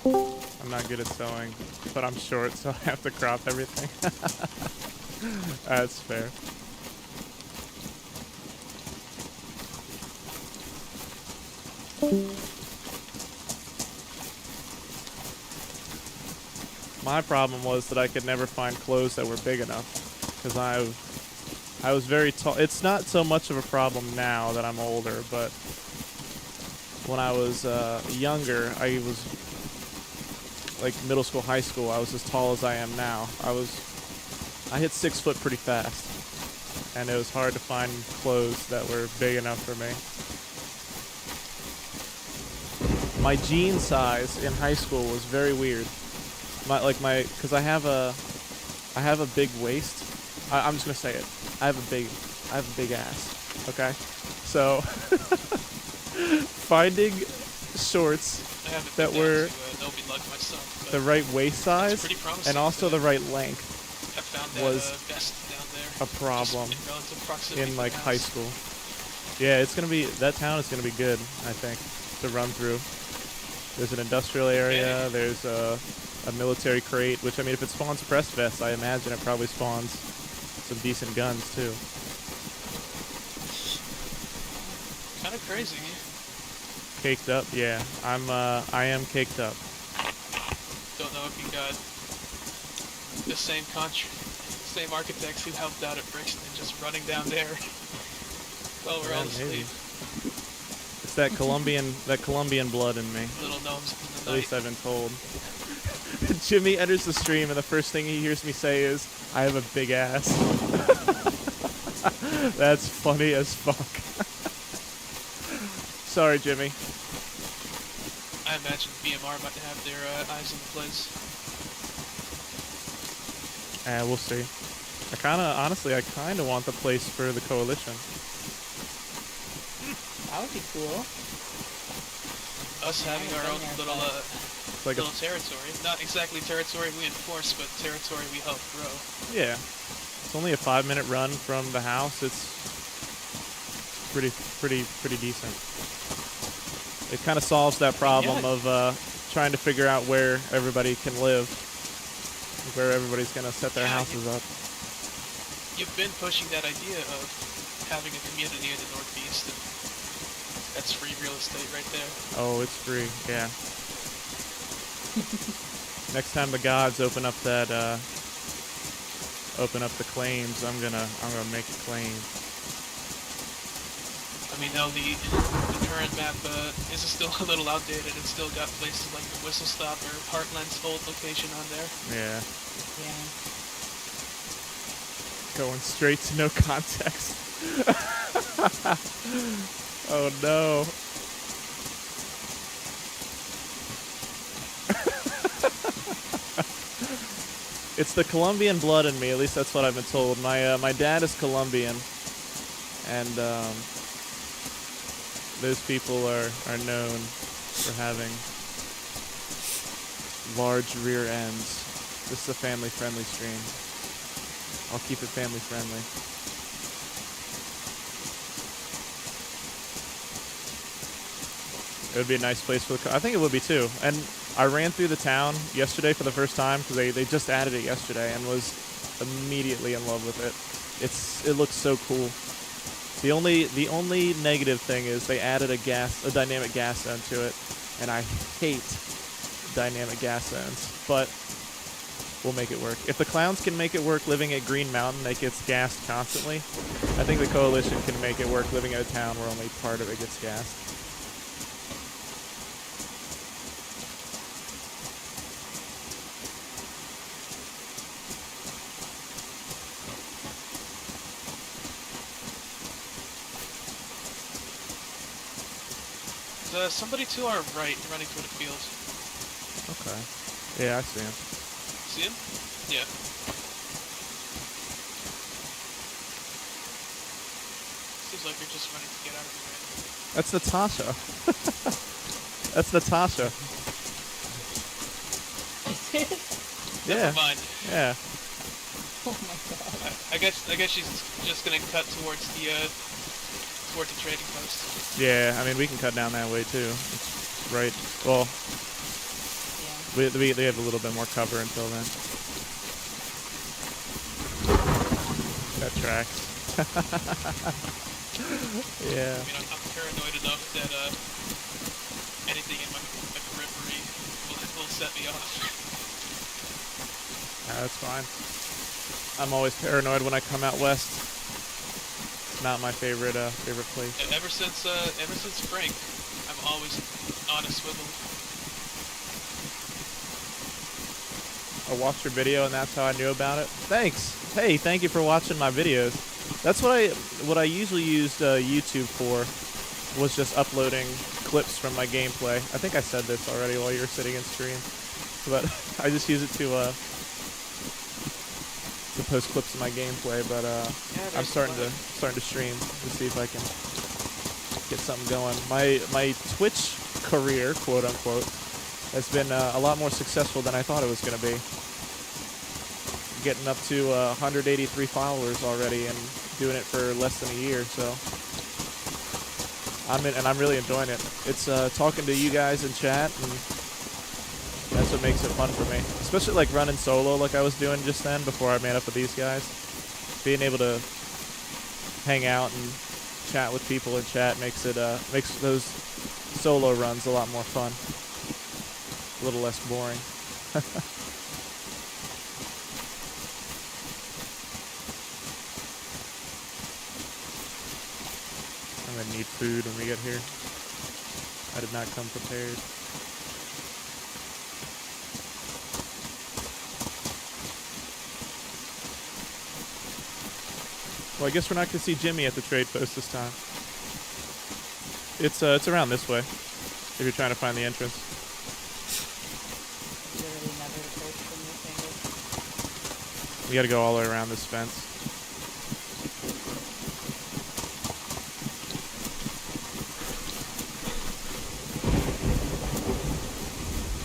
I'm not good at sewing, but I'm short, so I have to crop everything. That's fair. My problem was that I could never find clothes that were big enough, because I was very tall. It's not so much of a problem now that I'm older, but when I was younger, I was like middle school, high school, I was as tall as I am now. I hit 6 foot pretty fast, and it was hard to find clothes that were big enough for me. My jean size in high school was very weird. Because I have a big waist. I'm just gonna say it. I have a big ass. Okay, so finding shorts I haven't that been were down to Adobe like myself, but the right waist size pretty promising and also the right length I found that was vest down there. a problem Just in relative proximity in to like the high house. school. Yeah, that town is gonna be good, I think, to run through. There's an industrial area. There's a a military crate, which, I mean, if it spawns press vests, I imagine it probably spawns some decent guns, too. Kind of crazy. Caked up? Yeah. I am caked up. Don't know if you got the same architects who helped out at Brixton just running down there while we're all maybe. asleep. It's that Colombian blood in me. Little gnomes in the At night. least I've been told. Jimmy enters the stream, and the first thing he hears me say is, "I have a big ass." That's funny as fuck. Sorry, Jimmy. I imagine BMR might have their eyes on the place. We'll see. Honestly, I kinda want the place for the coalition. That would be cool. Us having our own little Like little territory. Not exactly territory we enforce, but territory we help grow. Yeah. It's only a 5-minute run from the house. It's pretty decent. It kind of solves that problem of trying to figure out where everybody can live, where everybody's gonna set their houses up. You've been pushing that idea of having a community in the Northeast, and that's free real estate right there. Oh, it's free, yeah. Next time the gods open up the claims, I'm gonna make a claim. I mean, now the current map is still a little outdated. It's still got places like the Whistle Stop or Heartland's old location on there. Yeah. Yeah. Going straight to no context. Oh no. It's the Colombian blood in me, at least that's what I've been told. My dad is Colombian, and those people are known for having large rear ends. This is a family-friendly stream. I'll keep it family-friendly. It would be a nice place for the I think it would be too. And I ran through the town yesterday for the first time because they just added it yesterday and was immediately in love with it. It looks so cool. The only negative thing is they added a dynamic gas zone to it, and I hate dynamic gas zones, but we'll make it work. If the clowns can make it work living at Green Mountain that gets gassed constantly, I think the coalition can make it work living in a town where only part of it gets gassed. Somebody to our right, running toward the field. Okay. Yeah, I see him. See him? Yeah. Seems like you're just running to get out of the way. That's Natasha. That's Natasha. Is it? Yeah. Never mind. Yeah. Oh my god. I guess she's just gonna cut towards the trading post. Yeah, I mean, we can cut down that way, too. It's right. Well, Yeah. we have a little bit more cover until then. That tracks. Yeah. I mean, I'm paranoid enough that anything in my periphery will set me off. That's fine. I'm always paranoid when I come out west. Not my favorite place. And ever since Frank, I'm always on a swivel. I watched your video and that's how I knew about it. Thanks. Hey, thank you for watching my videos. That's what I usually used YouTube for, was just uploading clips from my gameplay. I think I said this already while you were sitting in stream, but I just use it to post clips of my gameplay. But I'm starting to stream to see if I can get something going. My Twitch career, quote unquote, has been a lot more successful than I thought it was going to be. Getting up to 183 followers already and doing it for less than a year, so I'm really enjoying it. It's talking to you guys in chat That's what makes it fun for me. Especially like running solo like I was doing just then before I made up with these guys. Being able to hang out and chat with people in chat makes those solo runs a lot more fun. A little less boring. I'm gonna need food when we get here. I did not come prepared. Well, I guess we're not gonna see Jimmy at the trade post this time. It's around this way. If you're trying to find the entrance. Literally never approached from this angle. You gotta go all the way around this fence.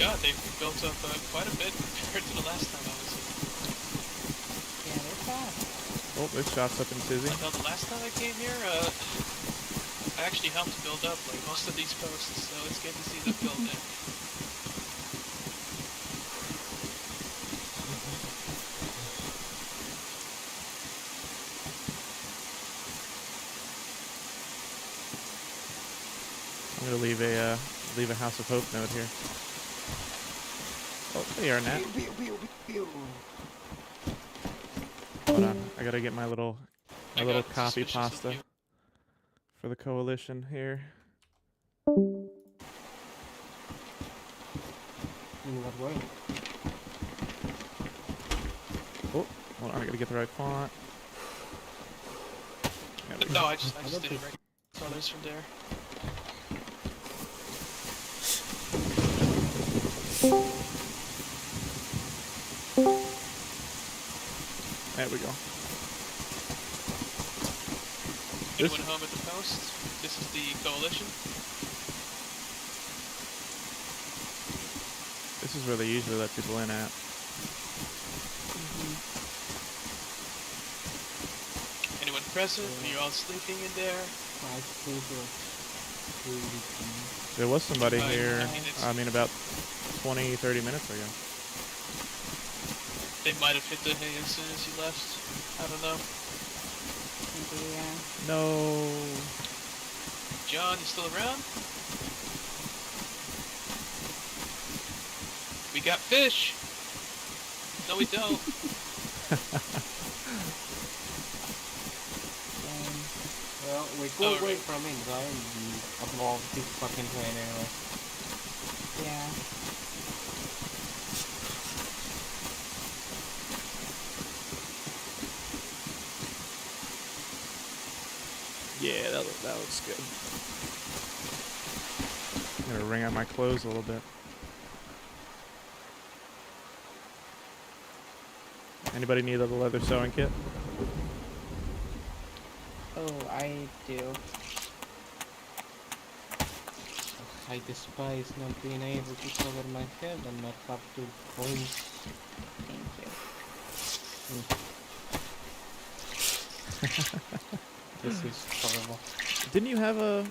God, they've built up quite a bit compared to the last time I was here. Yeah, they're fast. Oh, there's shots up in Tizzy. I know the last time I came here, I actually helped build up like most of these posts, so it's good to see them build in. I'm gonna leave a House of Hope note here. Oh, there you are, Nat. Hold on, I gotta get my little copy suspicious of pasta you. for the coalition here. In what way? Oh, hold on, I gotta get the right font. No, I just did it right. Colors from there. There we go. Anyone home at the post? This is the coalition. This is where they usually let people in at. Anyone present? Are you all sleeping in there? I think it was There was somebody I here, mean, it's- I mean about 20, 30 minutes ago. They might have hit the hay as soon as you left. I don't know. Maybe, yeah. No. John, you still around? We got fish! No, we don't. well, we could Oh, wait for him inside and above this fucking train anyway. Yeah. Yeah, that looks good. I'm gonna wring out my clothes a little bit. Anybody need a leather sewing kit? Oh, I do. I despise not being able to cover my head and not have to point. Thank you. This is horrible. Didn't you have a?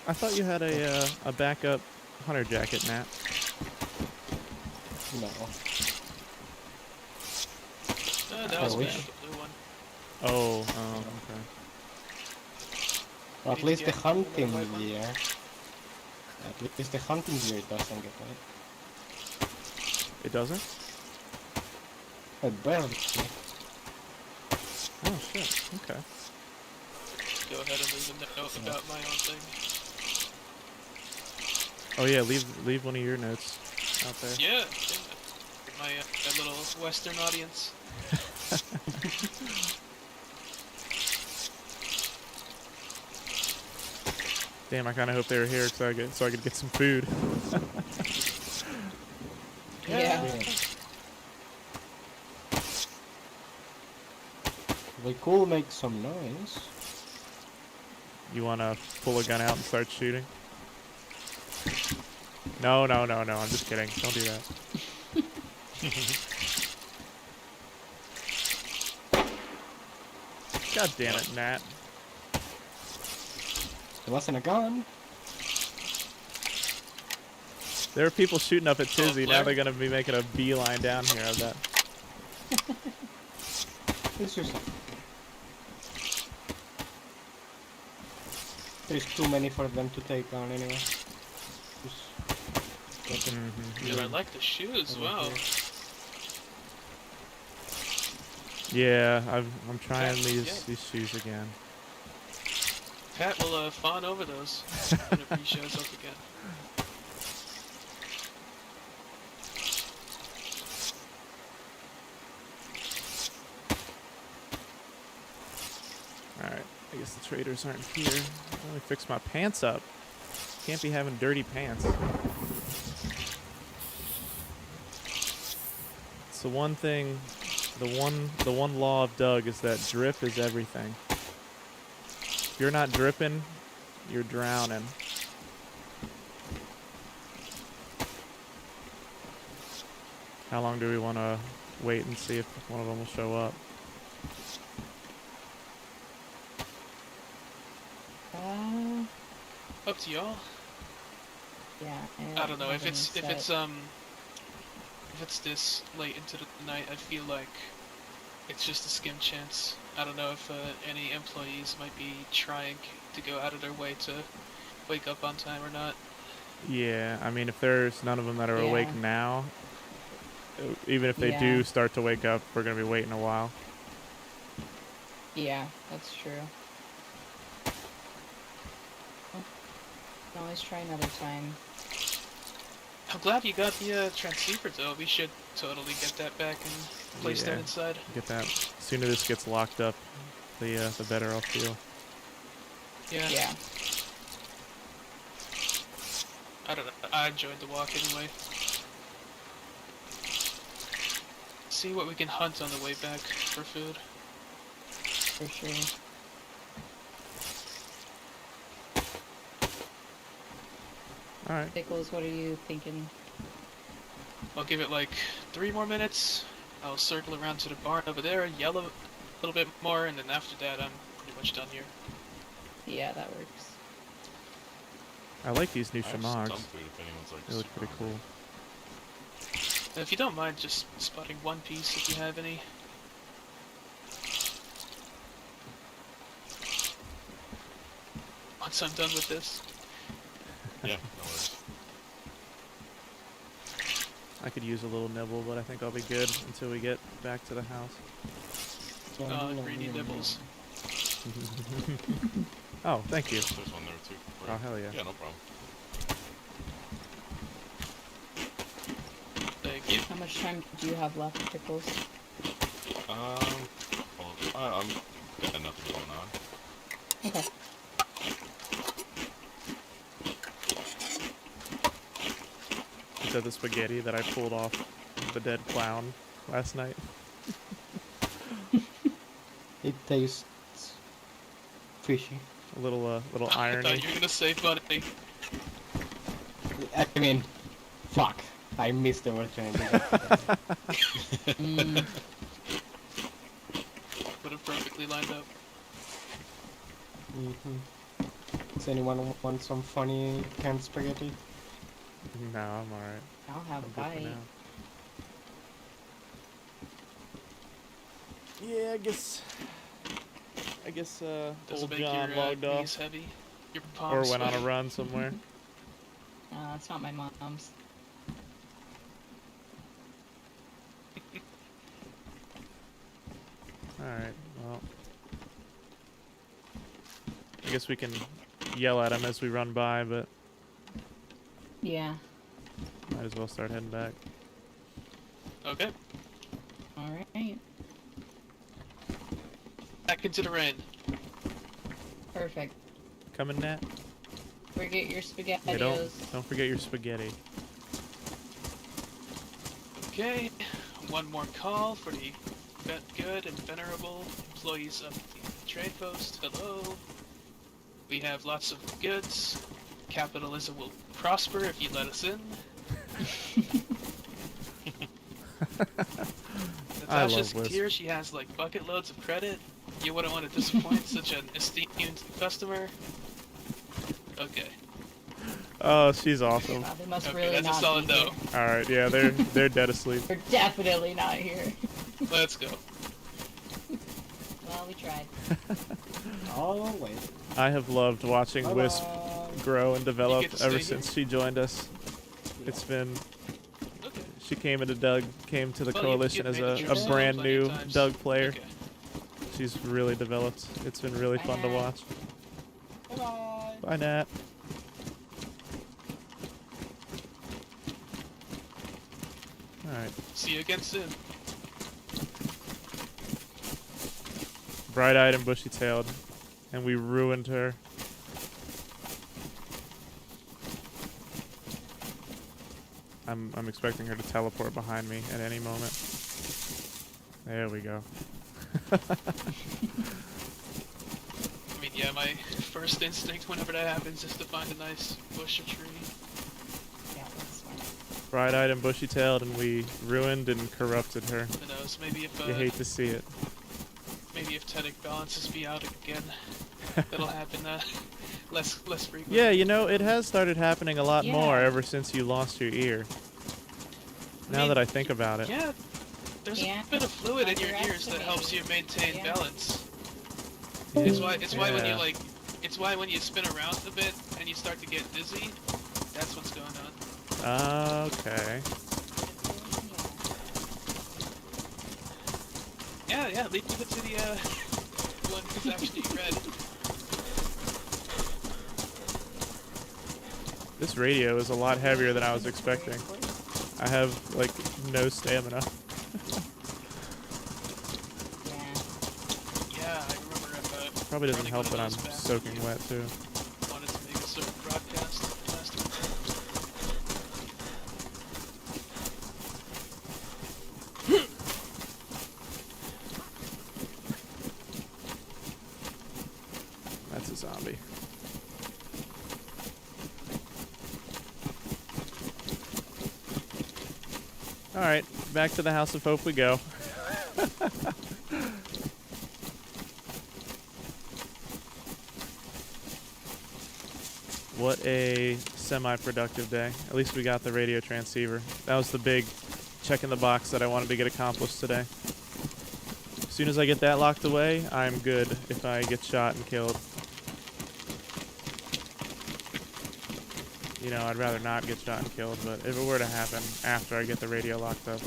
I thought you had a backup hunter jacket, Nat. No. That I was wish. the blue one. Oh, okay. Well, at need least to the get hunting another white one. gear. At least the hunting gear doesn't get wet. It doesn't? I barely. Oh shit. Okay. Go ahead and leave a note about my own thing. Oh yeah, leave one of your notes out there. Yeah. My little Western audience. Damn, I kind of hope they were here so I could get some food. Yeah. We could make some noise. You wanna pull a gun out and start shooting? No, I'm just kidding. Don't do that. God damn it, Nat. It wasn't a gun. There are people shooting up at Tizzy. Now Blair? they're gonna be making a beeline down here. I bet. It's just... There's too many for them to take on anyway. Just... Dude, I like the shoes. Wow. Yeah, I'm trying Yeah. these shoes again. Pat will fawn over those whenever he shows up again. Alright, I guess the traders aren't here. Let me fix my pants up. Can't be having dirty pants. It's the one thing, the one law of Doug is that drip is everything. If you're not dripping, you're drowning. How long do we want to wait and see if one of them will show up? Up to y'all. Yeah. I don't know if have it's any if set. it's this late into the night. I feel like it's just a skim chance. I don't know if any employees might be trying to go out of their way to wake up on time or not. Yeah, I mean, if there's none of them that are awake Yeah. now, even if they Yeah. do start to wake up, we're going to be waiting a while. Yeah, that's true. Can always try another time. I'm glad you got the transceiver though. We should totally get that back and place that Yeah. inside. Get that. Sooner this gets locked up, the better I'll feel. Yeah. Yeah. I don't know. I enjoyed the walk anyway. See what we can hunt on the way back for food. For sure. Alright. Pickles, what are you thinking? I'll give it like 3 more minutes. I'll circle around to the barn over there, yell a little bit more, and then after that I'm pretty much done here. Yeah, that works. I like these new I have shamogs. some food if anyone's like They look super pretty cool. And if you don't mind just spotting one piece if you have any. Once I'm done with this. Yeah, no worries. I could use a little nibble, but I think I'll be good until we get back to the house. Greeny nibbles. Oh, thank you. There's one there too. Oh, hell yeah. Yeah, no problem. Thank you. How much time do you have left, Pickles? Well, I'm got nothing going on. Okay. Is that the spaghetti that I pulled off the dead clown last night? It tastes fishy. A little I irony. thought you were gonna say funny. I mean, fuck. I missed the word trying to Mm, Would have perfectly lined up. Does anyone want some funny canned spaghetti? No, I'm alright. I'll have a I'm good for bite. now. Yeah, I guess Does old it make John your logged knees off heavy? Your or palms went on a sweaty? run somewhere. It's not my mom's. Alright, well. I guess we can yell at him as we run by, but Yeah. might as well start heading back. Okay, Alright. back into the rain. Perfect. Coming, Nat? Forget your Yeah, spaghettios. don't forget your spaghetti. Okay, one more call for the good and venerable employees of the trade post. Hello. We have lots of goods. Capitalism will prosper if you let us in. I love Natasha's Wisp. here. She has like bucket loads of credit. You wouldn't want to disappoint such an esteemed customer. Okay. Oh, she's awesome. Wow, they must Okay, really that's a not solid be no. here. All right, yeah, they're dead asleep. They're definitely not here. Let's go. Well, we tried. Oh, wait. I have loved watching Wisp Bye-bye. grow and develop get to ever stay here? since she joined us. It's been. Okay. She came to the Well, coalition you've as made it a yourself brand plenty of new times. Doug player. Okay. She's really developed. It's been really fun to watch. Bye-bye. Bye, Nat. Alright. See you again soon. Bright-eyed and bushy-tailed. And we ruined her. I'm expecting her to teleport behind me at any moment. There we go. I mean, yeah, my first instinct whenever that happens is to find a nice bush or tree. Yeah, that's fine. Bright-eyed and bushy-tailed, and we ruined and corrupted her. Who knows? Maybe if You hate to see it. maybe if Tedic balances me out again, that'll happen less frequently. Yeah, you know, it has started happening a lot more Yeah. ever since you lost your ear. Now mean, that I think about it. Yeah, there's Yeah, a bit of fluid in your ears that helps you maintain Yeah. balance. It's why when you Yeah. like, it's why when you spin around a bit and you start to get dizzy, that's what's going on. Okay. Yeah, leave it to the one who's actually read. This radio is a lot heavier than I was expecting. I have, like, no stamina. Yeah, I remember Probably doesn't running help one that of I'm those back soaking wet, too. wanted to make a certain broadcast last week. That's a zombie. Alright, back to the House of Hope we go. What a semi-productive day. At least we got the radio transceiver. That was the big check in the box that I wanted to get accomplished today. As soon as I get that locked away, I'm good if I get shot and killed. You know, I'd rather not get shot and killed, but if it were to happen after I get the radio locked up,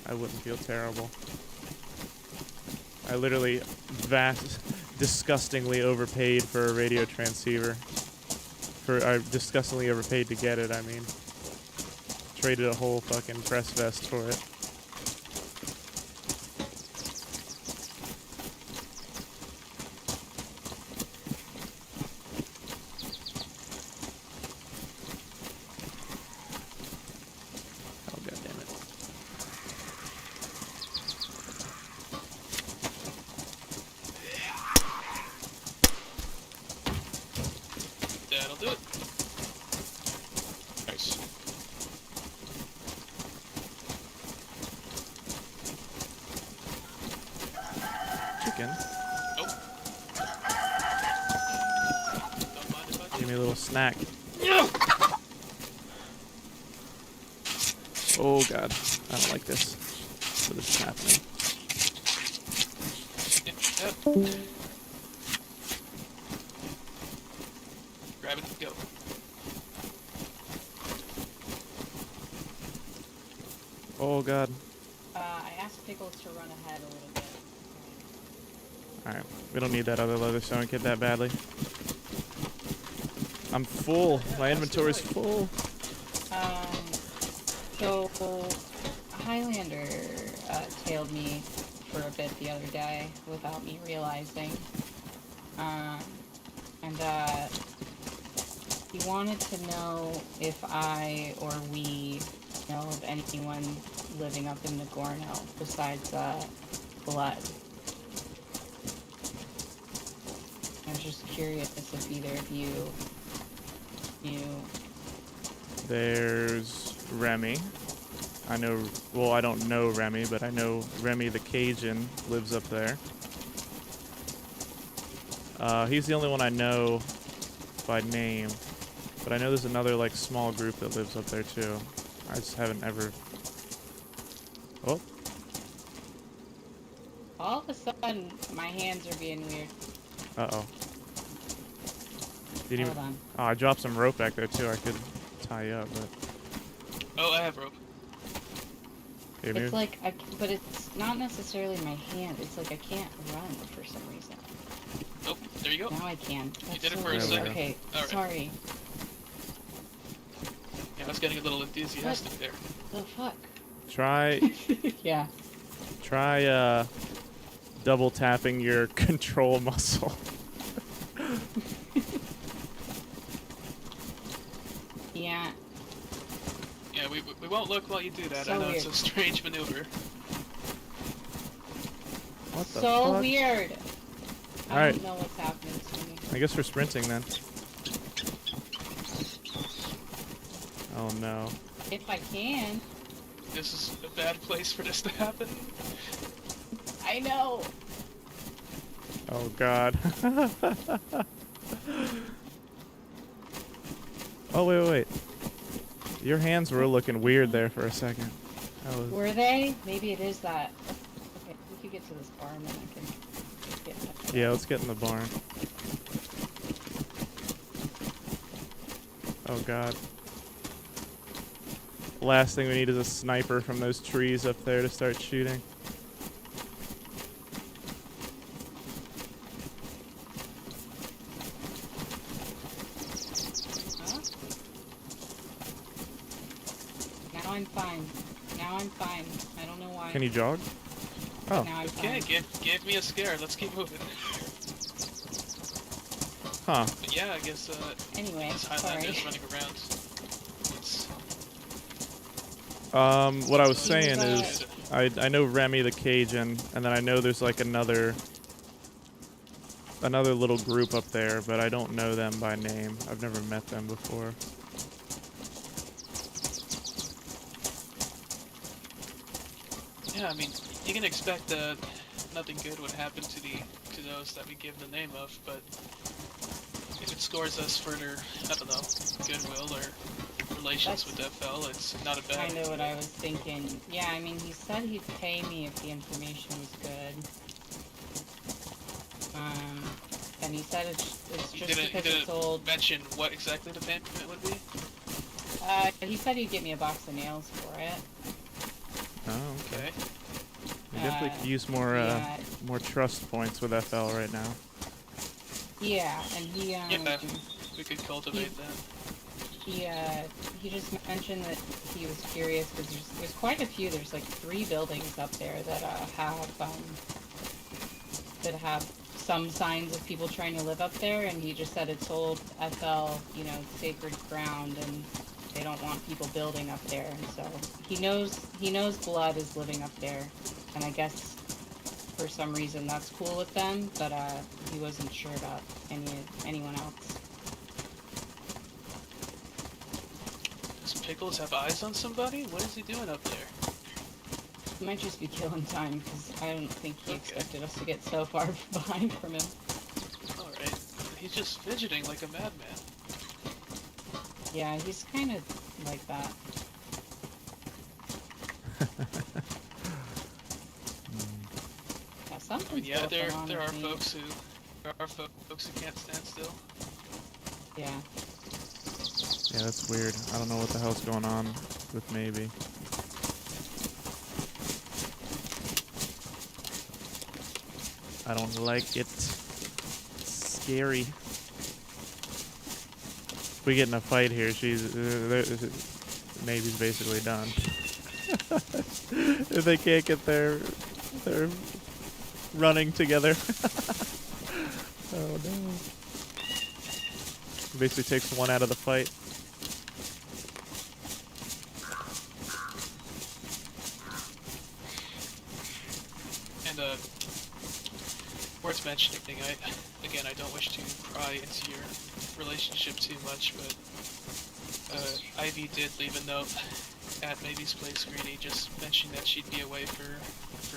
I wouldn't feel terrible. I literally disgustingly overpaid for a radio transceiver. Disgustingly overpaid to get it, I mean. Traded a whole fucking press vest for it. Oh, God damn it. That'll do it. Nice. Chicken. Nope. Don't mind if I Give me a little snack. Oh, God. I don't like this. What is happening? Yep. Grab it and go. Oh, God. I asked Pickles to run ahead a little bit. Alright, we don't need that other leather sewing kit that badly. I'm full. My inventory's full. So Highlander tailed me for a bit the other day without me realizing. And he wanted to know if I or we know of anyone living up in Nagorno besides Blood. I was just curious if either of you knew. There's Remy. I know, well, I don't know Remy, but I know Remy the Cajun lives up there. He's the only one I know by name. But I know there's another like small group that lives up there too. I just haven't ever. Oh. All of a sudden, my hands are being weird. Uh-oh. Didn't Hold even... on. Oh, I dropped some rope back there too. I could tie you up, but... Oh, I have rope. Here, It's like, but it's not necessarily my hand. It's like I can't run for some reason. Oh, there you go. Now I can. That's did it so for a weird. second. Okay, Alright. sorry. Yeah, I was getting a little enthusiastic there. The fuck? Try... Yeah. Try, double tapping your control muscle. Yeah. Yeah, we won't look while you do that. So I know it's weird. a strange maneuver. What the So fuck? weird. I Alright. don't know what's happening to me. I guess we're sprinting then. Oh no. If I can. This is a bad place for this to happen. I know. Oh god. Oh wait. Your hands were looking weird there for a second. That was... Were they? Maybe it is that. Okay, we could get to this bar and then I can get that. Yeah, let's get in the barn. Oh god. Last thing we need is a sniper from those trees up there to start shooting. Huh? Now I'm fine. Now I'm fine. I don't know why. Can you jog? Oh. Now I'm Okay, fine. give me a scare. Let's keep moving. Huh. But yeah, I guess Anyway, this Highlander's sorry. running around. It's What I was He was, saying is, I know Remy the Cajun, and then I know there's like another little group up there, but I don't know them by name. I've never met them before. yeah, I mean, you can expect nothing good would happen to those that we give the name of, but if it scores us further, I don't know, goodwill or relations with FL, it's not a bad. Kind of what I was thinking. Yeah, I mean, he said he'd pay me if the information was good. And he said it's He just because it's old. mention what exactly the payment would be. He said he'd get me a box of nails for it. Oh, okay. Okay. We definitely could use more yeah. more trust points with FL right now. Yeah, and he Yeah, we could cultivate that. he just mentioned that he was curious because there's quite a few. There's like 3 buildings up there that have some signs of people trying to live up there, and he just said it's old FL, you know, sacred ground, and they don't want people building up there. And so he knows blood is living up there, and I guess for some reason that's cool with them, but he wasn't sure about anyone else. Does Pickles have eyes on somebody? What is he doing up there? He might just be killing time, because I don't think he expected us to get so far behind from him. Alright. He's just fidgeting like a madman. Yeah, he's kind of like that. Yeah, something's Yeah, going on there with are me. folks who can't stand still. Yeah. Yeah, that's weird. I don't know what the hell's going on with maybe. I don't like it. It's scary. If we get in a fight here, Navy's basically done. If they can't get their running together. Oh no. It basically takes one out of the fight. And worth mentioning, I don't wish to pry into your relationship too much, but Ivy did leave a note at Mavy's place, Greeny, just mentioning that she'd be away for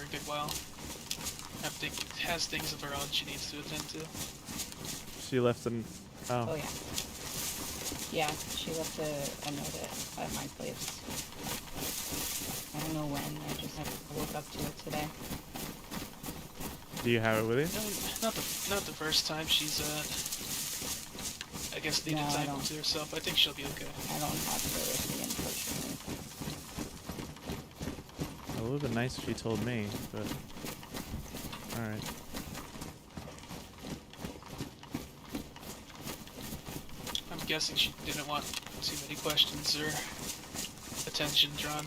a good while. Has things of her own she needs to attend to. She left an... Oh. Oh yeah. Yeah, she left a note at my place. I don't know when. I just woke up to it today. Do you have it with you? No, not the first time she's I guess needed No, I time don't. to herself. I think she'll be okay. I don't have her with me, unfortunately. It would have been nice if she told me, but alright. I'm guessing she didn't want too many questions or attention drawn.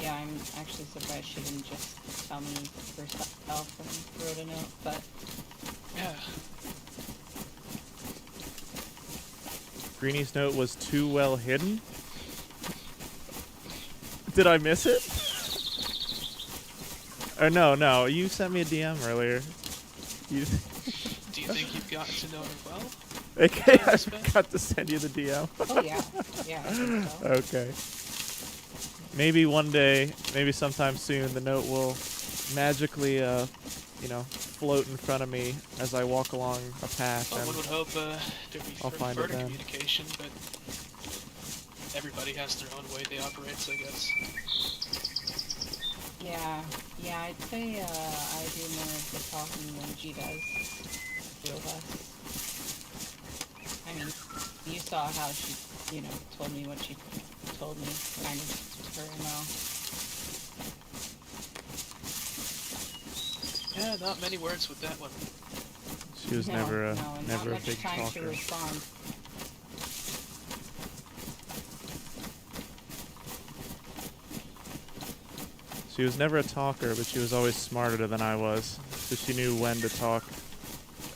Yeah, I'm actually surprised she didn't just tell me herself and wrote a note, but Yeah. Greeny's note was too well hidden? Did I miss it? Or no, you sent me a DM earlier. You Do you think you've gotten to know her well? Okay, I forgot to send you the DM. oh yeah, yeah, I think so. Okay. Maybe one day, maybe sometime soon, the note will magically, float in front of me as I walk along a path. Well, And one would hope there'd be I'll find it further then. communication, but everybody has their own way they operate, so I guess. Yeah, I'd say I do more of the talking than she does. Two of us. I mean, you saw how she, told me what she told me, kind of her MO. Yeah, not many words with that one. she was never a and never a not big much time to talker. respond. She was never a talker, but she was always smarter than I was. So she knew when to talk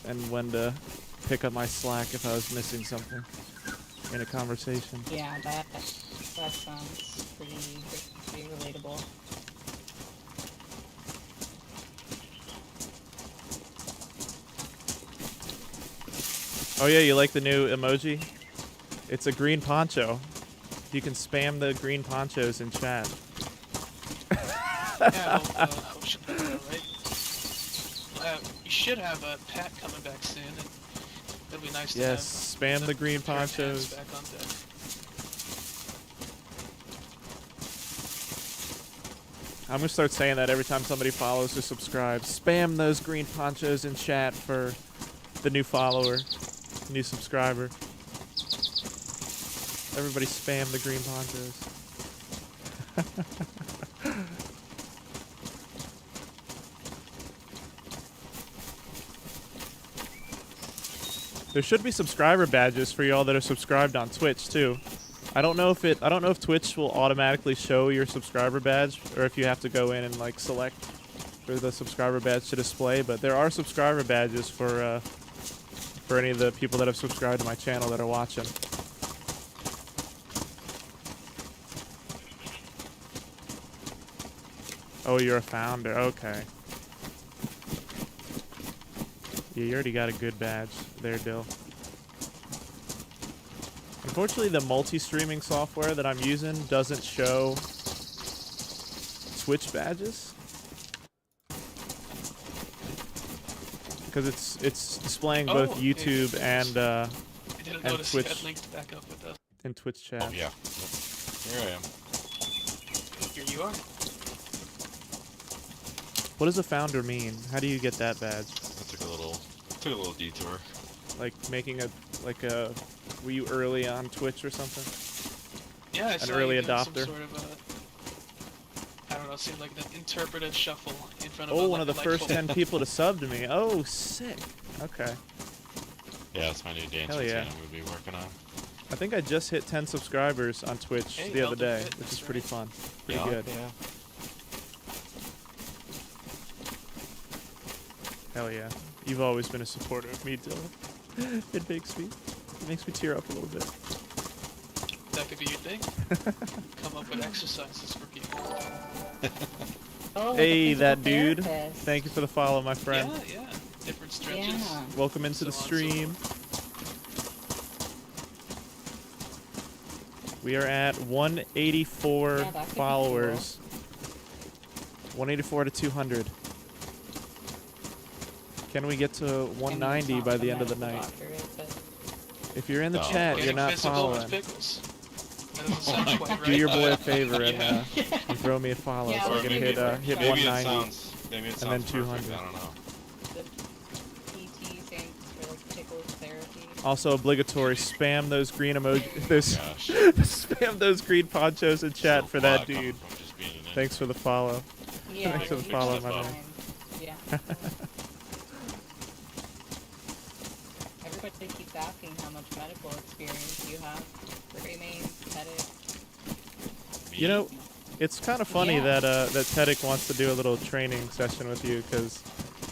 and when to pick up my slack if I was missing something in a conversation. Yeah, that sounds pretty relatable. Oh yeah, you like the new emoji? It's a green poncho. You can spam the green ponchos in chat. Yeah, hope she'll be alright. You should have Pat coming back soon, and it'll be nice to have Yes, spam the green pair of hands ponchos. back on deck. I'm gonna start saying that every time somebody follows or subscribes. Spam those green ponchos in chat for the new follower, new subscriber. Everybody spam the green ponchos. There should be subscriber badges for y'all that are subscribed on Twitch too. I don't know if Twitch will automatically show your subscriber badge or if you have to go in and like select for the subscriber badge to display, but there are subscriber badges for any of the people that have subscribed to my channel that are watching. Oh, you're a founder. Okay. Yeah, you already got a good badge there, Dill. Unfortunately, the multi-streaming software that I'm using doesn't show Twitch badges. Because it's displaying both YouTube and notice you Twitch had linked back up with us. in Twitch chat. Oh yeah. Here I am. Here you are. What does a founder mean? How do you get that badge? I took a little detour. Like making were you early on Twitch or something? Yeah, I An saw early you doing adopter. some sort of I don't know, it seemed like an interpretive shuffle in front of Oh, a one of the light first bulb. 10 people to sub to me. Oh, sick. Okay. Yeah, that's my new dance Hell routine yeah. I'm gonna be working on. I think I just hit 10 subscribers on Twitch Hey, the other Health day, and which Fitness, is pretty right? fun. Pretty Yeah. good. Yeah. Hell yeah. You've always been a supporter of me, Dylan. It makes me tear up a little bit. That could be your thing. Come up with exercises for people. Oh, Hey, the that physical dude. therapist. Thank you for the follow, my friend. Yeah. Different stretches. Yeah. Welcome into the So on and so stream. We are at 184 Yeah, that could be followers. 184 to 200. Can we get to 190 by the end of the night? If you're in the chat, you're not following. Do your boy a favor and throw me a follow Yeah, so I can maybe hit Maybe 190 maybe it and then sounds 200. perfect, I don't know. PT stands for like pickles therapy. Also obligatory, spam those green emoji, those Gosh. spam those green ponchos in chat So for that far, I'm dude. just being an Thanks for the follow. Yeah, Thanks for the you're follow, just my man. fine. Yeah. Everybody keeps asking how much medical experience you have. Greeny, Tedic. You know, it's kind of funny Yeah. that Tedic wants to do a little training session with you, because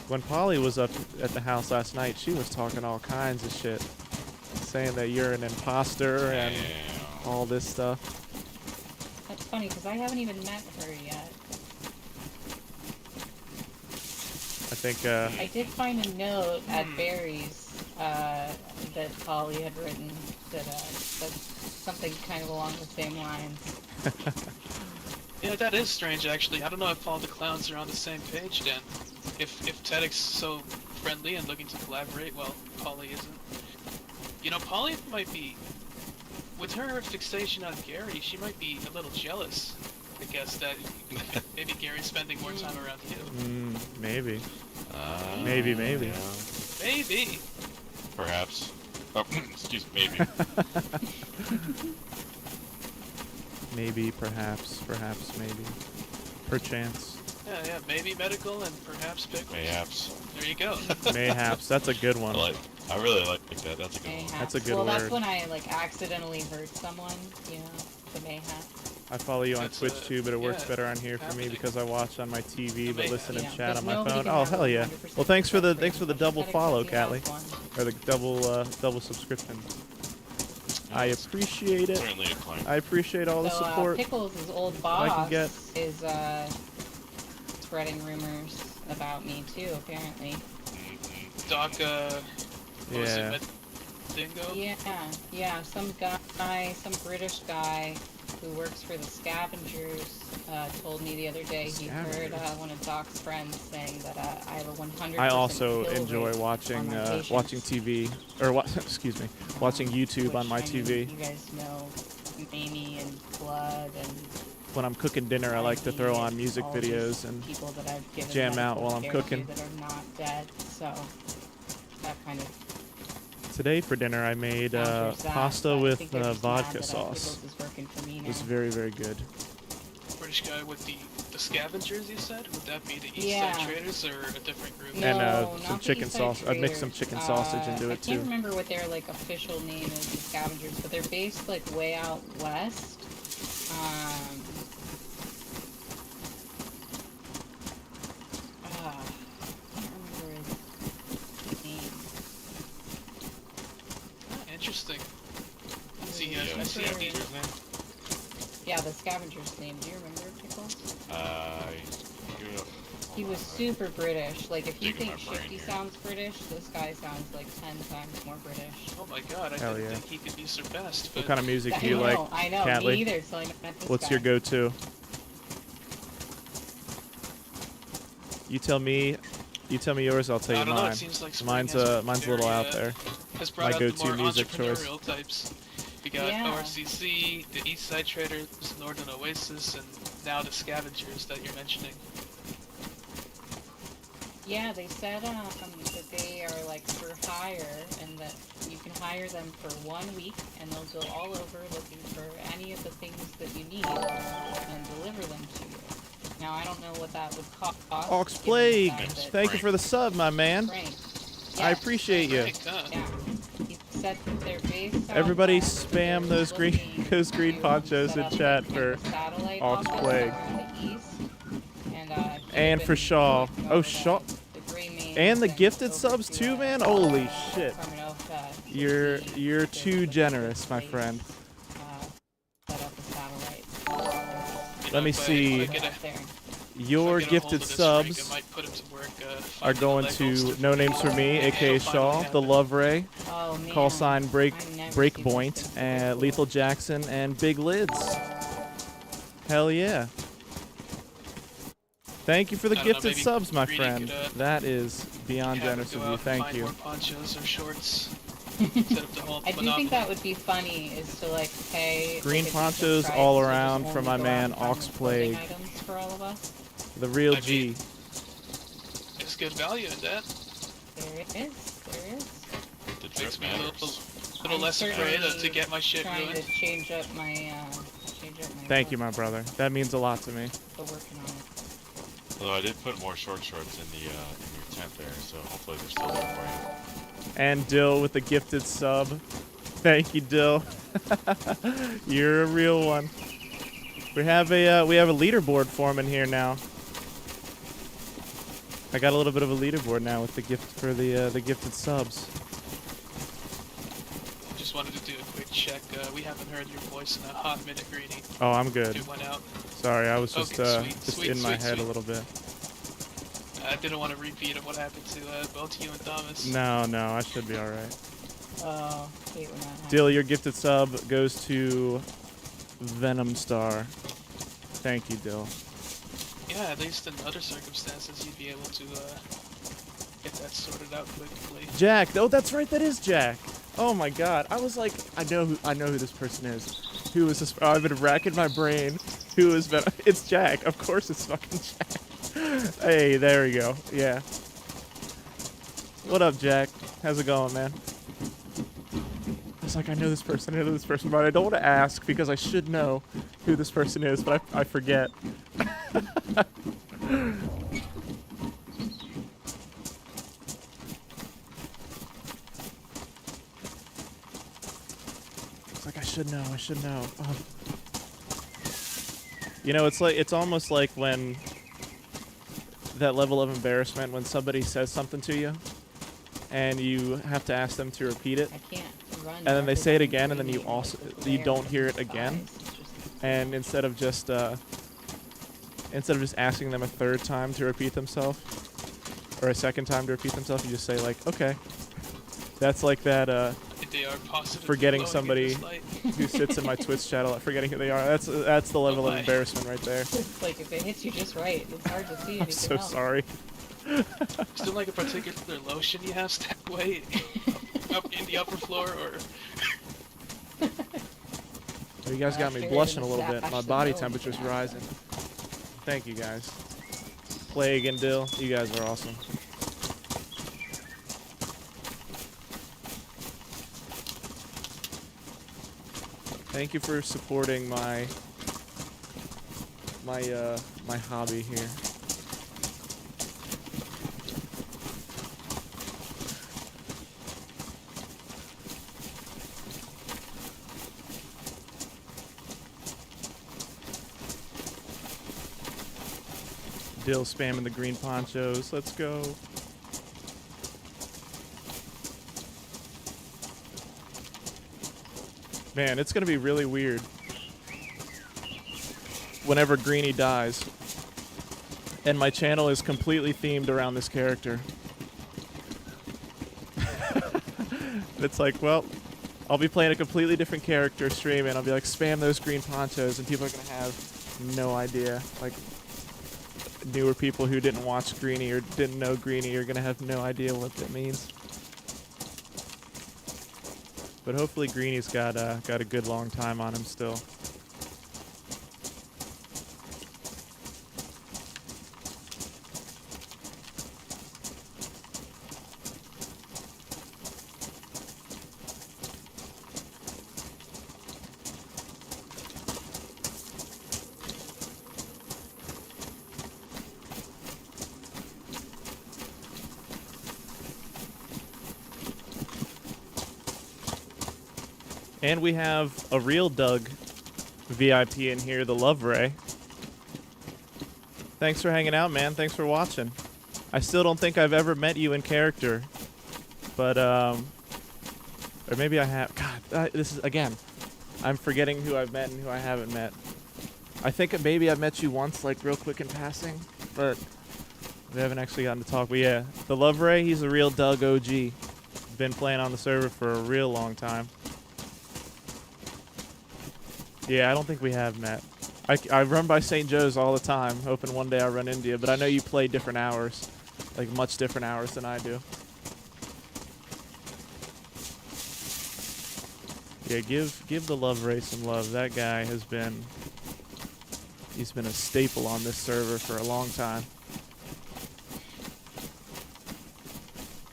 when Polly was up at the house last night, she was talking all kinds of shit, saying that you're an imposter and all this stuff. That's funny because I haven't even met her yet. I think I did find a note at Barry's that Polly had written that said something kind of along the same lines. Yeah, that is strange actually. I don't know if all the clowns are on the same page then. If Tedic's so friendly and looking to collaborate, well, Polly isn't. You know, Polly might be, with her fixation on Gary, she might be a little jealous. I guess that maybe Gary's spending more time around you. Maybe. Maybe. Yeah. Maybe. Perhaps. Oh, excuse me, maybe. Maybe, perhaps, maybe. Perchance. Yeah, maybe medical and perhaps pickles. Mayhaps. There you go. Mayhaps, that's a good one. I really like that. That's a good one. Mayhaps. That's a good well, word. that's when I like accidentally hurt someone, you know, the mayhap. I follow you on That's Twitch too, but it works yeah, better on here for me happening. because I watch on my TV but listen and Yeah, chat on because my nobody phone. can Oh have hell yeah! 100% Well, thanks for the success double rate. follow, Tedic's Catley, one. or the double subscription. I appreciate it. Certainly a claim. I appreciate all the So, support. Pickles' old I can boss get. is spreading rumors about me too, apparently. Doc, what was Yeah. it, Dingo? Yeah, some guy, some British guy who works for the Scavengers told me the other day he heard one of Doc's friends saying that I have a 100%. I also kill enjoy rate watching on my patients. watching TV or excuse me, watching YouTube Which, on my I mean, TV. You guys know Amy and Blood and When I'm cooking dinner, I like to throw on music all videos these and people that I've given jam out medical while I'm care cooking. to that are not dead, so that kind of Today for dinner I made counters that, pasta but I with think they're just mad vodka that, sauce. Pickles is working for me It was now. very, very good. British guy with the Scavengers, you said? Would that be the East Yeah. Side Traders or a different group? No, And not some the chicken East Side sauce. I'd mix some Traders. chicken sausage into I it can't too. remember what their like official name is, the Scavengers, but they're based like way out west. I can't remember his name. Interesting. Is he, Yeah, is he sure. the- Yeah, the Scavenger's name. Do you remember Pickles? He was super British. Like, if you Digging think my brain Shifty here. sounds British, this guy sounds like 10 times more British. Oh my god, I Hell didn't yeah. think he could be surpassed. What But kind of music do I you know, like, I know, Catley? me either, so I met this What's guy. your go-to? You tell me yours, I'll tell I you don't know, mine. it seems like spring Mine's has mine's a little very, out there. has brought My out go-to the more music choice. entrepreneurial types. We got Yeah. ORCC, the East Side Traders, Northern Oasis, and now the Scavengers that you're mentioning. Yeah, they said that they are like for hire and that you can hire them for 1 week and they'll go all over looking for any of the things that you need and deliver them to you. Now, I don't know what that would cost. Ox given the Plague, fact that- thank you for the sub, my man. Frank. I Yes, appreciate you. Frank, huh? Yeah. He said that they're based out Everybody west, spam they're those green looking to ponchos set in up, chat like, for a satellite Ox office Plague. in the east. And for Shaw. Oh, Shaw. And the gifted subs too, man. Holy shit. You're too generous, my friend. Let me see. Your gifted subs are going to No Names For Me, aka Shaw, the Love Ray, call sign Breakpoint, and Lethal Jackson, and Big Lids. Hell yeah. Thank you for the I don't know, gifted maybe subs, my Greeny friend. could, That is beyond have generous him of go you. out and Thank find you. more ponchos or shorts. Set up the whole I do monopoly. think that would be funny, is to like pay Green like, a decent ponchos price all to just around for only my go out man, and find Ox the clothing Plague. items for all of us. The real I G. mean, there's good value in that. There it is. There it is. The drip Makes me a matters. little I'm less afraid to certainly get my shit trying going. to change up my Thank you, my brother. That means a lot to me. Still working on it. Although I did put more short shorts in the in your tent there, so hopefully they're still there for you. And Dill with the gifted sub. Thank you, Dill. You're a real one. We have a leaderboard forming here now. I got a little bit of a leaderboard now with the gift for the gifted subs. Just wanted to do a quick check. We haven't heard your voice in a hot minute, Greeny. Oh, I'm good. It went out. Sorry, I was just Okay, just sweet, in my sweet, head sweet. a little bit. I didn't want to repeat of what happened to both you and Thomas. No, I should be all right. Oh, hate when that happens. Dill, your gifted sub goes to Venom Star. Thank you, Dill. Yeah, at least in other circumstances, you'd be able to get that sorted out quickly. Jack. Oh, that's right. That is Jack. Oh my God. I was like, I know who this person is. Who is this? Oh, I've been racking my brain. Who is Venom? It's Jack. Of course, it's fucking Jack. Hey, there we go. Yeah. What up, Jack? How's it going, man? I was like, I know this person, but I don't want to ask because I should know who this person is, but I forget. It's like, I should know. Oh. You know, it's almost like when that level of embarrassment when somebody says something to you and you have to ask them to repeat it. I can't run. And then they say it again, and then you representing also Greeny, like, you the don't glare hear in it his again. eyes, it's just- And instead of just asking them a third time to repeat themselves, or a second time to repeat themselves, you just say like, okay. That's like that They are positive forgetting glowing in somebody this light. who sits in my Twitch channel, forgetting who they are. That's the level of my. embarrassment right there. It's like if it hits you just right, it's hard to see anything I'm so else. sorry. Is there like a particular lotion you have stacked away up in the upper floor, or? You guys got me Sure, blushing a and little bit. Zach My should body know temperature's that. rising. Thank you guys. Plague and Dill, you guys are awesome. Thank you for supporting my hobby here. Dill spamming the green ponchos. Let's go. Man, it's gonna be really weird whenever Greeny dies and my channel is completely themed around this character. It's like, well, I'll be playing a completely different character streaming. I'll be like, spam those green ponchos, and people are gonna have no idea. Like, newer people who didn't watch Greeny or didn't know Greeny are gonna have no idea what that means. But hopefully Greeny's got a good long time on him still. And we have a real Doug VIP in here, the Love Ray. Thanks for hanging out, man. Thanks for watching. I still don't think I've ever met you in character. But, or maybe I have. God, this is, again, I'm forgetting who I've met and who I haven't met. I think maybe I've met you once, like, real quick in passing. But we haven't actually gotten to talk. But yeah, the Love Ray, he's a real Doug OG. Been playing on the server for a real long time. Yeah, I don't think we have met. I run by St. Joe's all the time, hoping one day I'll run into you, but I know you play different hours. Like, much different hours than I do. Yeah, give the Love Ray some love. That guy has been... He's been a staple on this server for a long time.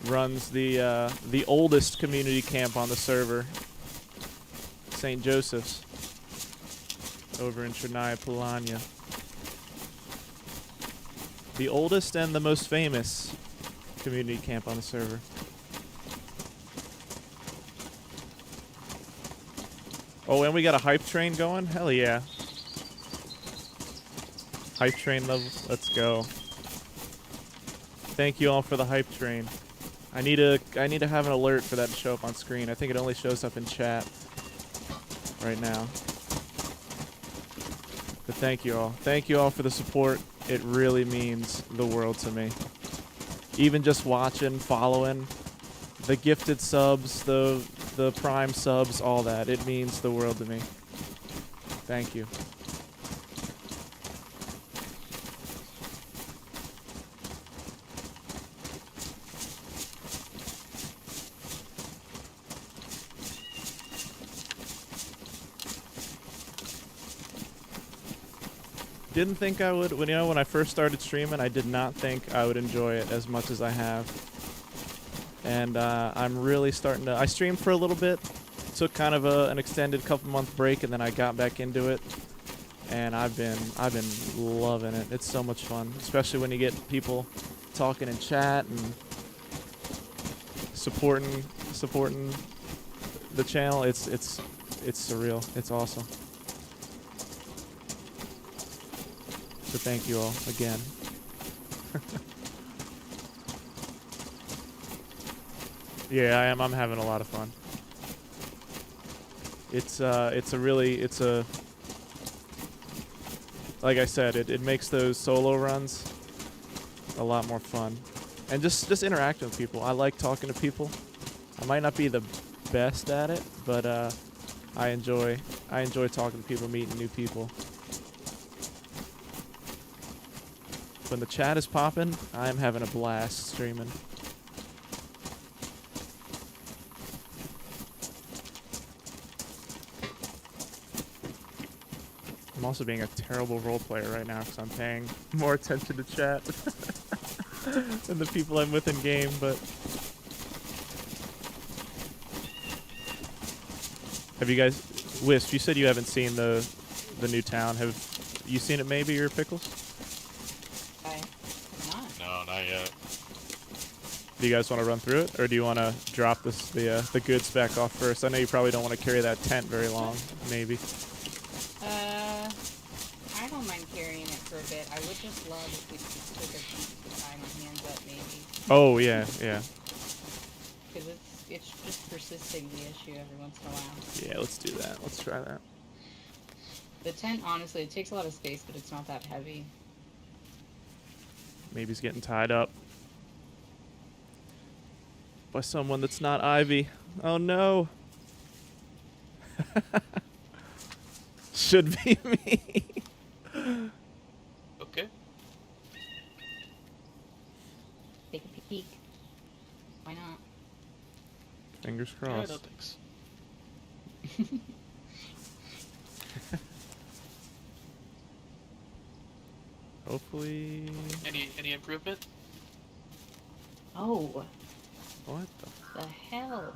Runs the oldest community camp on the server, St. Joseph's, over in Chernaya Polania. The oldest and the most famous community camp on the server. Oh, and we got a hype train going? Hell yeah. Hype train level, let's go. Thank you all for the hype train. I need to have an alert for that to show up on screen. I think it only shows up in chat right now. But thank you all. Thank you all for the support. It really means the world to me. Even just watching, following, the gifted subs, the prime subs, all that. It means the world to me. Thank you. Didn't think I would, when I first started streaming, I did not think I would enjoy it as much as I have. And I'm really starting to, I streamed for a little bit, took kind of an extended couple-month break, and then I got back into it. And I've been loving it. It's so much fun, especially when you get people talking in chat and supporting the channel. It's surreal. It's awesome. So thank you all again. Yeah, I am. I'm having a lot of fun. It's like I said, it makes those solo runs a lot more fun. And just interacting with people. I like talking to people. I might not be the best at it, but I enjoy talking to people, meeting new people. When the chat is popping, I'm having a blast streaming. I'm also being a terrible role player right now because I'm paying more attention to chat than the people I'm with in game, but... Have you guys... Wisp, you said you haven't seen the new town. Have you seen it maybe, or Pickles? No, not yet. Do you guys want to run through it, or do you want to drop the goods back off first? I know you probably don't want to carry that tent very long, maybe. I don't mind carrying it for a bit. I would just love if we just took a piece of time on hands up, maybe. Oh, yeah, yeah. Because it's just persisting the issue every once in a while. Yeah, let's do that. Let's try that. The tent, honestly, it takes a lot of space, but it's not that heavy. Maybe he's getting tied up by someone that's not Ivy. Oh no. Should be me. Okay. Take a peek. Why not? Fingers Yeah, crossed. no thanks. Hopefully. Any improvement? Oh. What the hell?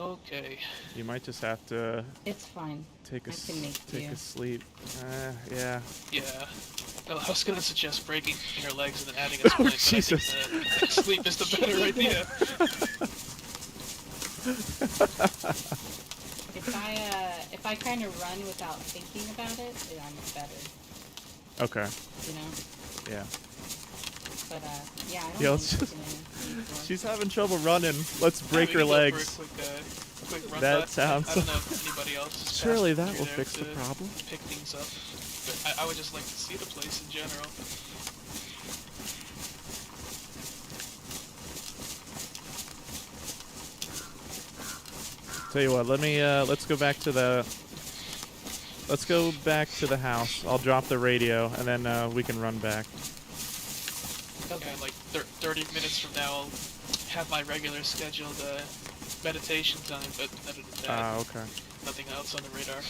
Okay. You might just have to. It's fine. Take a I can make take do. a sleep. Yeah. Yeah. Well, I was gonna suggest breaking her legs and then adding a splint, but Jesus. I think that sleep is the better idea. If I kind of run without thinking about it, I'm better. Okay. You know? Yeah. But yeah, I don't Yeah, think let's it's just. gonna need She's having trouble running. Let's Yeah, break we her can go for a legs. quick run That back. sounds. I don't know if anybody else. is Surely passing that through will there fix the to problem. Pick things up. But I would just like to see the place in general. Tell you what, let's go back to the let's go back to the house. I'll drop the radio, and then we can run back. Okay, like 30 minutes from now, I'll have my regular scheduled meditation time, but other than that, Okay. nothing else on the radar.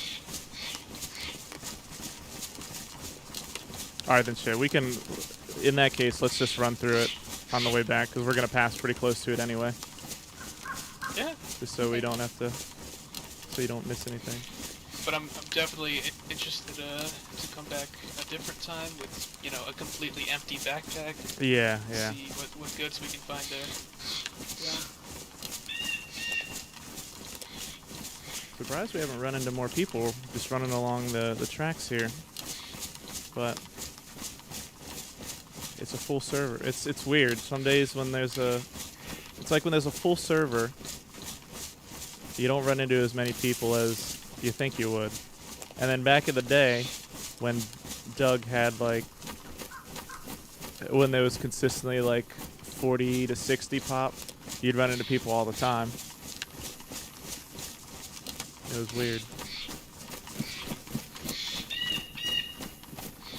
All right, then shit. We can, in that case, let's just run through it on the way back, because we're going to pass pretty close to it anyway. Yeah. Just so we don't have to, so you don't miss anything. But I'm definitely interested to come back a different time with, you know, a completely empty backpack. Yeah, yeah. See what goods we can find there. Surprised we haven't run into more people just running along the tracks here. But it's a full server. It's weird. Some days when there's it's like when there's a full server, you don't run into as many people as you think you would. And then back in the day, when Doug had like, when there was consistently like 40 to 60 pop, you'd run into people all the time. It was weird.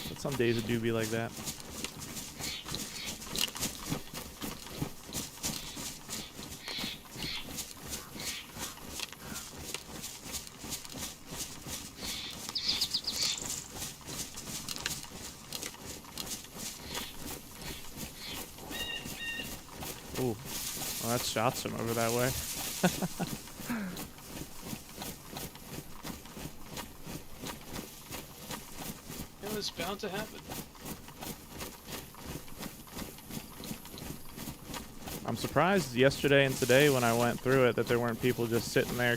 But some days it do be like that. Ooh, well, that shots him over that way. It was bound to happen. I'm surprised yesterday and today when I went through it that there weren't people just sitting there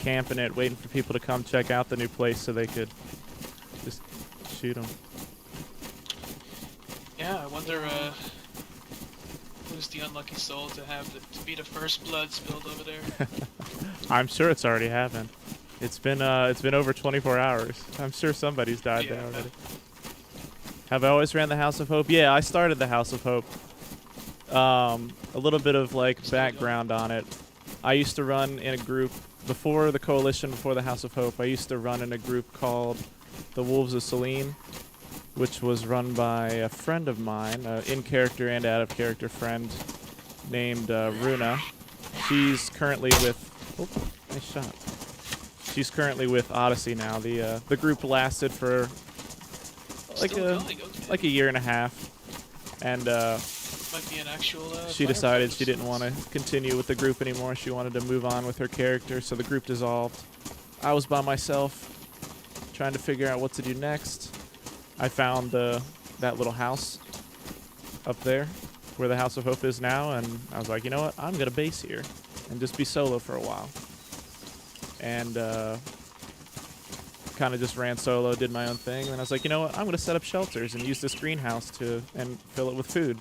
camping it, waiting for people to come check out the new place so they could just shoot them. Yeah, I wonder who's the unlucky soul to be the first blood spilled over there. I'm sure it's already happened. It's been over 24 hours. I'm sure somebody's died there already. Have I always ran the House of Hope? Yeah, I started the House of Hope. A little bit of like background on it. I used to run in a group before the Coalition, before the House of Hope. I used to run in a group called the Wolves of Selene, which was run by a friend of mine, an in-character and out-of-character friend named Runa. She's currently with... Oh, nice shot. She's currently with Odyssey now. The group lasted for like a year and a half, and Might be an actual. she decided she didn't want to continue with the group anymore. She wanted to move on with her character, so the group dissolved. I was by myself, trying to figure out what to do next. I found that little house up there, where the House of Hope is now, and I was like, you know what? I'm gonna base here and just be solo for a while. And kind of just ran solo, did my own thing, and I was like, you know what? I'm gonna set up shelters and use this greenhouse and fill it with food.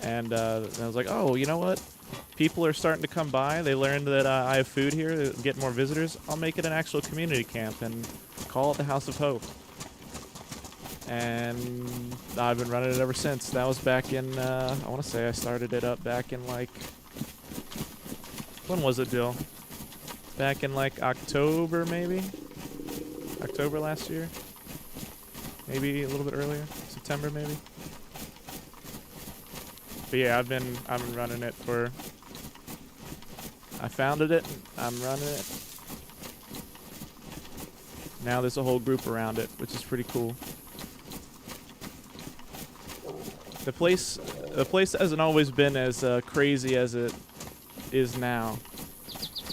And I was like, oh, you know what? People are starting to come by. They learned that I have food here, get more visitors. I'll make it an actual community camp and call it the House of Hope. And I've been running it ever since. That was back in, I want to say I started it up back in like, when was it, Dill? Back in like October, maybe? October last year? Maybe a little bit earlier? September, maybe? But yeah, I've been running it for... I founded it, I'm running it. Now there's a whole group around it, which is pretty cool. The place hasn't always been as crazy as it is now.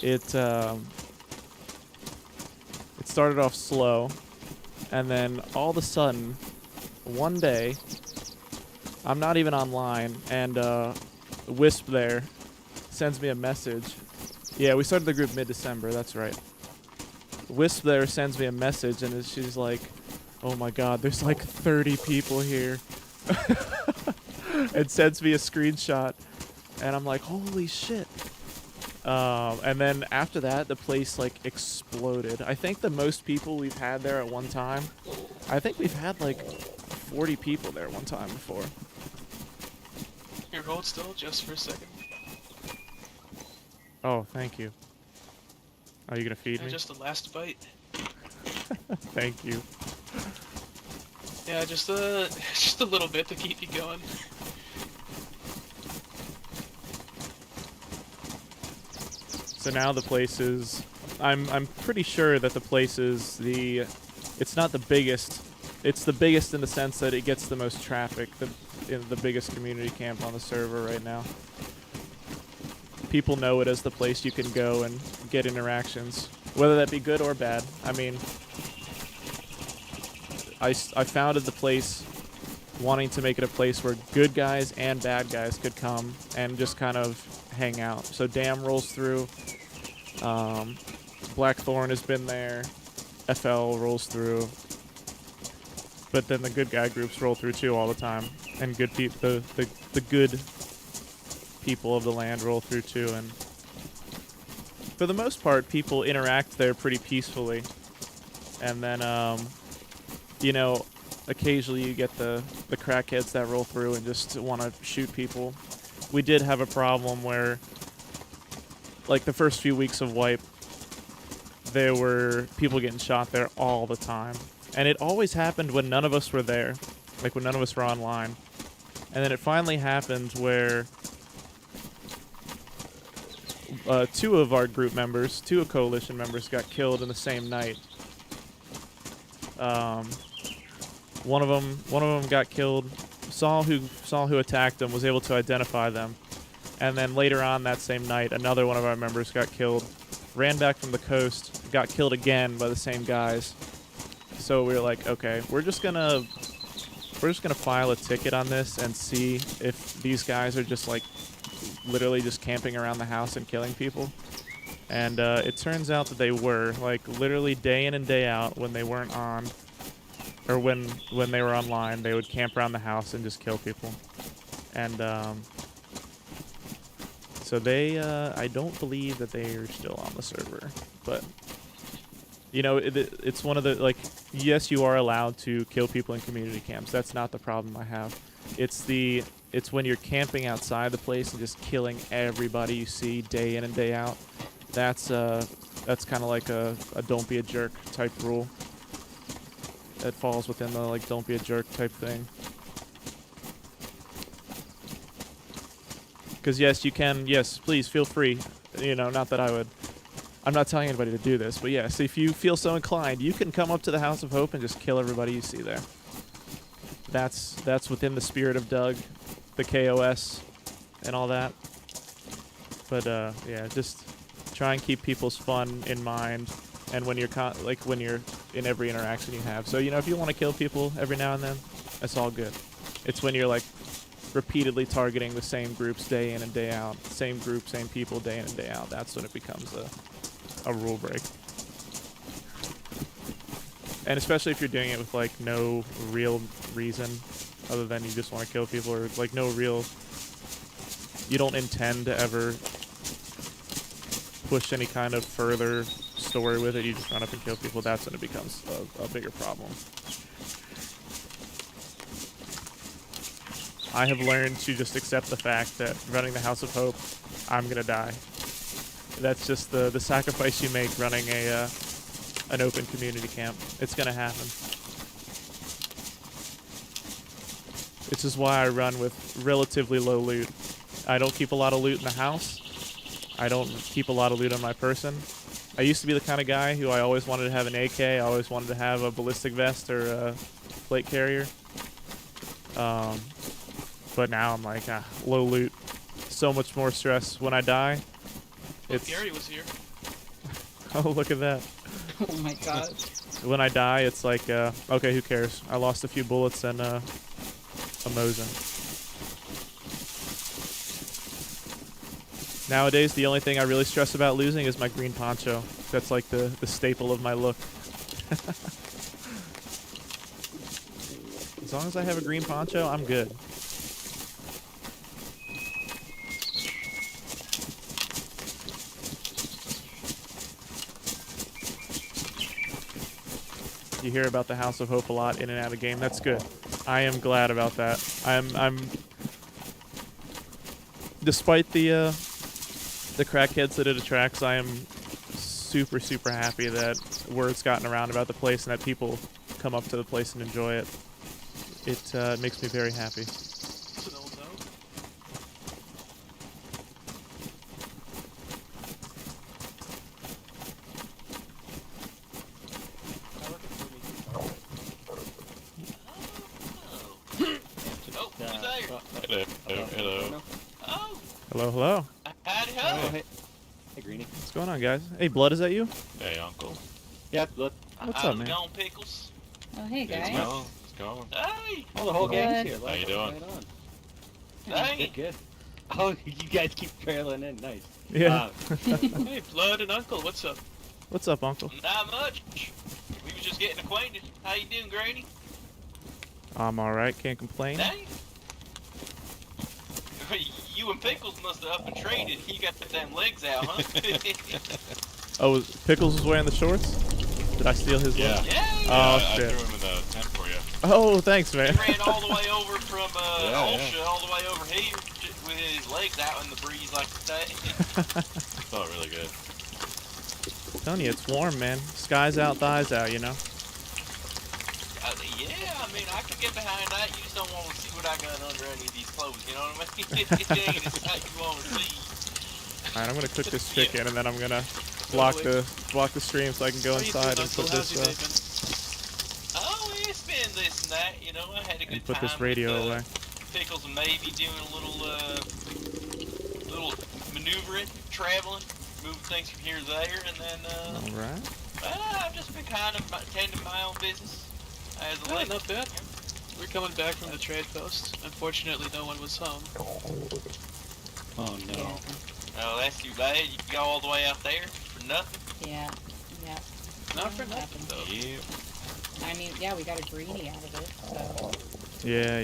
It started off slow, and then all of a sudden, one day, I'm not even online, and Wisp there sends me a message. Yeah, we started the group mid-December, that's right. Wisp there sends me a message, and she's like, oh my god, there's like 30 people here. And sends me a screenshot, and I'm like, holy shit. And then after that, the place like exploded. I think the most people we've had there at one time, I think we've had like 40 people there one time before. Here, hold still just for a second. Oh, thank you. Are you gonna feed me? Just the last bite. Thank you. Yeah, just a little bit to keep you going. So now the place is, I'm pretty sure that the place is it's not the biggest. It's the biggest in the sense that it gets the most traffic. The biggest community camp on the server right now. People know it as the place you can go and get interactions, whether that be good or bad. I mean, I founded the place wanting to make it a place where good guys and bad guys could come and just kind of hang out. So Dam rolls through. Blackthorn has been there. FL rolls through. But then the good guy groups roll through too all the time. And good people, the good people of the land roll through too. And for the most part, people interact there pretty peacefully. And then, you know, occasionally you get the crackheads that roll through and just want to shoot people. We did have a problem where, like, the first few weeks of Wipe, there were people getting shot there all the time. And it always happened when none of us were there, like when none of us were online. And then it finally happened where two of our group members, two of Coalition members, got killed in the same night. One of them got killed. Saul who attacked them was able to identify them. And then later on that same night, another one of our members got killed. Ran back from the coast, got killed again by the same guys. So we were like, okay, we're just gonna file a ticket on this and see if these guys are just like literally just camping around the house and killing people. And it turns out that they were, like, literally day in and day out when they weren't on, or when they were online, they would camp around the house and just kill people. And so they, I don't believe that they are still on the server, but you know, it's one of the, like, yes, you are allowed to kill people in community camps. That's not the problem I have. It's when you're camping outside the place and just killing everybody you see day in and day out. That's kind of like a don't be a jerk type rule. That falls within the, like, don't be a jerk type thing. Because yes, you can, yes, please feel free. You know, not that I'm not telling anybody to do this, but yes, if you feel so inclined, you can come up to the House of Hope and just kill everybody you see there. That's within the spirit of Doug, the KOS, and all that. But yeah, just try and keep people's fun in mind, and when you're when you're in every interaction you have. So, you know, if you want to kill people every now and then, that's all good. It's when you're, like, repeatedly targeting the same groups day in and day out, same group, same people day in and day out. That's when it becomes a rule break. And especially if you're doing it with, like, no real reason other than you just want to kill people, or, like, no real, you don't intend to ever push any kind of further story with it, you just run up and kill people, that's when it becomes a bigger problem. I have learned to just accept the fact that running the House of Hope, I'm gonna die. That's just the sacrifice you make running an open community camp. It's gonna happen. This is why I run with relatively low loot. I don't keep a lot of loot in the house. I don't keep a lot of loot on my person. I used to be the kind of guy who I always wanted to have an AK, I always wanted to have a ballistic vest or a plate carrier. But now I'm like, low loot. So much more stress when I die. It's... Gary was here. Oh, look at that. Oh my god. When I die, it's like, okay, who cares? I lost a few bullets and a Mosin. Nowadays, the only thing I really stress about losing is my green poncho. That's like the staple of my look. As long as I have a green poncho, I'm good. You hear about the House of Hope a lot in and out of game. That's good. I am glad about that. I'm despite the crackheads that it attracts, I am super, super happy that word's gotten around about the place and that people come up to the place and enjoy it. It makes me very happy. It's an old note. Oh, who's there? Hello. Oh, Hello, hello. howdy Oh, ho. hey. Hey, Greeny. What's going on, guys? Hey, Blood, is that you? Hey, Uncle. Yeah, look. What's How's up, man? it going, Pickles? Oh, hey, It's guys. going. It's going. Hey, Oh, the whole gang's here. How you doing? Right on. Dang. Good, good. Oh, you guys keep trailing in. Nice. Yeah. hey, Blood and Uncle, what's up? What's up, Uncle? Not much. We was just getting acquainted. How you doing, Greeny? I'm alright, can't complain. Dang. You and Pickles must have up and traded. You got them legs out, huh? Oh, Pickles was wearing the shorts? Did I steal his Yeah. look? Yeah. Oh, I shit. threw him in the tent for you. Oh, thanks, He man. ran all the way over from Yeah, Olsha all the way over here with his legs out in the breeze like that. Felt really good. Telling you, it's warm, man. Sky's out, thighs out, you know? Yeah, I mean, I can get behind that. You just don't want to see what I got under any of these clothes, you know what I mean? It ain't as tight you want to see. Alright, I'm gonna cook this chicken and then I'm gonna block the stream so I can go How you inside doing, and put Uncle? How's this your day been? Oh, it's been this and that, you know. I had a good and put time this radio with, away. Pickles and maybe doing a little maneuvering, traveling, moving things from here to there, and then Alright. I've just been kind of tending my own business as a late. Not bad. We're coming back from the trade post. Unfortunately, no one was home. Oh, no. Oh, that's too bad. You go all the way out there for nothing. Yeah. Yeah. Not for nothing, though. Yeah. I mean, yeah, we got a greenie out of it, so. Yeah.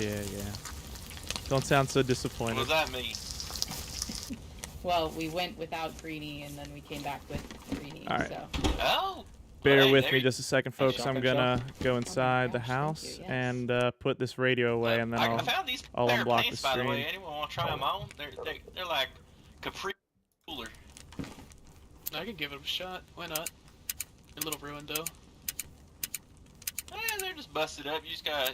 Don't sound so What disappointed. does that mean? Well, we went without greenie and then we came back with greenie, Alright. so. Oh. Bear Well, with there me you- just a second, folks. I'm shotgun gonna go inside the gosh, thank house you, yes. and put this radio away, and then I I'll found these I'll pair of unblock pants, the by the way. stream. Anyone want to try them on? They're like capri cooler. I can give it a shot. Why not? A little ruined, though. Yeah, they're just busted up. You just gotta,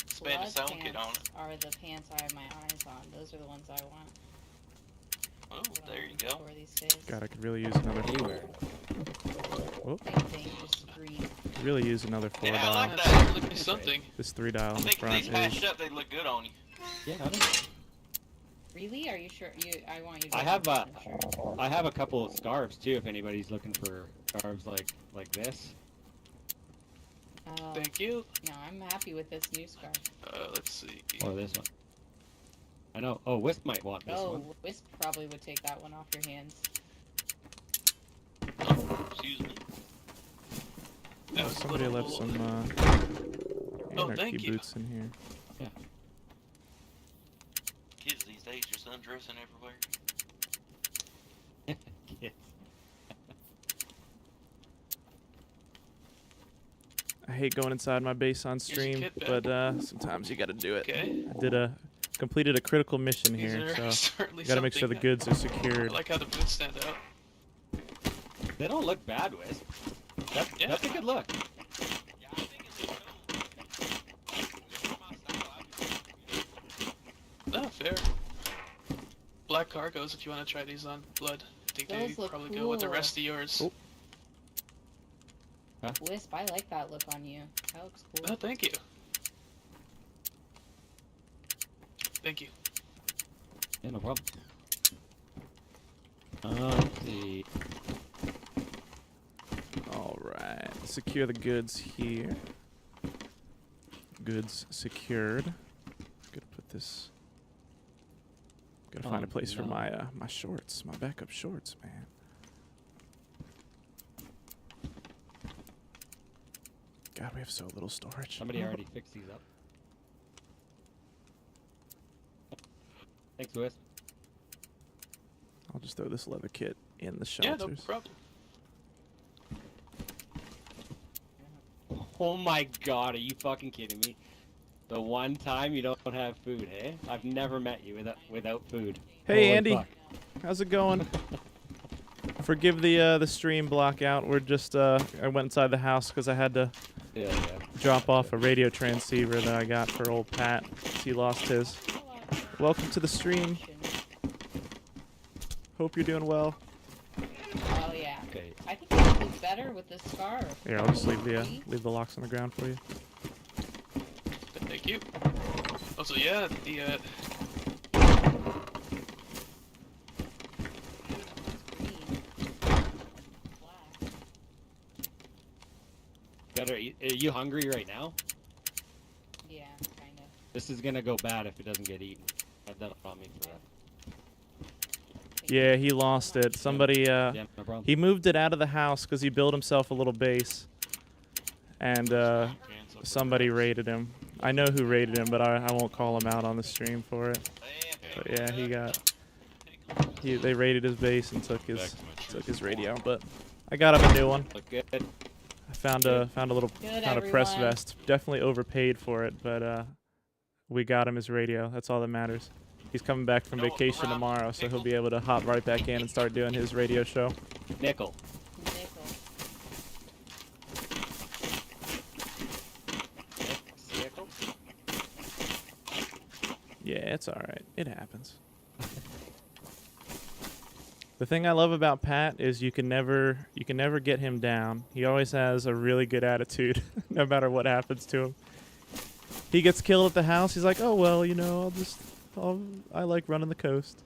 spend a Blood sewn kit on pants it. are the pants I have my eyes on. Those are the ones I want. Oh, That's what there I'm you looking go. for these days. God, I could really use another. Anywhere. Same thing, just green. Really use another 4 Yeah, I dial. like That's that. looking something. This 3 dial I in the think if front these patched is. up, they'd look good on you. Yeah, I don't Really? Are you sure? I want you to. I be have 100% sure. I have a couple of scarves too. If anybody's looking for scarves like this. Oh, Thank you. no, I'm happy with this new scarf. Let's see. Or this one. I know. Oh, Wisp might want this Oh, one. Wisp probably would take that one off your hands. Excuse me. That was a Somebody little- left some Oh, anarchy thank you. boots in here. Kids these days just undressing everywhere. Yeah. I hate going inside my base on stream, kit bag. but sometimes you gotta do it. Okay. I completed a critical mission These here, are so certainly you gotta make sure the something. goods are I secured. like how the boots stand out. They don't look bad, Wisp. Yeah. That's a good look. Yeah, I think it's cool. Oh, fair. Black cargos if you want to try these on Blood. I think Those they look probably go with the cool. rest of yours. Oh. Wisp, I like that look on you. That looks cool. Oh, thank you. Thank you. Yeah, no problem. Let's see. Alright, secure the goods here. Goods secured. Gotta put this. Gotta find a place for no. my shorts, my backup shorts, man. God, we have so little storage. Somebody already fixed these up. Thanks, Wisp. I'll just throw this leather kit in the Yeah, no shelters. problem. Oh my god, are you fucking kidding me? The one time you don't have food, hey? I've never met you without food. Hey, Holy Andy. fuck. How's it going? Forgive the stream block out. We're just I went inside the house because I had to drop off a radio transceiver that I got for old Pat. He lost his. Welcome to the stream. Hope you're doing well. Oh yeah. Okay. I think it looks better with this scarf. Here, I'll just leave the locks on the ground for you. Thank you. Also, yeah, Are you hungry right now? Yeah, kind of. This is gonna go bad if it doesn't get eaten. I've done it on me for that. Yeah, he lost it. Somebody, no problem. he moved it out of the house because he built himself a little base. And, somebody raided him. I know who raided him, but I won't call him out on the stream for it. But yeah, they raided his base and took his radio, but I got him a new one. Look good. I found a little press vest. Definitely overpaid for it, but we got him his radio. That's all that matters. He's coming back from vacation tomorrow, so he'll be able to hop right back in and start doing his radio show. Nickel. Yeah, it's alright. It happens. The thing I love about Pat is you can never get him down. He always has a really good attitude, no matter what happens to him. He gets killed at the house. He's like, oh well, you know, I like running the coast.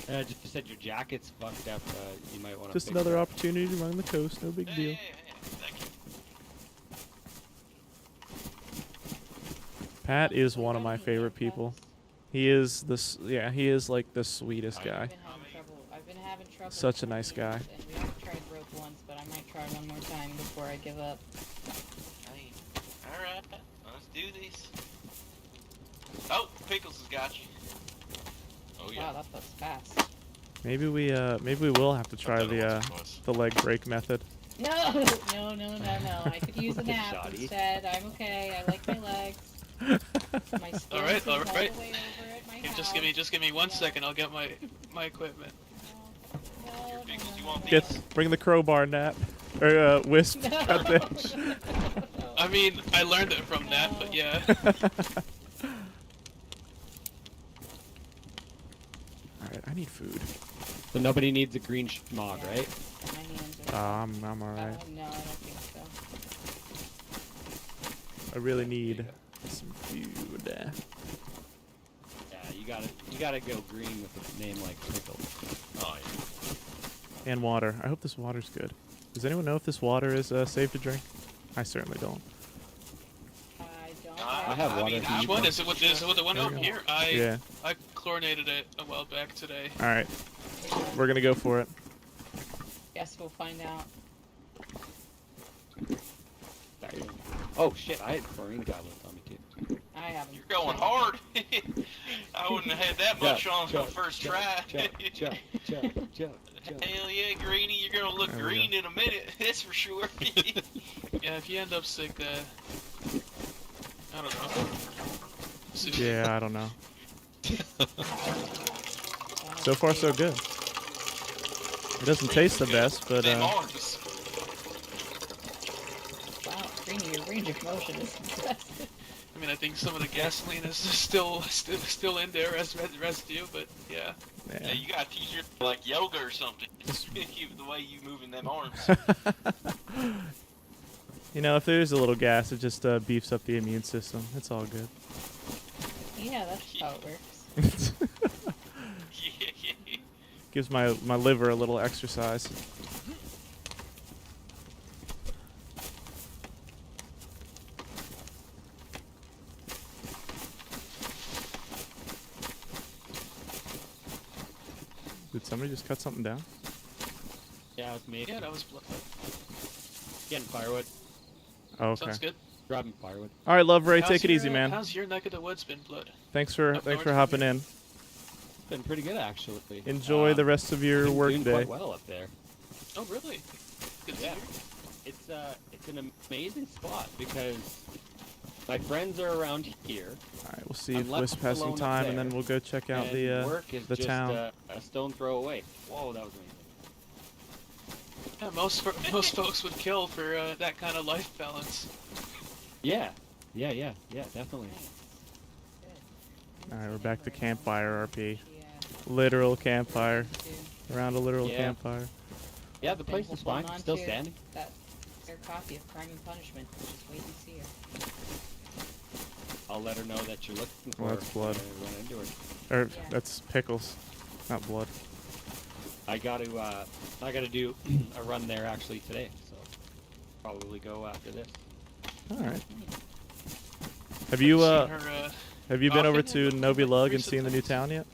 Just said your jacket's fucked up. You might want to. Just another opportunity to run the coast. No big deal. Thank you. Pat is one of my favorite people. He is he is like the sweetest guy. I've been having trouble. Such a nice guy. And we have tried rope once, but I might try one more time before I give up. Hey, alright, let's do this. Oh, Pickles has got you. Oh yeah. Wow, that was fast. Maybe we will have to try the leg break method. No. I could use a nap instead. I'm okay. I like my legs. My all right. all the way over at my house. Just give me 1 second. I'll get my equipment. Bring the crowbar, Nat, or Wisp. No. I mean, I learned it from Nat, but yeah. Alright, I need food. So nobody needs a green smog, right? My hands are I'm alright. no, I don't think so. I really need some food. Yeah, you gotta go green with a name like Pickles. Oh yeah. And water. I hope this water's good. Does anyone know if this water is safe to drink? I certainly don't. I don't. I have water. Which one is it? Is it the one up here? Yeah. I chlorinated it a while back today. All right. We're gonna go for it. Guess we'll find out. Oh shit! I had chlorine goblins on me too. I haven't. You're going hard. I wouldn't have had that much on the first try. Hell yeah, Greeny, you're gonna look green in a minute. That's for sure. Yeah, if you end up sick, I don't know. Yeah, I don't know. So far, so good. It doesn't taste the best, but Wow, Greeny, your range of motion is impressive. I mean, I think some of the gasoline is still in there as residue, but yeah. Yeah, you gotta teach her like yoga or something. The way you moving them arms. You know, if there's a little gas, it just beefs up the immune system. It's all good. Yeah, that's how it works. Gives my liver a little exercise. Did somebody just cut something down? Yeah, it was me. Yeah, that was blood. Getting firewood. Oh, okay. Sounds good. Grabbing firewood. All right, Love Ray, How's take it your, easy, man. How's your neck of the woods been, Blood? Thanks for hopping in. Been pretty good actually. Enjoy the rest of your work doing day. Quite well up there. Oh, really? Good to Yeah. hear. It's an amazing spot because my friends are around here. All right, We'll see if I'm Wisp left has some alone up time, and there, then we'll go check out and work is the just town. a stone throw away. Whoa, that was amazing. Yeah, most folks would kill for that kind of life balance. Yeah, definitely. All right, we're back to campfire RP. Literal campfire. Around a literal Yeah. campfire. Yeah, the place is fine. Still standing. That's their copy of Crime and Punishment. Just wait and see her. I'll let her know that you're looking for Well, that's her blood. when I run into her. Or that's pickles, not blood. I gotta do a run there actually today, so probably go after this. All right. Have you Seen her, have you been over to often? Novi Lug and Recent seen the new times? town yet?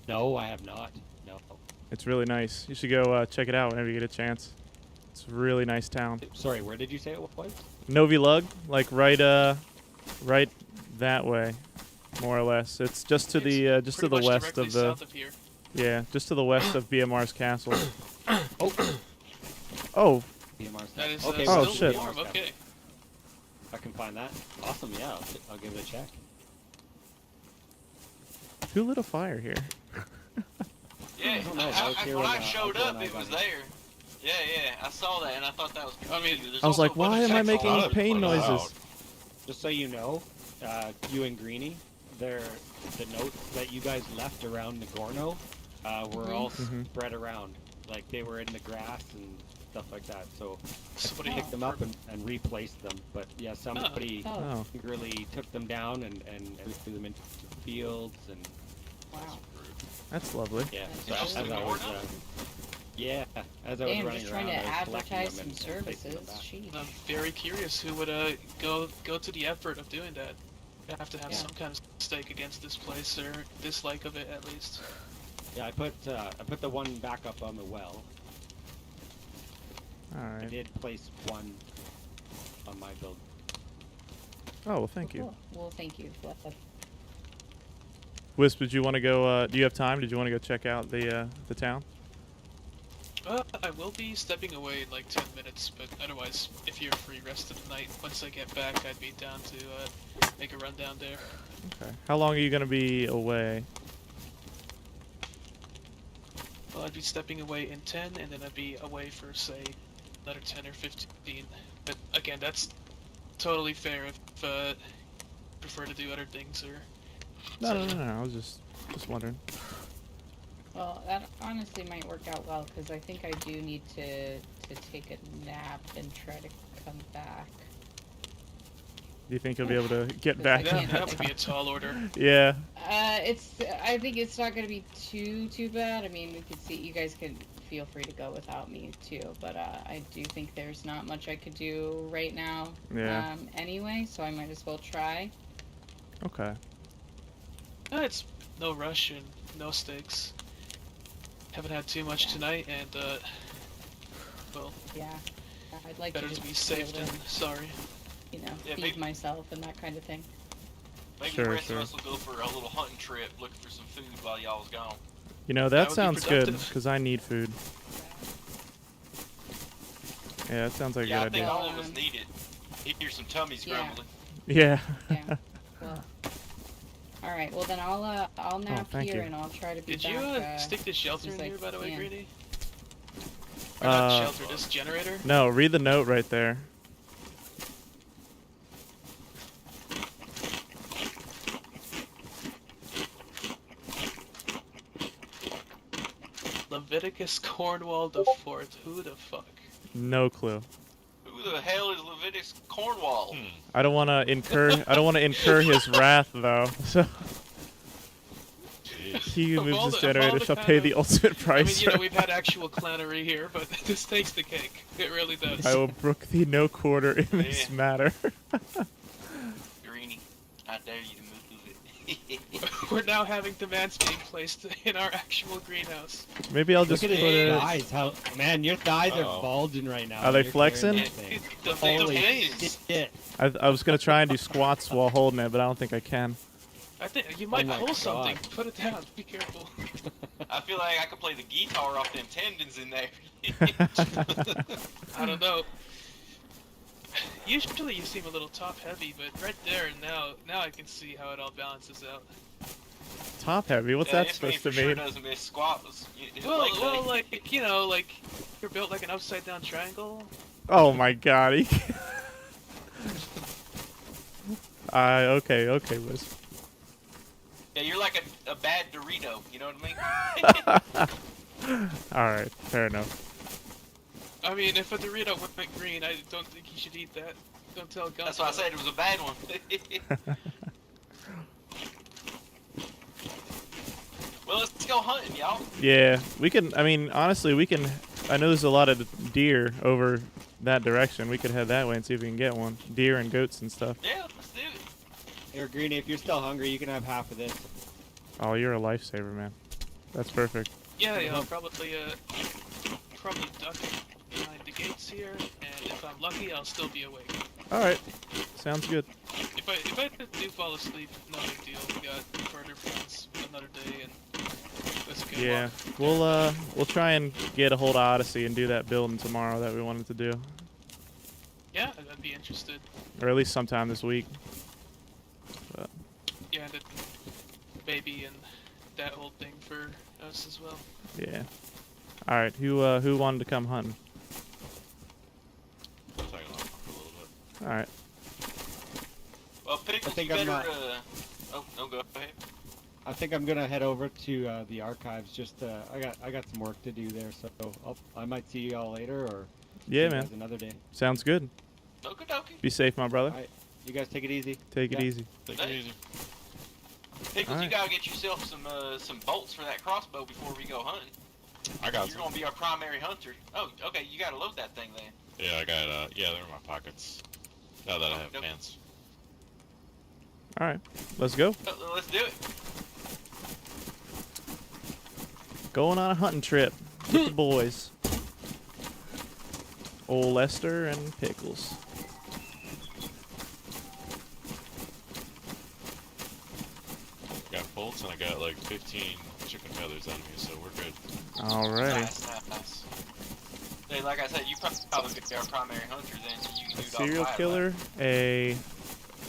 No, I have not. No. It's really nice. You should go check it out whenever you get a chance. It's a really nice town. Sorry, where did you say it was? Novi Lug, like right that way, more or less. It's just to the just to the pretty much west directly of the south of here. yeah, just to the west of BMR's castle. Oh. Oh, That is Okay, Oh, still shit. warm. Okay. If I can find that. Awesome, yeah, I'll give it a check. who lit a fire here? Yeah, don't know, I was here when when, I showed when up, I it got was here. there. Yeah, I saw that, and I thought that was. I mean, There's I was also like, a bunch why of am I checks making all these over pain the place. noises? Just so you know, you and Greeny, the notes that you guys left around Nagorno were all Mhm. spread around. Like they were in the grass and stuff like that. So Somebody picked them up and replaced them. But yeah, somebody Oh, really took them down and threw them into the fields and Wow. that's lovely. yeah. That's So as I was as I was Damn, running just trying around, to I was collecting advertise them some and placing them services. back. Jeez. I'm very curious who would go to the effort of doing that. You have to have Yeah. some kind of stake against this place or dislike of it at least. Yeah, I put the one back up on the well. All I right. did place one on my build. Oh well, thank you. Cool. Well, thank you. Wisp, did you want to go? Do you have time? Did you want to go check out the town? I will be stepping away in like 10 minutes, but otherwise, if you're free rest of the night, once I get back, I'd be down to make a run down there. Okay. How long are you gonna be away? Well, I'd be stepping away in 10, and then I'd be away for, say, another 10 or 15. But again, that's totally fair if prefer to do other things or... No. I was just wondering. Well, that honestly might work out well because I think I do need to take a nap and try to come back. Do you think you'll be able to get I back? can't- That would be a tall order. Yeah. I think it's not gonna be too bad. I mean, we could see. You guys can feel free to go without me too, but I do think there's not much I could do right now. Yeah. Anyway, so I might as well try. Okay. It's no rush and no stakes. Haven't had too much tonight, and well, Yeah. I'd like better to to just be be safe able than to, sorry. you know, Yeah, feed maybe- myself and that kind of thing. Maybe Sure, the rest sure. of us will go for a little hunting trip, looking for some food while y'all was gone. You know That that would be sounds good productive. because I need food. Yeah, that sounds like a Yeah, I good think idea. all of us need it. Hear some tummies Yeah. grumbling. Yeah. Yeah. Well. All right. Well, then I'll nap thank here you. and I'll try to be Did back. you stick this shelter as in soon as here, I by the way, can. Greeny? Or not Uh, shelter, this generator? No, read the note right there. Leviticus Cornwall the Fourth. Who the fuck? No clue. Who the hell is Leviticus Cornwall? I don't want to incur his wrath though. So he who Of moves all this the- of all generator the shall kind pay of- the ultimate I mean, price. you know, we've had actual clannery here, but this takes the cake. It really does. I will brook thee no quarter in this Yeah. matter. Greeny, I dare you to move it. We're now having demands being placed in our actual greenhouse. Maybe I'll just Look at put his it. thighs. How man, your thighs Uh-oh. are bulging right now. Are they You're flexing? carrying that thing. The Holy veins. shit! I was gonna try and do squats while holding it, but I don't think I can. I think you might Oh my pull something. God. Put it down. Be careful. I feel like I could play the guitar off them tendons in there. I don't know. Usually you seem a little top heavy, but right there now I can see how it all balances out. Top heavy? What's that supposed to Sure mean? doesn't miss squat. Well, like you know, like you're built like an upside down triangle. Oh my god. Okay, Wisp. Yeah, you're like a bad Dorito. You know what I mean? Alright, fair enough. I mean, if a Dorito went green, I don't think you should eat that. Don't tell Gunpowder. That's why I said it was a bad one. Well, let's go hunting, y'all. Yeah, we can, I mean, honestly, we can, I know there's a lot of deer over that direction. We could head that way and see if we can get one. Deer and goats and stuff. Yeah, let's do it. Here, Greeny, if you're still hungry, you can have half of this. Oh, you're a lifesaver, man. That's perfect. Yeah, I'll probably duck behind the gates here, and if I'm lucky, I'll still be awake. Alright, sounds good. If I do fall asleep, no big deal. We got further plans another day, and let's go. Yeah, we'll try and get a hold of Odyssey and do that building tomorrow that we wanted to do. Yeah, I'd be interested. Or at least sometime this week. But. Yeah, the baby and that whole thing for us as well. Yeah. Alright, who wanted to come hunting? Alright. Well, Pickles, I think you I'm better, not- Oh, no, go ahead. I think I'm gonna head over to the archives. Just I got some work to do there, so I might see you all later, or see Yeah, you man. guys another day. Sounds good. Okie dokie. Be safe, my brother. All right, you guys take it easy. Take it Yeah. easy. Take it easy. Pickles, Alright. you gotta get yourself some bolts for that crossbow before we go hunting. I got You're some. gonna be our primary hunter. Oh, okay, you gotta load that thing then. Yeah, I got, yeah, they're in my pockets. Now that I have Nope. pants. Alright, let's go. Let's do it. Going on a hunting trip with the boys. Old Lester and Pickles. Got bolts and I got like 15 chicken feathers on me, so we're good. Alrighty. Nice. Hey, like I said, you probably be our primary hunter then, so you can A do dog serial fight, killer, a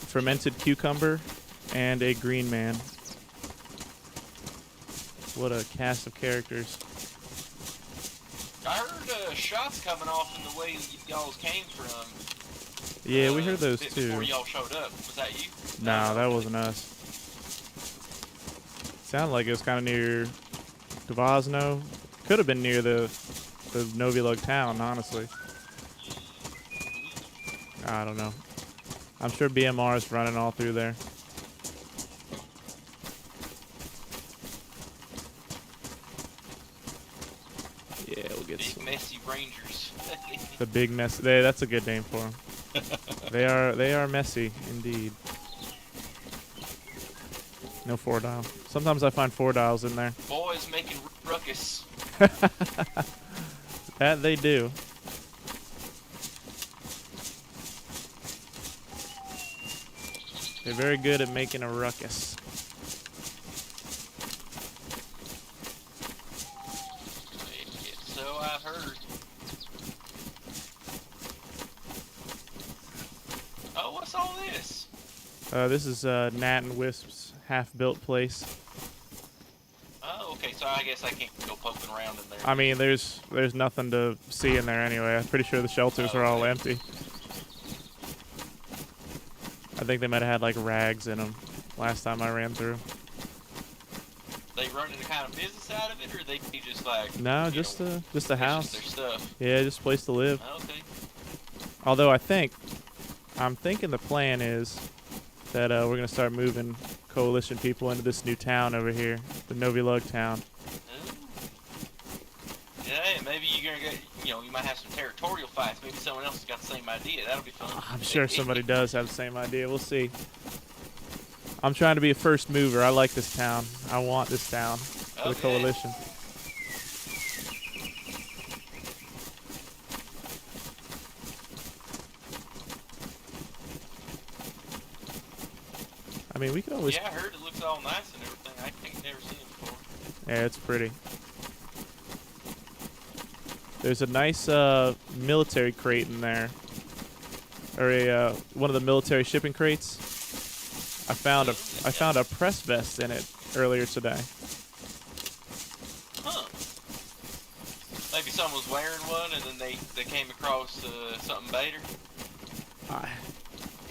fermented cucumber, and a green man. What a cast of characters. I heard shots coming off in the way y'all came from. Yeah, we heard those Before too. y'all showed up. Was that you? No, that wasn't us. Sounded like it was kind of near Devosno. Could have been near the Novilug town, honestly. I don't know. I'm sure BMR is running all through there. Yeah, we'll get Big some. messy rangers. The big mess. That's a good name for them. They are messy indeed. No 4-dial. Sometimes I find 4-dials in there. Boys making ruckus. That they do. They're very good at making a ruckus. So I've heard. Oh, what's all this? This is Nat and Wisp's half-built place. Oh, okay, so I guess I can't go poking around in there. I mean, there's nothing to see in there anyway. I'm pretty sure the shelters are all empty. I think they might have had like rags in them last time I ran through. They run any kind of business out of it, or they just like No, you just know, a house. Just their stuff. Yeah, just a place to live. Okay. Although I'm thinking the plan is that we're gonna start moving coalition people into this new town over here, the Novilug town. Yeah, maybe you're gonna get, you might have some territorial fights. Maybe someone else has got the same idea. That'll be fun. I'm sure somebody does have the same idea. We'll see. I'm trying to be a first mover. I like this town. I want this town for the coalition. I mean, we could always... Yeah, I heard it looks all nice and everything. I ain't never seen it before. Yeah, it's pretty. There's a nice military crate in there or a one of the military shipping crates. I found a press vest in it earlier today. Huh. Maybe someone was wearing one and then they came across something better.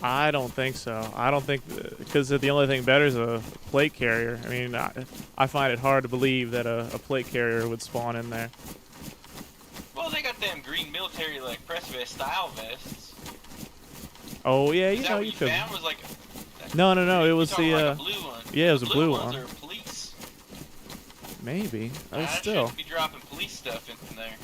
I don't think so. I don't think, because the only thing better is a plate carrier. I mean, I find it hard to believe that a plate carrier would spawn in there. Well, they got them green military like press vest style vests. Oh yeah, Is you that know what you you could. found? Was like No, it was talking the like a blue one. yeah, it was a blue ones one. are police. Maybe. I Still. shouldn't be dropping police stuff in there.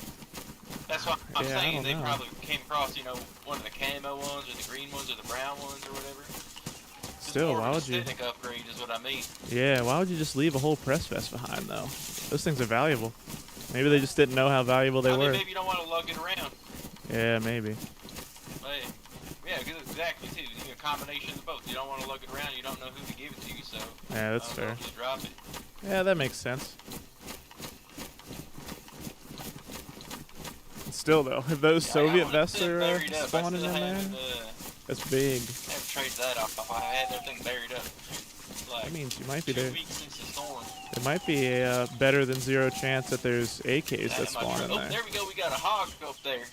That's what I'm Yeah, I saying. don't They know. probably came across, you know, one of the camo ones, or the green ones, or the brown ones, or whatever. Just Still, more why of an would you? aesthetic upgrade is what I mean. Yeah, why would you just leave a whole press vest behind though? Those things are valuable. Maybe they just didn't know how valuable they I mean, were. maybe you don't want to lug it around. Yeah, maybe. But, yeah, exactly. Too. You know, a combination of both. You don't want to lug it around. You don't know who to give it to you, so Yeah, that's fair. just drop it. Yeah, that makes sense. Still though, if those Soviet vests are buried up. I spawning still in there, haven't, that's big. haven't traded that off. I had everything buried up. Like That means you might be 2 there. weeks since the storm. It might be a better than zero chance that there's AKs that might spawn be- in oh, there. there we go. We got a hog up there.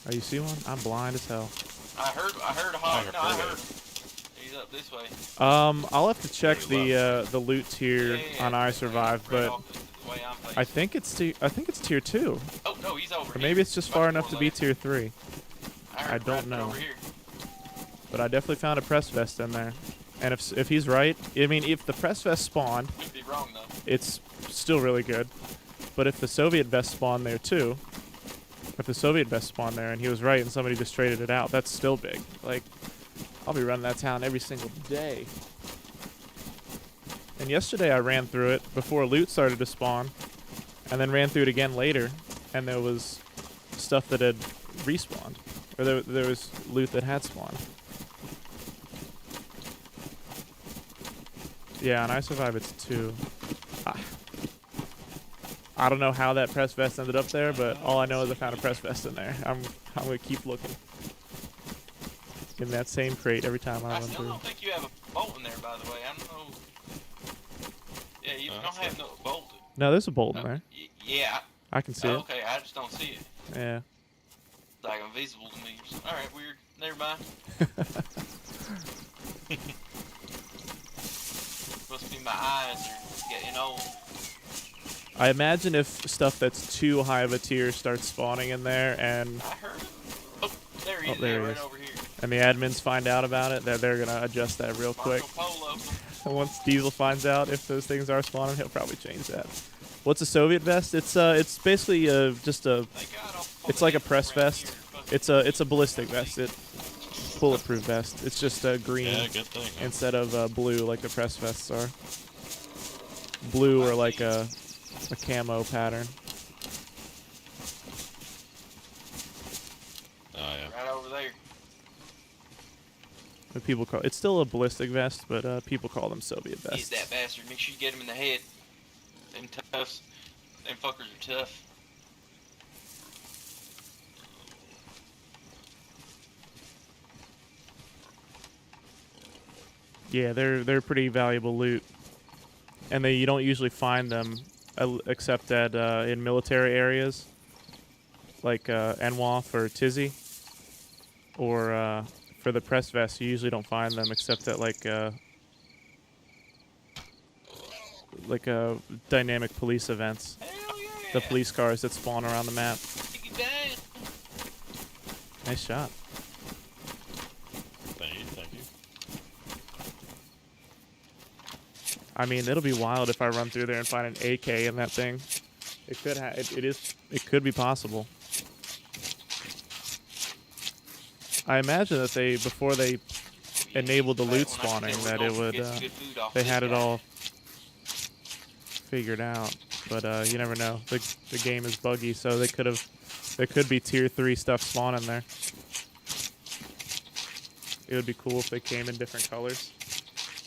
Oh, you see one? I'm blind as hell. I heard a hog. No, I heard him. He's up this way. I'll have to check the loot tier Yeah, on I Survive, right but off the way I'm facing. I think it's tier 2, Oh no, he's over or here. maybe it's just far Much enough more to be left. tier 3. I heard I don't Rapid know. Over here. But I definitely found a press vest in there, and if he's right, I mean, if the press vest spawned, Could be wrong though. it's still really good. But if the Soviet vest spawned there too, if the Soviet vest spawned there and he was right and somebody just traded it out, that's still big. Like, I'll be running that town every single day. And yesterday I ran through it before loot started to spawn, and then ran through it again later, and there was stuff that had respawned, or there was loot that had spawned. Yeah, and I Survive it's 2. I don't know how that press vest ended up there, but all I know is I found a press vest in there. I'm gonna keep looking in that same crate every time I I run still through. don't think you have a bolt in there, by the way. I don't know. Yeah, you don't have no bolt. No, there's a bolt in there. Yeah. I can see it. Okay, I just don't see it. Yeah. It's like invisible to me. All right, weird. Never mind. Must be my eyes are getting old. I imagine if stuff that's too high of a tier starts spawning in there, and I heard him. Oh, there he Oh, is. there he Right is. over here. and the admins find out about it, they're gonna adjust that real quick. Marco Polo. Once Diesel finds out if those things are spawning, he'll probably change that. What's a Soviet vest? It's basically just a, it's like a press vest. It's a ballistic vest. It's bulletproof vest. It's just green Yeah, good thing, huh? instead of blue like the press vests are. Blue or like a camo pattern. Oh yeah. Right over there. But people call it's still a ballistic vest, but people call them Soviet Hit vests. that bastard. Make sure you get him in the head. Them toughs. Them fuckers are tough. Yeah, they're pretty valuable loot, and you don't usually find them except at in military areas, like NWAF or Tizzy, or for the press vest. You usually don't find them except at like dynamic police events. The police cars that spawn around the map. Nice shot. Thank you. I mean, it'll be wild if I run through there and find an AK in that thing. It could it could be possible. I imagine that before they enabled the loot spawning, that it would they had it all figured out. But you never know. The game is buggy, so there could be tier 3 stuff spawning there. It would be cool if they came in different colors.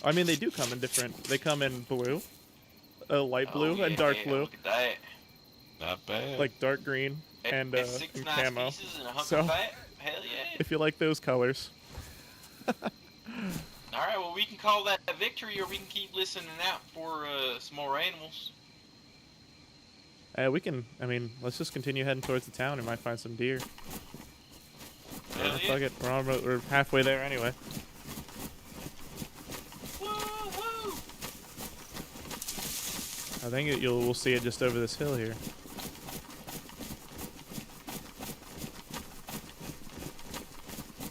I mean, they do come in different. They come in blue, light blue, and dark blue. Look at that. Not bad. Like dark green and It's 6 nice camo. pieces and a hunk So of fat. Hell yeah. If you like those colors. Alright, well, we can call that a victory, or we can keep listening out for some more animals. We can, I mean, let's just continue heading towards the town. We might find some deer. Hell yeah. Fuck it. We're halfway there anyway. Woohoo! I think we'll see it just over this hill here.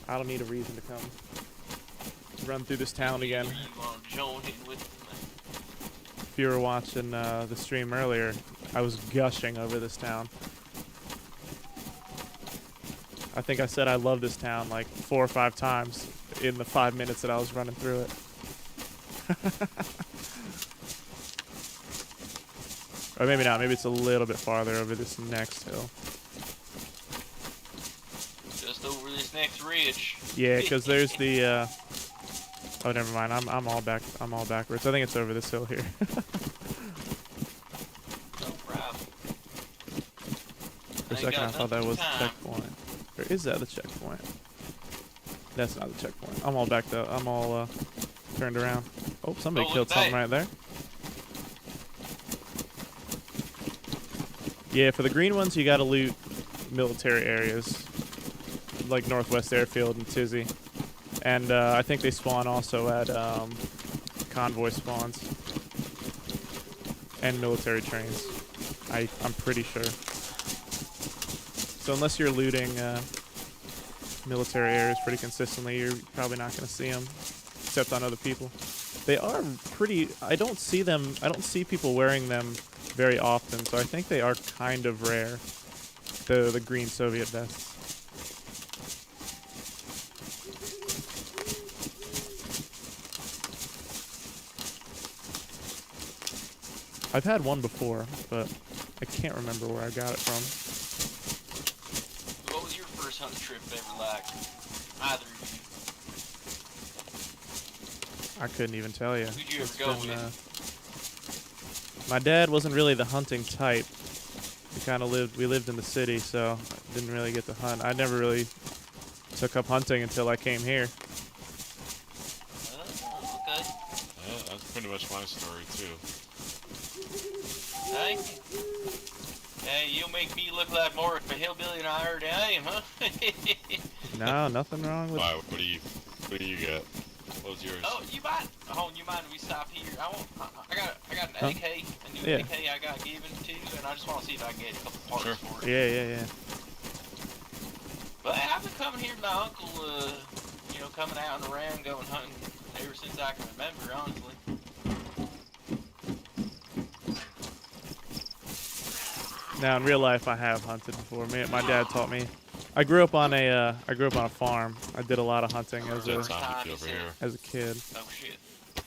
I don't need a reason to come run through this town again. You want to join in with me? If you were watching the stream earlier, I was gushing over this town. I think I said I love this town like 4 or 5 times in the 5 minutes that I was running through it. Or maybe not. Maybe it's a little bit farther over this next hill. Just over this next ridge. Yeah, because there's the. Oh, never mind. I'm all backwards. I think it's over this hill here. No problem. For a second, I thought that was the checkpoint. Or is that the checkpoint? That's not the checkpoint. I'm all backed up. I'm all turned around. Oh, somebody killed something right there. Yeah, for the green ones, you gotta loot military areas, like Northwest Airfield and Tizzy. And I think they spawn also at convoy spawns and military trains. I'm pretty sure. So unless you're looting military areas pretty consistently, you're probably not going to see them, except on other people. They are pretty. I don't see people wearing them very often, so I think they are kind of rare. The green Soviet vests. I've had one before, but I can't remember where I got it from. What was your first hunt trip ever like? Either of I couldn't even tell you. Who'd you ever go with? My dad wasn't really the hunting type. We lived in the city, so I didn't really get to hunt. I never really took up hunting until I came here. Okay. Yeah, that's pretty much my story too. Hey, you'll make me look like more of a hillbilly than I already am, huh? No, nothing wrong with. Why? What do you got? What was yours? Oh, you mind we stop here? I got an Huh? AK, a new Yeah. AK I got given to, and I just want to see if I can get a couple parts for it. Yeah. But I've been coming here to my uncle, coming out and around, going hunting ever since I can remember, honestly. Now in real life, I have hunted before. My dad taught me. I grew up on a farm. I did a lot of hunting as a kid.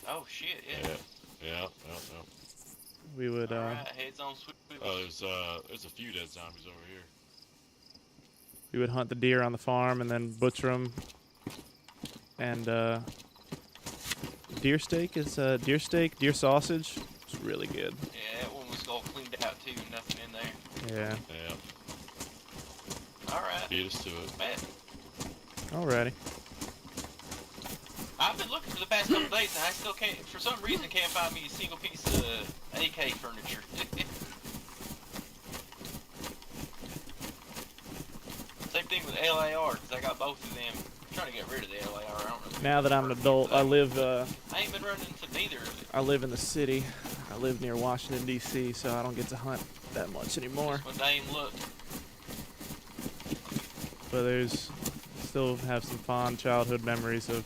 Oh shit, yeah. Yeah. We would. Alright, heads on swivel. Oh, there's a few dead zombies over here. We would hunt the deer on the farm and then butcher them. And deer sausage. It's really good. Yeah, that one was all cleaned out too, nothing in there. Yeah. Alright. Beat us to it. Man, Alrighty. I've been looking for the past couple days and I still can't, for some reason, can't find me a single piece of AK furniture. Same thing with LAR, because I got both of them. I'm trying to get rid of the LAR. I don't know. Now that I'm an adult, I live. I ain't been running into neither of it. I live in the city. I live near Washington D.C., so I don't get to hunt that much anymore. Just my name look. But still have some fond childhood memories of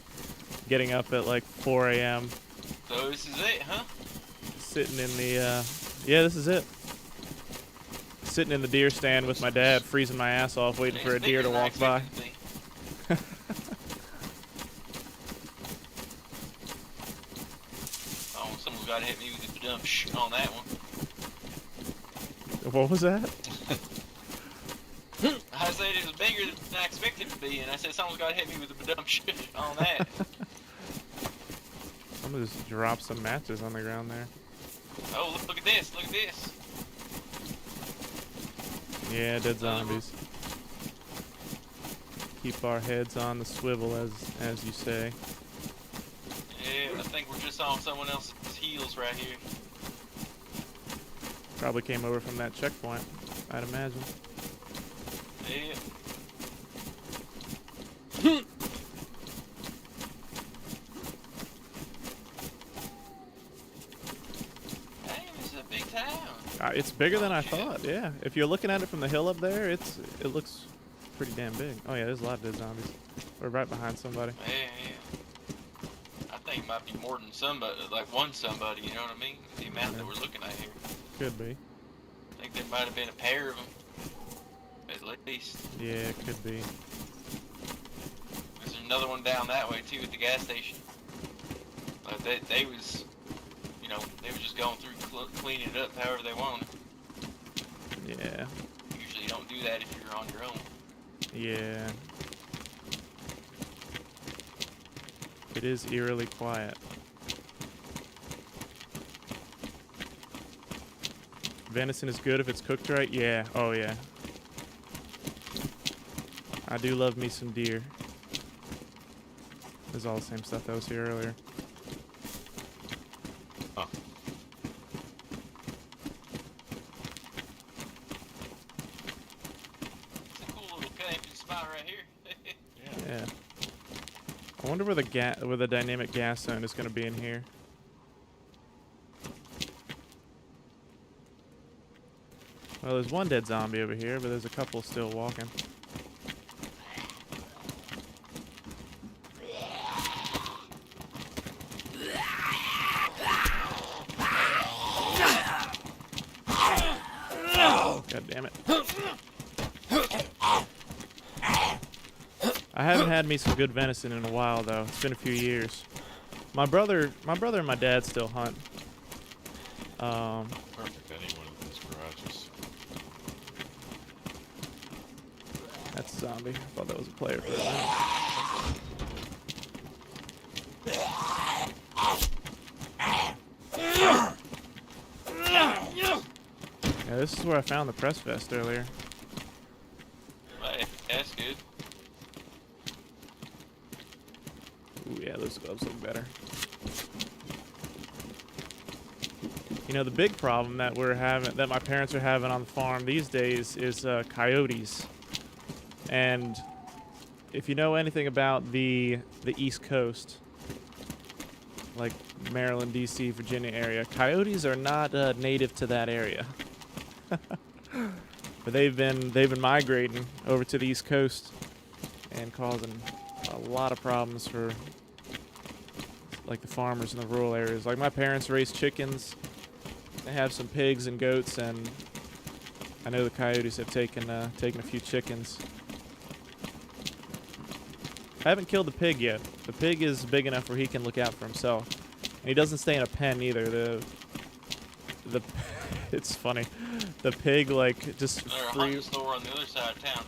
getting up at like 4 a.m. So this is it, huh? Sitting in the, yeah, this is it. Sitting in the deer stand with my dad, freezing my ass off, waiting for a deer to walk by. Oh, someone's got to hit me with the badumsh on that one. What was that? I said it was bigger than I expected it to be, and I said someone's got to hit me with the badumsh on that. I'm gonna just drop some matches on the ground there. Oh, look at this, look at this. Yeah, dead zombies. Keep our heads on the swivel, as you say. Yeah, I think we're just on someone else's heels right here. Probably came over from that checkpoint, I'd imagine. Yeah. Hey, this is a big town. It's bigger than I shit. thought. Yeah, if you're looking at it from the hill up there, it looks pretty damn big. Oh yeah, there's a lot of dead zombies. We're right behind somebody. Yeah, yeah. I think it might be more than somebody, like one somebody, you know what I mean? The amount that we're looking at here. Could be. I think there might have been a pair of them, at least. Yeah, it could be. There's another one down that way too at the gas station. Like they was, you know, they were just going through cleaning it up however they wanted. Yeah. Usually you don't do that if you're on your own. Yeah. It is eerily quiet. Venison is good if it's cooked right? Yeah. Oh, yeah. I do love me some deer. This is all the same stuff that was here earlier. Huh. It's a cool little camping spot right here. Yeah. I wonder where the dynamic gas zone is going to be in here. Well, there's one dead zombie over here, but there's a couple still walking. God damn it. I haven't had me some good venison in a while, though. It's been a few years. My brother and my dad still hunt. Perfect. I need one of those garages. That's a zombie. I thought that was a player for a minute. Yeah, this is where I found the press vest earlier. Hey, that's good. Ooh, yeah, those gloves look better. You know, the big problem that that my parents are having on the farm these days is coyotes. And if you know anything about the East Coast, like Maryland, D.C., Virginia area, coyotes are not native to that area. But they've been migrating over to the East Coast and causing a lot of problems for like the farmers in the rural areas. Like my parents raise chickens. They have some pigs and goats, and I know the coyotes have taken a few chickens. I haven't killed the pig yet. The pig is big enough where he can look out for himself, and he doesn't stay in a pen either. It's funny. The pig like just There's a free. hunting store on the other side of town.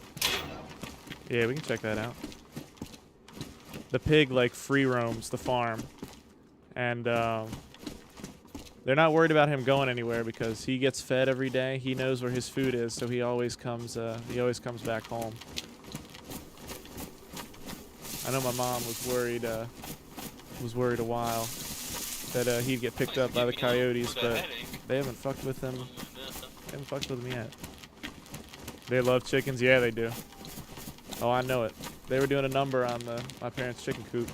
Yeah, we can check that out. The pig like free roams the farm, and they're not worried about him going anywhere because he gets fed every day. He knows where his food is, so he always comes back home. I know my mom was worried a while that he'd get picked up by the coyotes, but they haven't fucked with him. They haven't fucked with him yet. They love chickens? Yeah, they do. Oh, I know it. They were doing a number on my parents' chicken coop.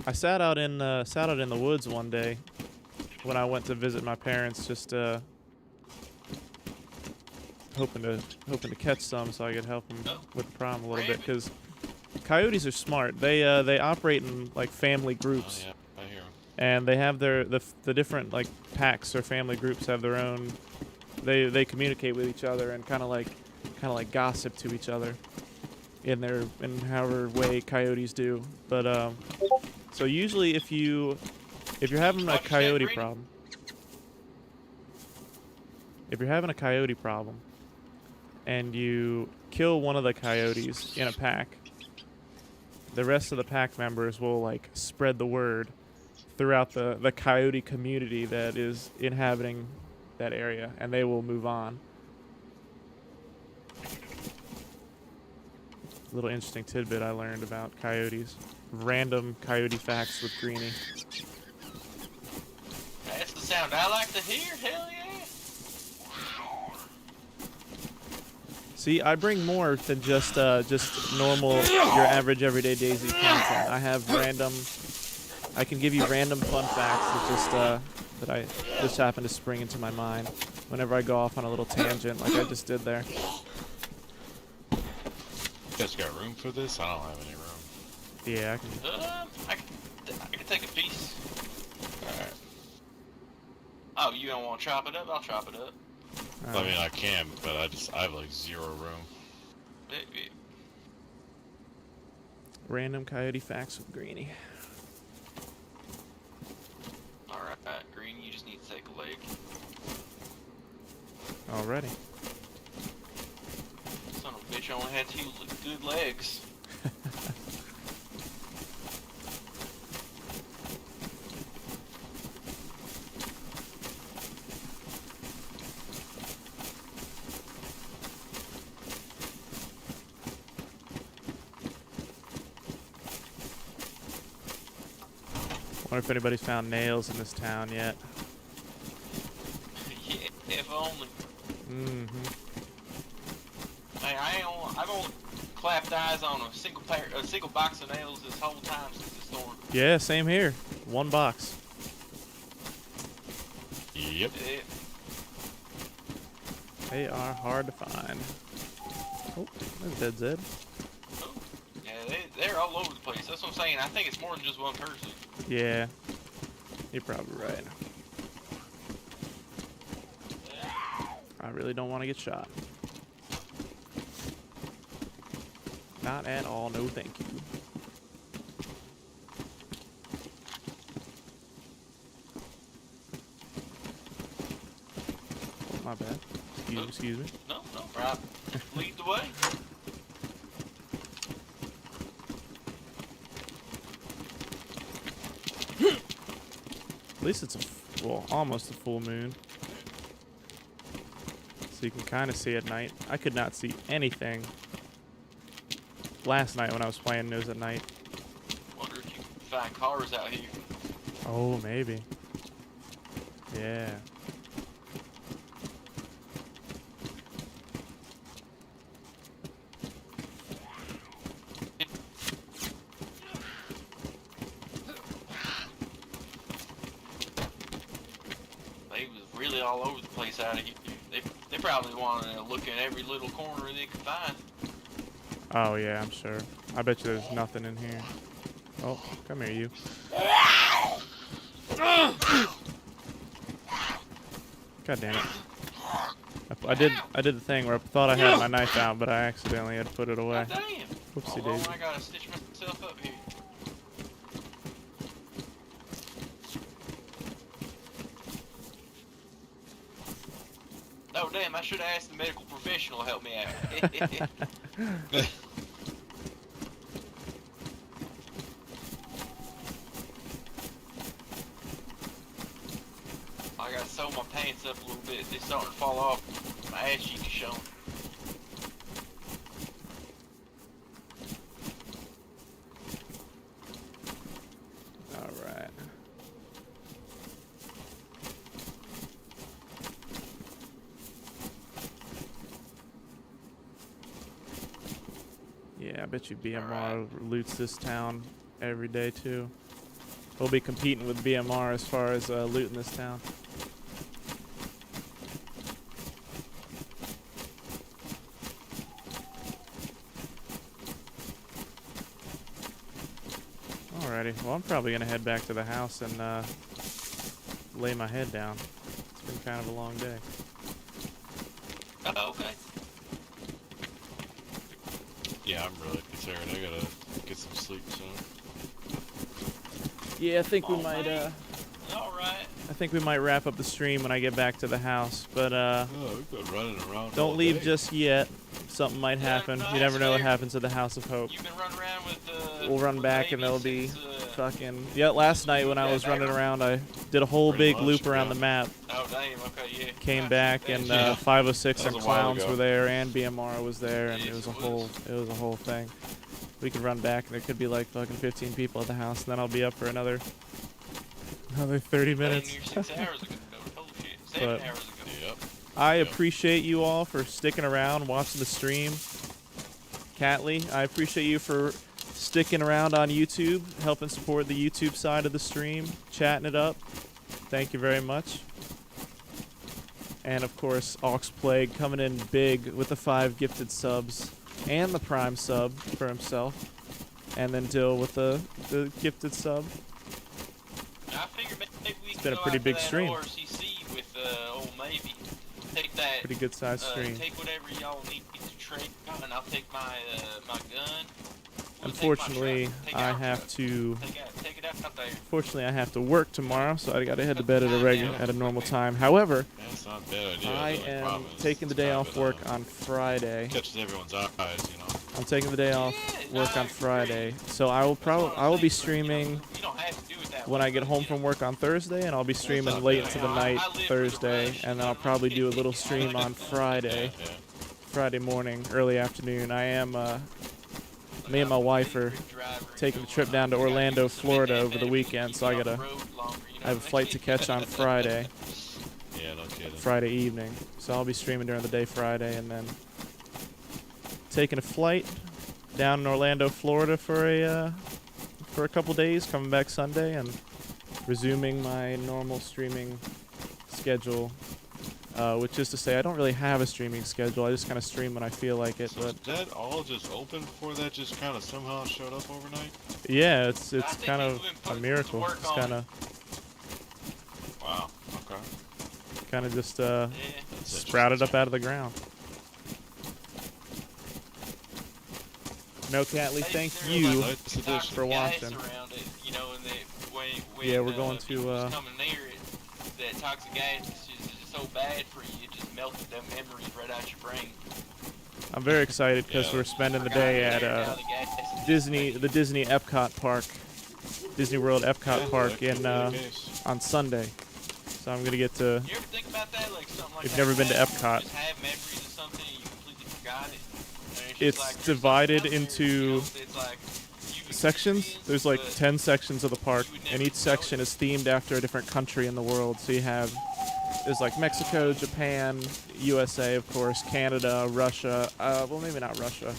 I sat out in the woods one day when I went to visit my parents, just hoping to catch some so I could help them with the problem a little bit, because coyotes are smart. They operate in like family groups. Oh, yeah, I hear 'em. And they have the different like packs or family groups have their own. They communicate with each other and kind of like gossip to each other in however way coyotes do. But so usually if you're having a coyote problem, and you kill one of the coyotes in a pack, the rest of the pack members will like spread the word throughout the coyote community that is inhabiting that area, and they will move on. Little interesting tidbit I learned about coyotes. Random coyote facts with Greeny. That's the sound I like to hear. Hell yeah. See, I bring more than just normal, your average everyday Daisy content. I have random. I can give you random fun facts that I just happen to spring into my mind whenever I go off on a little tangent, like I just did there. You guys got room for this? I don't have any room. Yeah, I can take a piece. Alright. Oh, you don't want to chop it up? I'll chop it up. I mean, I can, but I have like 0 room. Random coyote facts with Greeny. Alright, Green, you just need to take a leg. Already. Son of a bitch only had 2 good legs. Wonder if anybody's found nails in this town yet. Yeah, if only. Mm-hmm. Hey, I've only clapped eyes on a single box of nails this whole time since the storm. Yeah, same here. 1 box. Yep. Yeah. They are hard to find. Oh, there's Dead Zed. Yeah, they're all over the place. That's what I'm saying. I think it's more than just one person. Yeah, you're probably right. I really don't want to get shot. Not at all, no thank you. Oh, my bad. Excuse me. No, right. Lead the way. At least it's almost a full moon. So you can kind of see at night. I could not see anything last night when I was playing news at night. Wonder if you can find cars out here. Oh, maybe. Yeah. They was really all over the place out of here. They probably wanted to look in every little corner they could find. Oh, yeah, I'm sure. I bet you there's nothing in here. Oh, come here, you. God damn it. I did the thing where I thought I had my knife out, but I accidentally had put it away. God damn. Whoopsie Hold on, daisy. I gotta stitch myself up here. Oh damn, I should have asked the medical professional to help me out. I gotta sew my pants up a little bit. They're starting to fall off. My ass cheek is showing. Alright. Yeah, I bet you BMR loots this town every day too. We'll be competing with BMR as far as looting this town. Alrighty, well I'm probably gonna head back to the house and lay my head down. It's been kind of a long day. Oh, okay. Yeah, I'm really concerned. I gotta get some sleep soon. Yeah, I think we might Alright. I think we might wrap up the stream when I get back to the house, but Oh, we've been running around all don't leave day. just yet. Something might happen. no, You never know what that's fair. happens at the House of Hope. You've been running around with We'll run with back baby and there'll be since, fucking last night when I was running around, I did a whole Pretty big much, loop around yeah. the map. Oh damn. Okay. Yeah. Came back and Yeah. 506 That and was a while Clowns ago. were there and BMR was there and Yes, it was a it whole thing. We could run back and there could be like fucking 15 people at the house and then I'll be up for another 30 minutes. Near 6 hours ago. Holy shit. 7 But- hours ago. Yep. I Yep. appreciate you all for sticking around, watching the stream. Catley, I appreciate you for sticking around on YouTube, helping support the YouTube side of the stream, chatting it up. Thank you very much. And of course, Ox Plague coming in big with the 5 gifted subs and the Prime sub for himself. And then Dill with the gifted sub. I figure maybe we can been a go pretty out big to that stream. ORCC with old Maybe. Take that. Pretty good sized stream. Take whatever y'all need to trade, and I'll take my my gun. We'll Unfortunately, take my truck, take I our have truck, to. take it out there. Fortunately, I have to work tomorrow, so I gotta head to bed at a normal time. However, That's not a bad idea. I like am province. taking the It's day kind off of, work on Friday. Catches everyone's eyes, you know. I'm taking the day off work on Friday, so I will be streaming You don't have to do it that when way, I get home you from know. work on Thursday, and I'll be streaming late into the night Thursday, and then I'll probably do a little stream on Friday, Yeah. Friday morning, early afternoon. I am me and my wife are taking a trip down to Orlando, Florida over the weekend, so I have a flight to catch on Friday. Yeah, no kidding. Friday evening. So I'll be streaming during the day Friday and then taking a flight down in Orlando, Florida for a couple days, coming back Sunday and resuming my normal streaming schedule. Which is to say, I don't really have a streaming schedule. I just kind of stream when I feel like it. So But is that all just open before that just kind of somehow showed up overnight? yeah, it's kind of a miracle. It's kind of Wow. Okay. just sprouted up out of the ground. No, Catley, thank you Nice addition. for watching. Around it, you know, and Yeah, we're going to, people was coming near it, that toxic gas is just so bad for you, it just melted them memories right out your brain. I'm very excited because we're spending the day at the Disney Epcot Park, Disney World Epcot Park in on Sunday. So I'm gonna get to. You ever think about that, like something like You've that? never been to You Epcot. just have memories of something and you completely forgot it. And It's just like, divided there's something into else there, it's like you've sections. experienced, There's like but 10 sections of the park, and each section is themed after a different country in the world. So you have there's like Mexico, Japan, USA, of course, Canada, Russia. Well, maybe not Russia.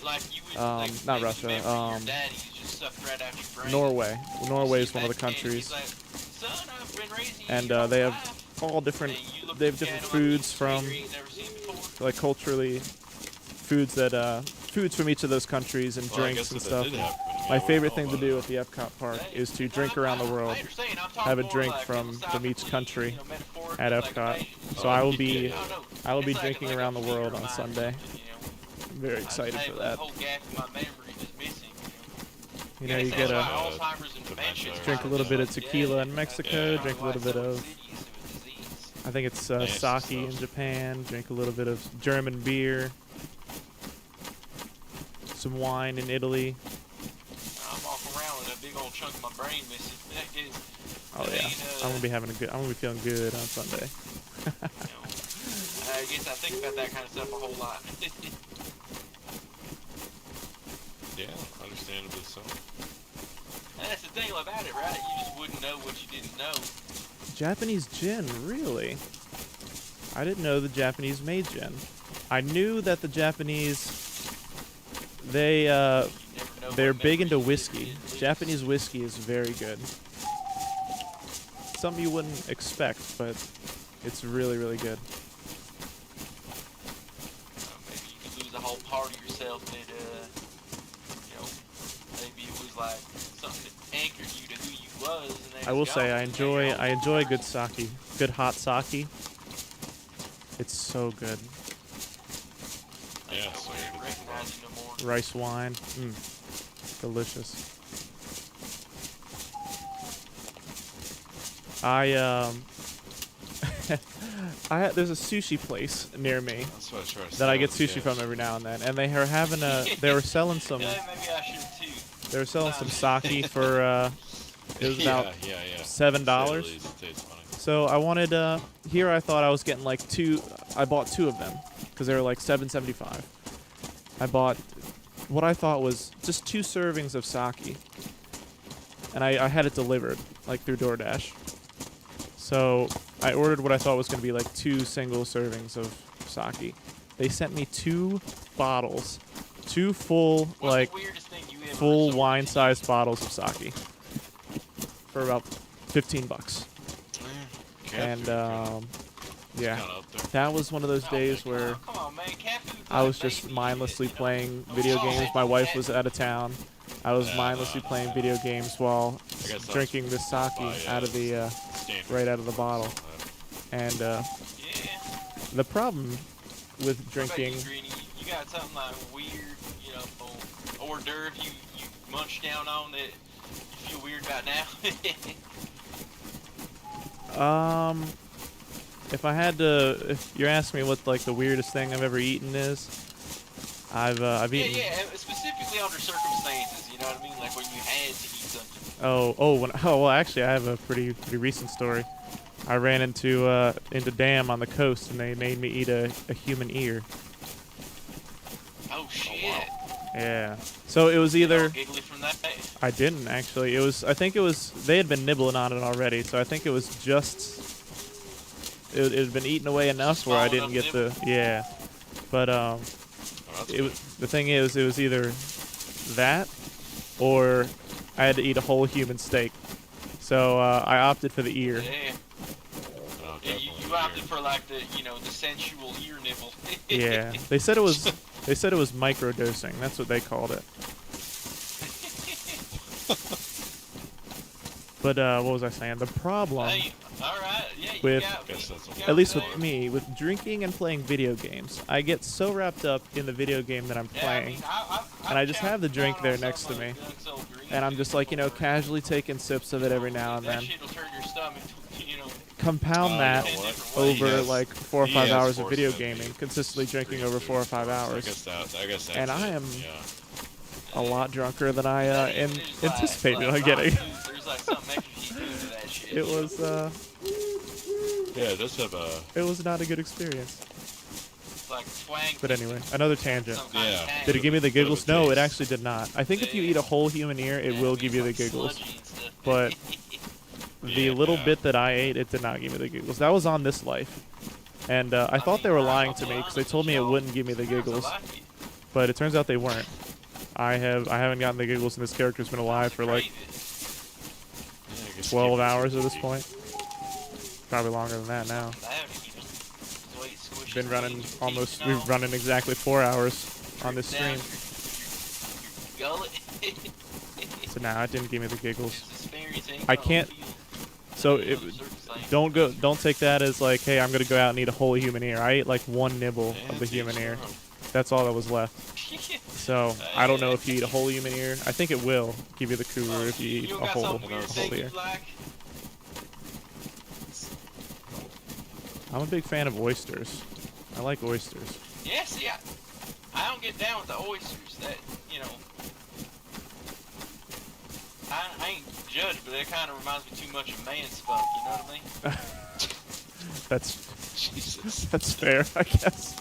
like you would, Not maybe Russia. remember your daddy's just sucked right out your brain. Norway. Norway is See one of the that kid, countries, he's like, son, I've been raising you and your whole they have life." all different. And you look They have at different him like foods he's from hungry, he's never seen before. like culturally foods that foods from each of those countries and Well, I drinks guess and if that stuff. did happen, yeah, My we favorite know thing to about do it. at the Epcot Park is to drink around the world, have a drink from each country at Epcot. So I will be drinking around the world on Sunday. I'm very excited for that. You know, you get a drink a little bit of tequila in Mexico, drink a little bit of I think it's sake in Japan, drink a little bit of German beer, some wine in Italy. I'm walking around with a big old chunk of my brain missing. Oh yeah, I'm gonna be feeling good on Sunday. I guess I think about that kind of stuff a whole lot. Yeah, understandably so. And that's the thing about it, right? You just wouldn't know what you didn't know. Japanese gin, really? I didn't know the Japanese made gin. I knew that the Japanese, they're big into whiskey. Japanese whiskey is very good. Something you wouldn't expect, but it's really, really good. Maybe you could lose a whole part of yourself that, you know, maybe it was like something that anchored you to who you was. And then I will it's say gone. I enjoy good sake, good hot sake. It's so good. Yeah, I wouldn't recognize you no more. Rice wine, delicious. There's a sushi place near me That's what I try to that I say get with sushi the from gas. every now and then, and they were having they were selling some. Yeah, maybe I should too. They were selling some sake for it was about $7. So I wanted here I thought I was getting like two. I bought 2 of them because they were like $7.75. I bought what I thought was just 2 servings of sake, and I had it delivered like through DoorDash. So I ordered what I thought was going to be like 2 single servings of sake. They sent me 2 bottles, 2 full like full wine-sized bottles of sake for about $15. And yeah, that was one of those days where I was just mindlessly playing video games. My wife was out of town. I was mindlessly playing video games while drinking this sake out of the right out of the bottle. And the problem with drinking. You got something like weird, you know, hors d'oeuvre you munch down on that you feel weird about now? If I had to, if you're asking me what like the weirdest thing I've ever eaten is, I've eaten. Yeah, specifically under circumstances, you know what I mean? Like when you had to eat something. Well, actually, I have a pretty recent story. I ran into dam on the coast, and they made me eat a human ear. Oh shit! Oh, wow. Yeah. So it was either. Giggly from that? I didn't actually. It was. I think it was. They had been nibbling on it already, so I think it was just. It had been eaten away enough where I didn't get the. Yeah. But the thing is, it was either that, or I had to eat a whole human steak. So I opted for the ear. Yeah. You opted for like the sensual ear nibble. Yeah. They said it was. They said it was microdosing. That's what they called it. But what was I saying? The problem with, at least with me, with drinking and playing video games, I get so wrapped up in the video game that I'm playing, and I just have the drink there next to me, and I'm just like, casually taking sips of it every now and then. Compound that over like 4 or 5 hours of video gaming, consistently drinking over 4 or 5 hours, and I am a lot drunker than I anticipated on getting. It was it was not a good experience. But anyway, another tangent. Yeah. Did it give me the giggles? No, it actually did not. I think if you eat a whole human ear, it will give you the giggles. But the little bit that I ate, it did not give me the giggles. That was on This Life. And I thought they were lying to me because they told me it wouldn't give me the giggles. But it turns out they weren't. I haven't gotten the giggles, and this character's been alive for like 12 hours at this point. Probably longer than that now. Been running we've running exactly 4 hours on this stream. So now it didn't give me the giggles. I can't. So don't take that as like, hey, I'm gonna go out and eat a whole human ear. I ate like 1 nibble of the human ear. That's all that was left. So I don't know if you eat a whole human ear. I think it will give you the cougar if you eat a whole ear. I'm a big fan of oysters. I like oysters. Yeah, see, I don't get down with the oysters. That I ain't judged, but it kind of reminds me too much of man spunk. You know what I mean? That's fair, I guess.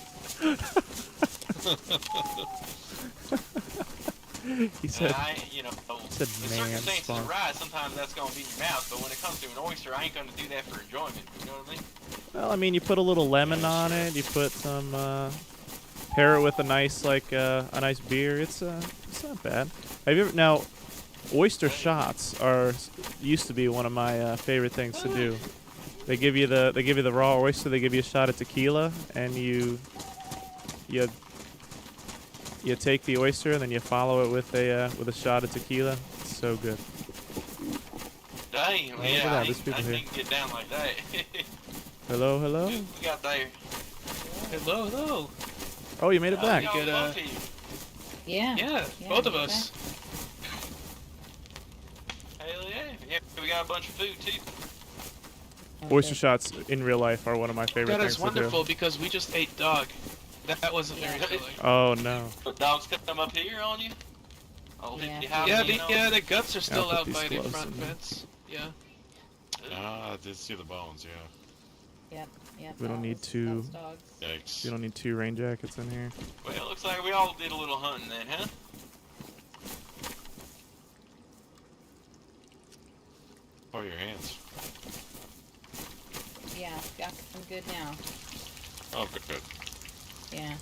He said, man spunk. Right, sometimes that's gonna be in your mouth, but when it comes to an oyster, I ain't gonna do that for enjoyment. You know what I mean? Well, I mean, you put a little lemon on it. You put some, pair it with a nice a nice beer. It's not bad. Have you ever now? Oyster shots used to be one of my favorite things to do. They give you the raw oyster. They give you a shot of tequila, and you take the oyster and then you follow it with a shot of tequila. It's so good. Dang, yeah, I didn't get down like that. Hello. We got there. Hello. Oh, you made it back. Yeah, both of us. Hell yeah, we got a bunch of food too. Oyster shots in real life are one of my favorite things to do. That is wonderful because we just ate dog. That wasn't very filling. Oh no. The dogs come up here on you? Old Yeah. empty house, Yeah, you know? the guts are still put out these by the gloves front in there. fence. Yeah. Ah, I did see the bones, yeah. Yep. We don't need That two. was dogs. Yikes. You don't need 2 rain jackets in here. Well, it looks like we all did a little hunting then, huh? Oh, your hands. Yeah, got them good now. Oh, good. Yeah.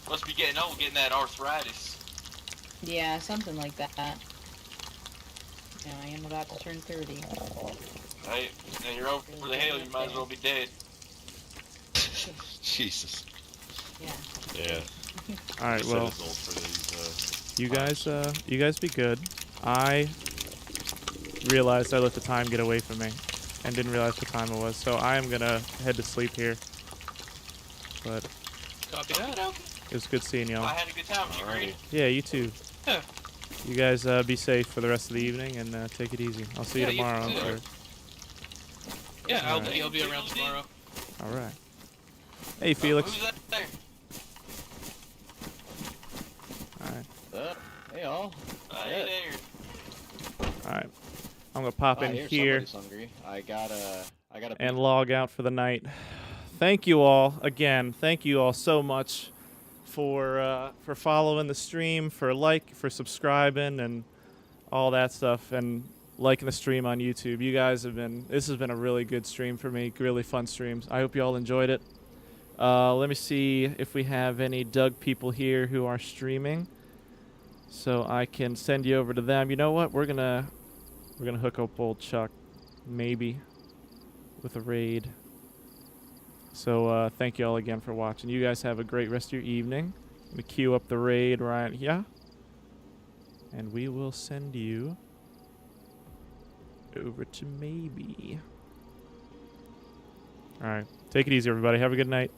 Must be getting old, getting that arthritis. Yeah, something like that. Yeah, I am about to turn 30. Hey, now you're over the hill, you might as well be dead. Jesus. Yeah. Yeah. All right, I said well, it's old for these, you guys be good. I realized I let the time get away from me and didn't realize what time it was, so I am gonna head to sleep here. But Copy that. it was good seeing y'all. I had a good time with you, Greeny. Yeah, you too. Yeah. You guys be safe for the rest of the evening and take it easy. I'll see you Yeah, you tomorrow, I'm too. sure. Yeah, I'll Alright. be around tomorrow. All right. Hey, Felix. Who's that there? All right. Hey all. Hey there. All right. I'm gonna pop in Here, here somebody's hungry. I got a and log out for the night. Thank you all again. Thank you all so much for following the stream, for subscribing, and all that stuff, and liking the stream on YouTube. You guys this has been a really good stream for me. Really fun streams. I hope you all enjoyed it. Let me see if we have any Doug people here who are streaming, so I can send you over to them. You know what? We're gonna hook up old Chuck, maybe, with a raid. So thank you all again for watching. You guys have a great rest of your evening. I'm gonna queue up the raid right here, and we will send you over to maybe. All right, take it easy, everybody. Have a good night.